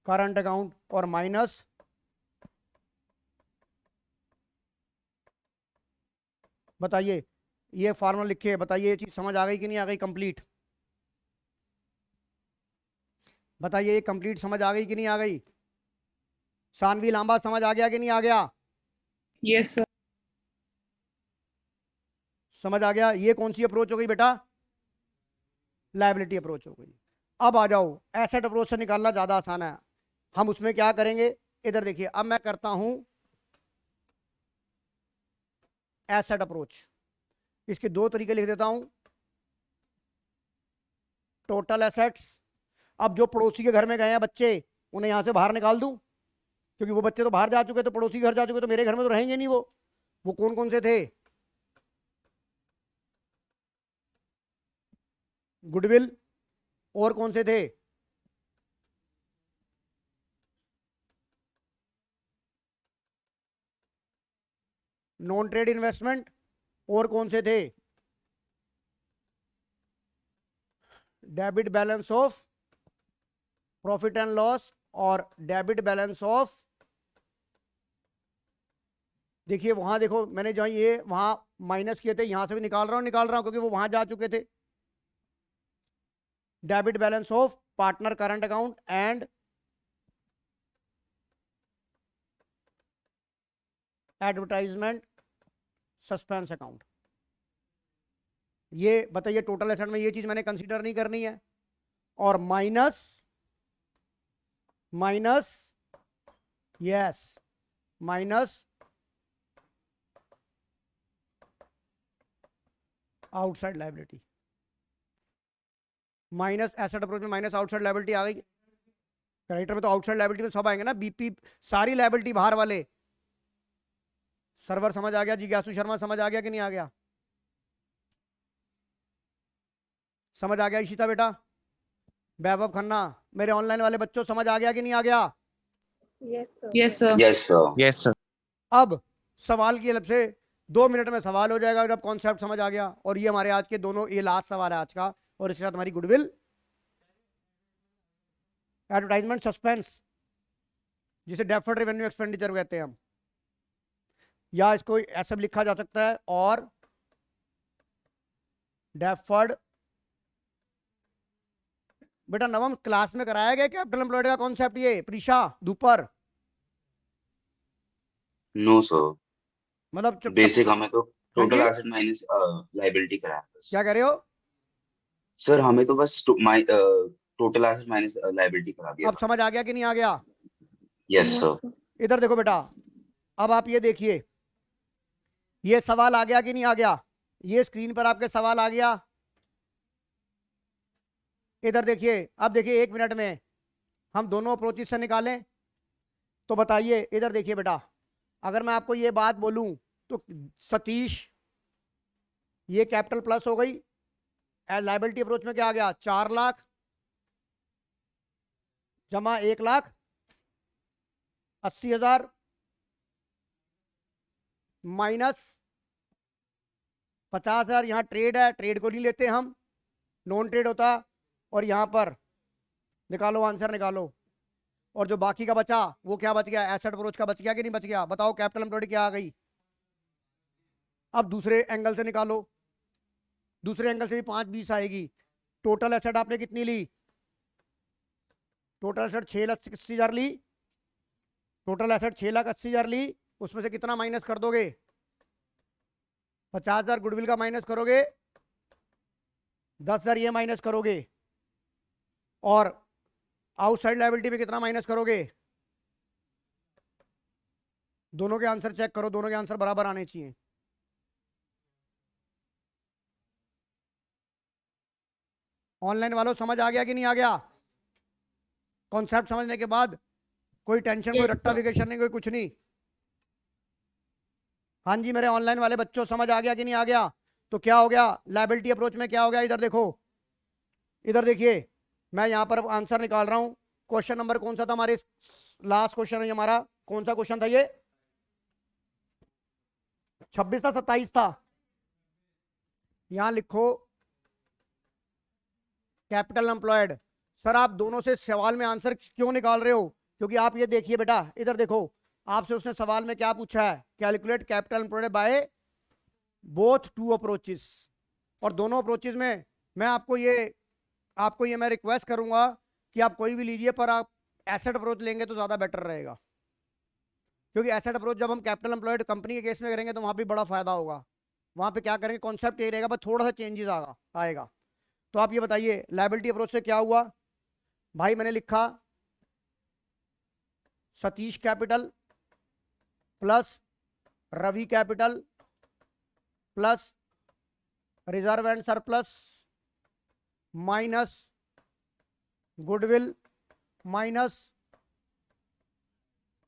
Speaker 1: current account, और माइनस बताइए, ये फार्मूला लिखिए, बताइए ये चीज समझ आ गई कि नहीं आ गई? कंप्लीट बताइए, ये कंप्लीट समझ आ गई कि नहीं आ गई? सानवी लांबा समझ आ गया कि नहीं आ गया?
Speaker 4: Yes, sir.
Speaker 1: समझ आ गया? ये कौन सी अप्रोच हो गई बेटा? लायबिलिटी अप्रोच हो गई। अब आ जाओ, एसेट अप्रोच से निकालना ज्यादा आसान है। हम उसमें क्या करेंगे? इधर देखिए, अब मैं करता हूं एसेट अप्रोच। इसके दो तरीके लिख देता हूं। टोटल एसेट्स, अब जो पड़ोसी के घर में गए हैं बच्चे, उन्हें यहां से बाहर निकाल दूं, क्योंकि वो बच्चे तो बाहर जा चुके, तो पड़ोसी के घर जा चुके, तो मेरे घर में तो रहेंगे नहीं। वो कौन कौन से थे? गुडविल, और कौन से थे? नॉन ट्रेड इन्वेस्टमेंट, और कौन से थे? Debit balance of profit and loss, और डेबिट बैलेंस ऑफ, देखिए वहां देखो, मैंने जो ये वहां माइनस किए थे, यहां से भी निकाल रहा हूं क्योंकि वो वहां जा चुके थे। Debit balance of partner current account and advertisement suspense account. ये बताइए, टोटल एसेट में ये चीज मैंने कंसीडर नहीं करनी है। और minus yes, minus outside liability, minus asset approach में माइनस आउटसाइड लायबिलिटी आ गई। क्रेडिटर में तो आउटसाइड लायबिलिटी में सब आएंगे ना, बीपी सारी लायबिलिटी बाहर वाले। सर्वर समझ आ गया? जिज्ञासु शर्मा समझ आ गया कि नहीं आ गया? समझ आ गया इशिता बेटा? वैभव खन्ना, मेरे ऑनलाइन वाले बच्चों समझ आ गया कि नहीं आ गया?
Speaker 2: Yes, sir.
Speaker 4: Yes, sir.
Speaker 3: Yes, sir.
Speaker 5: Yes, sir.
Speaker 1: अब सवाल की हेल्प से 2 मिनट में सवाल हो जाएगा, जब कॉन्सेप्ट समझ आ गया। और ये हमारे आज के दोनों, ये लास्ट सवाल है आज का, और इसके साथ हमारी गुडविल, एडवर्टाइजमेंट सस्पेंस, जिसे डेफर्ड रेवेन्यू एक्सपेंडिचर कहते हैं हम, या इसको ऐसे भी लिखा जा सकता है, और डेफर्ड। बेटा नवम क्लास में कराया गया कैपिटल एम्प्लॉयड का कॉन्सेप्ट? ये प्रीशा दुपर,
Speaker 3: No, sir.
Speaker 1: मतलब
Speaker 3: बेसिक हमें तो टोटल
Speaker 1: हाँ जी?
Speaker 3: एसेट माइनस लायबिलिटी कराया बस।
Speaker 1: क्या कह रहे हो?
Speaker 3: सर हमें तो बस टोटल एसेट माइनस लायबिलिटी करा दिया
Speaker 1: अब
Speaker 3: था।
Speaker 1: समझ आ गया कि नहीं आ गया?
Speaker 3: Yes
Speaker 4: Yes,
Speaker 3: sir.
Speaker 4: sir.
Speaker 1: इधर देखो बेटा, अब आप ये देखिए, ये सवाल आ गया कि नहीं आ गया? ये स्क्रीन पर आपके सवाल आ गया। इधर देखिए, अब देखिए 1 मिनट में हम दोनों अप्रोचेस से निकालें तो बताइए। इधर देखिए बेटा, अगर मैं आपको ये बात बोलूं तो सतीश, ये कैपिटल प्लस हो गई, लायबिलिटी अप्रोच में क्या आ गया? 4 लाख जमा 1,80,000 माइनस 50,000। यहां ट्रेड है, ट्रेड को नहीं लेते हम, नॉन ट्रेड होता। और यहां पर निकालो, आंसर निकालो। और जो बाकी का बचा वो क्या बच गया? एसेट अप्रोच का बच गया कि नहीं बच गया? बताओ, कैपिटल एम्प्लॉयड क्या आ गई? अब दूसरे एंगल से निकालो, दूसरे एंगल से भी 5,20 आएगी। टोटल एसेट आपने कितनी ली? टोटल एसेट 6,80,000 ली। टोटल एसेट 6,80,000 ली, उसमें से कितना माइनस कर दोगे? 50,000 गुडविल का माइनस करोगे, 10,000 ये माइनस करोगे, और आउटसाइड लायबिलिटी में कितना माइनस करोगे? दोनों के आंसर चेक करो, दोनों के आंसर बराबर आने चाहिए। ऑनलाइन वालों समझ आ गया कि नहीं आ गया? कॉन्सेप्ट समझने के बाद कोई टेंशन, कोई रट्टाफिकेशन नहीं, कोई कुछ नहीं। हाँ जी मेरे ऑनलाइन वाले बच्चों, समझ आ गया कि नहीं आ गया? तो क्या हो गया लायबिलिटी अप्रोच में, क्या हो गया? इधर देखो, इधर देखिए, मैं यहां पर आंसर निकाल रहा हूं। क्वेश्चन नंबर कौन सा था हमारे? लास्ट क्वेश्चन है हमारा, कौन सा क्वेश्चन था ये? 26 था, 27 था? यहां लिखो कैपिटल एम्प्लॉयड। सर आप दोनों से सवाल में आंसर क्यों निकाल रहे हो? क्योंकि आप ये देखिए बेटा, इधर देखो, आपसे उसने सवाल में क्या पूछा है? Calculate capital employed by both two approaches. और दोनों अप्रोचेस में मैं आपको ये मैं रिक्वेस्ट करूंगा कि आप कोई भी लीजिए, पर आप एसेट अप्रोच लेंगे तो ज्यादा बेटर रहेगा। क्योंकि एसेट अप्रोच जब हम कैपिटल एम्प्लॉयड कंपनी के केस में करेंगे तो वहां पे बड़ा फायदा होगा। वहां पे क्या करेंगे, कॉन्सेप्ट यही रहेगा, बस थोड़ा सा चेंजेस आएगा। तो आप ये बताइए लायबिलिटी अप्रोच से क्या हुआ भाई? मैंने लिखा Satish capital plus Ravi capital plus reserve and surplus minus goodwill minus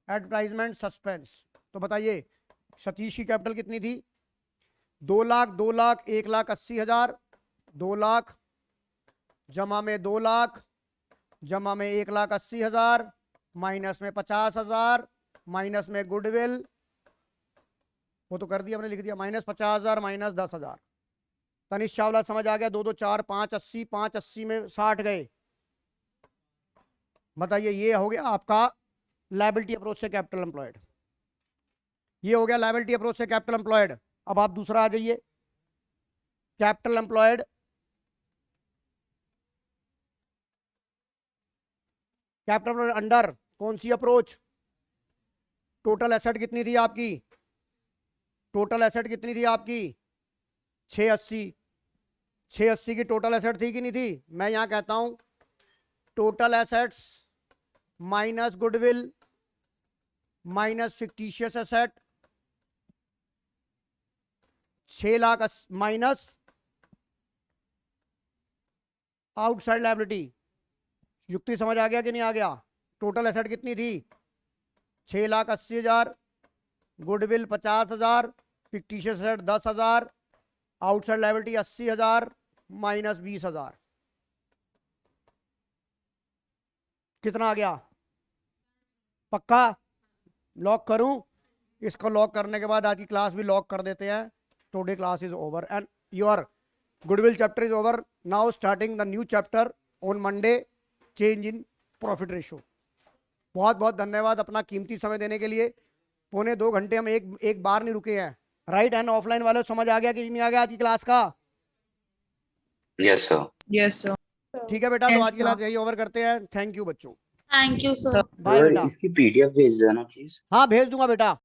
Speaker 1: advertisement suspense. तो बताइए सतीश की कैपिटल कितनी थी? 2 लाख, 2 लाख, 1,80,000, 2 लाख जमा में 2 लाख जमा में 1,80,000 माइनस में 50,000 माइनस में गुडविल, वो तो कर दिया हमने, लिख दिया, माइनस 50,000 माइनस 10,000। तनिष चावला समझ आ गया? 2 2 4 5 80, 5 80 में 60 गए। बताइए ये हो गया आपका लायबिलिटी अप्रोच से कैपिटल एम्प्लॉयड। ये हो गया लायबिलिटी अप्रोच से कैपिटल एम्प्लॉयड। अब आप दूसरा आ जाइए, कैपिटल एम्प्लॉयड कैपिटल अंडर कौन सी अप्रोच? टोटल एसेट कितनी थी आपकी? टोटल एसेट कितनी थी आपकी? 680। 680 की टोटल एसेट थी कि नहीं थी? मैं यहां कहता हूं total assets minus goodwill minus fictitious asset 6 lakh minus outside liability. युक्ति समझ आ गया कि नहीं आ गया? टोटल एसेट कितनी थी? 6,80,000, goodwill 50,000, fictitious asset 10,000, outside liability 80,000 minus 20,000। कितना आ गया? पक्का लॉक करूं? इसको लॉक करने के बाद आज की क्लास भी लॉक कर देते हैं। Today class is over and your goodwill chapter is over. Now starting the new chapter on Monday, change in profit ratio. बहुत बहुत धन्यवाद अपना कीमती समय देने के लिए। 1.25 घंटे हम एक बार नहीं रुके हैं। राइट एंड ऑफलाइन वालों समझ आ गया कि नहीं आ गया आज की क्लास का?
Speaker 3: Yes, sir.
Speaker 4: Yes, sir.
Speaker 1: ठीक है बेटा, तो
Speaker 4: Yes,
Speaker 1: आज की क्लास यही ओवर करते हैं। थैंक यू बच्चों,
Speaker 2: Thank you, sir.
Speaker 1: Bye
Speaker 3: Sir,
Speaker 1: बेटा।
Speaker 3: इसकी PDF भेज देना प्लीज।
Speaker 1: हाँ भेज दूंगा बेटा।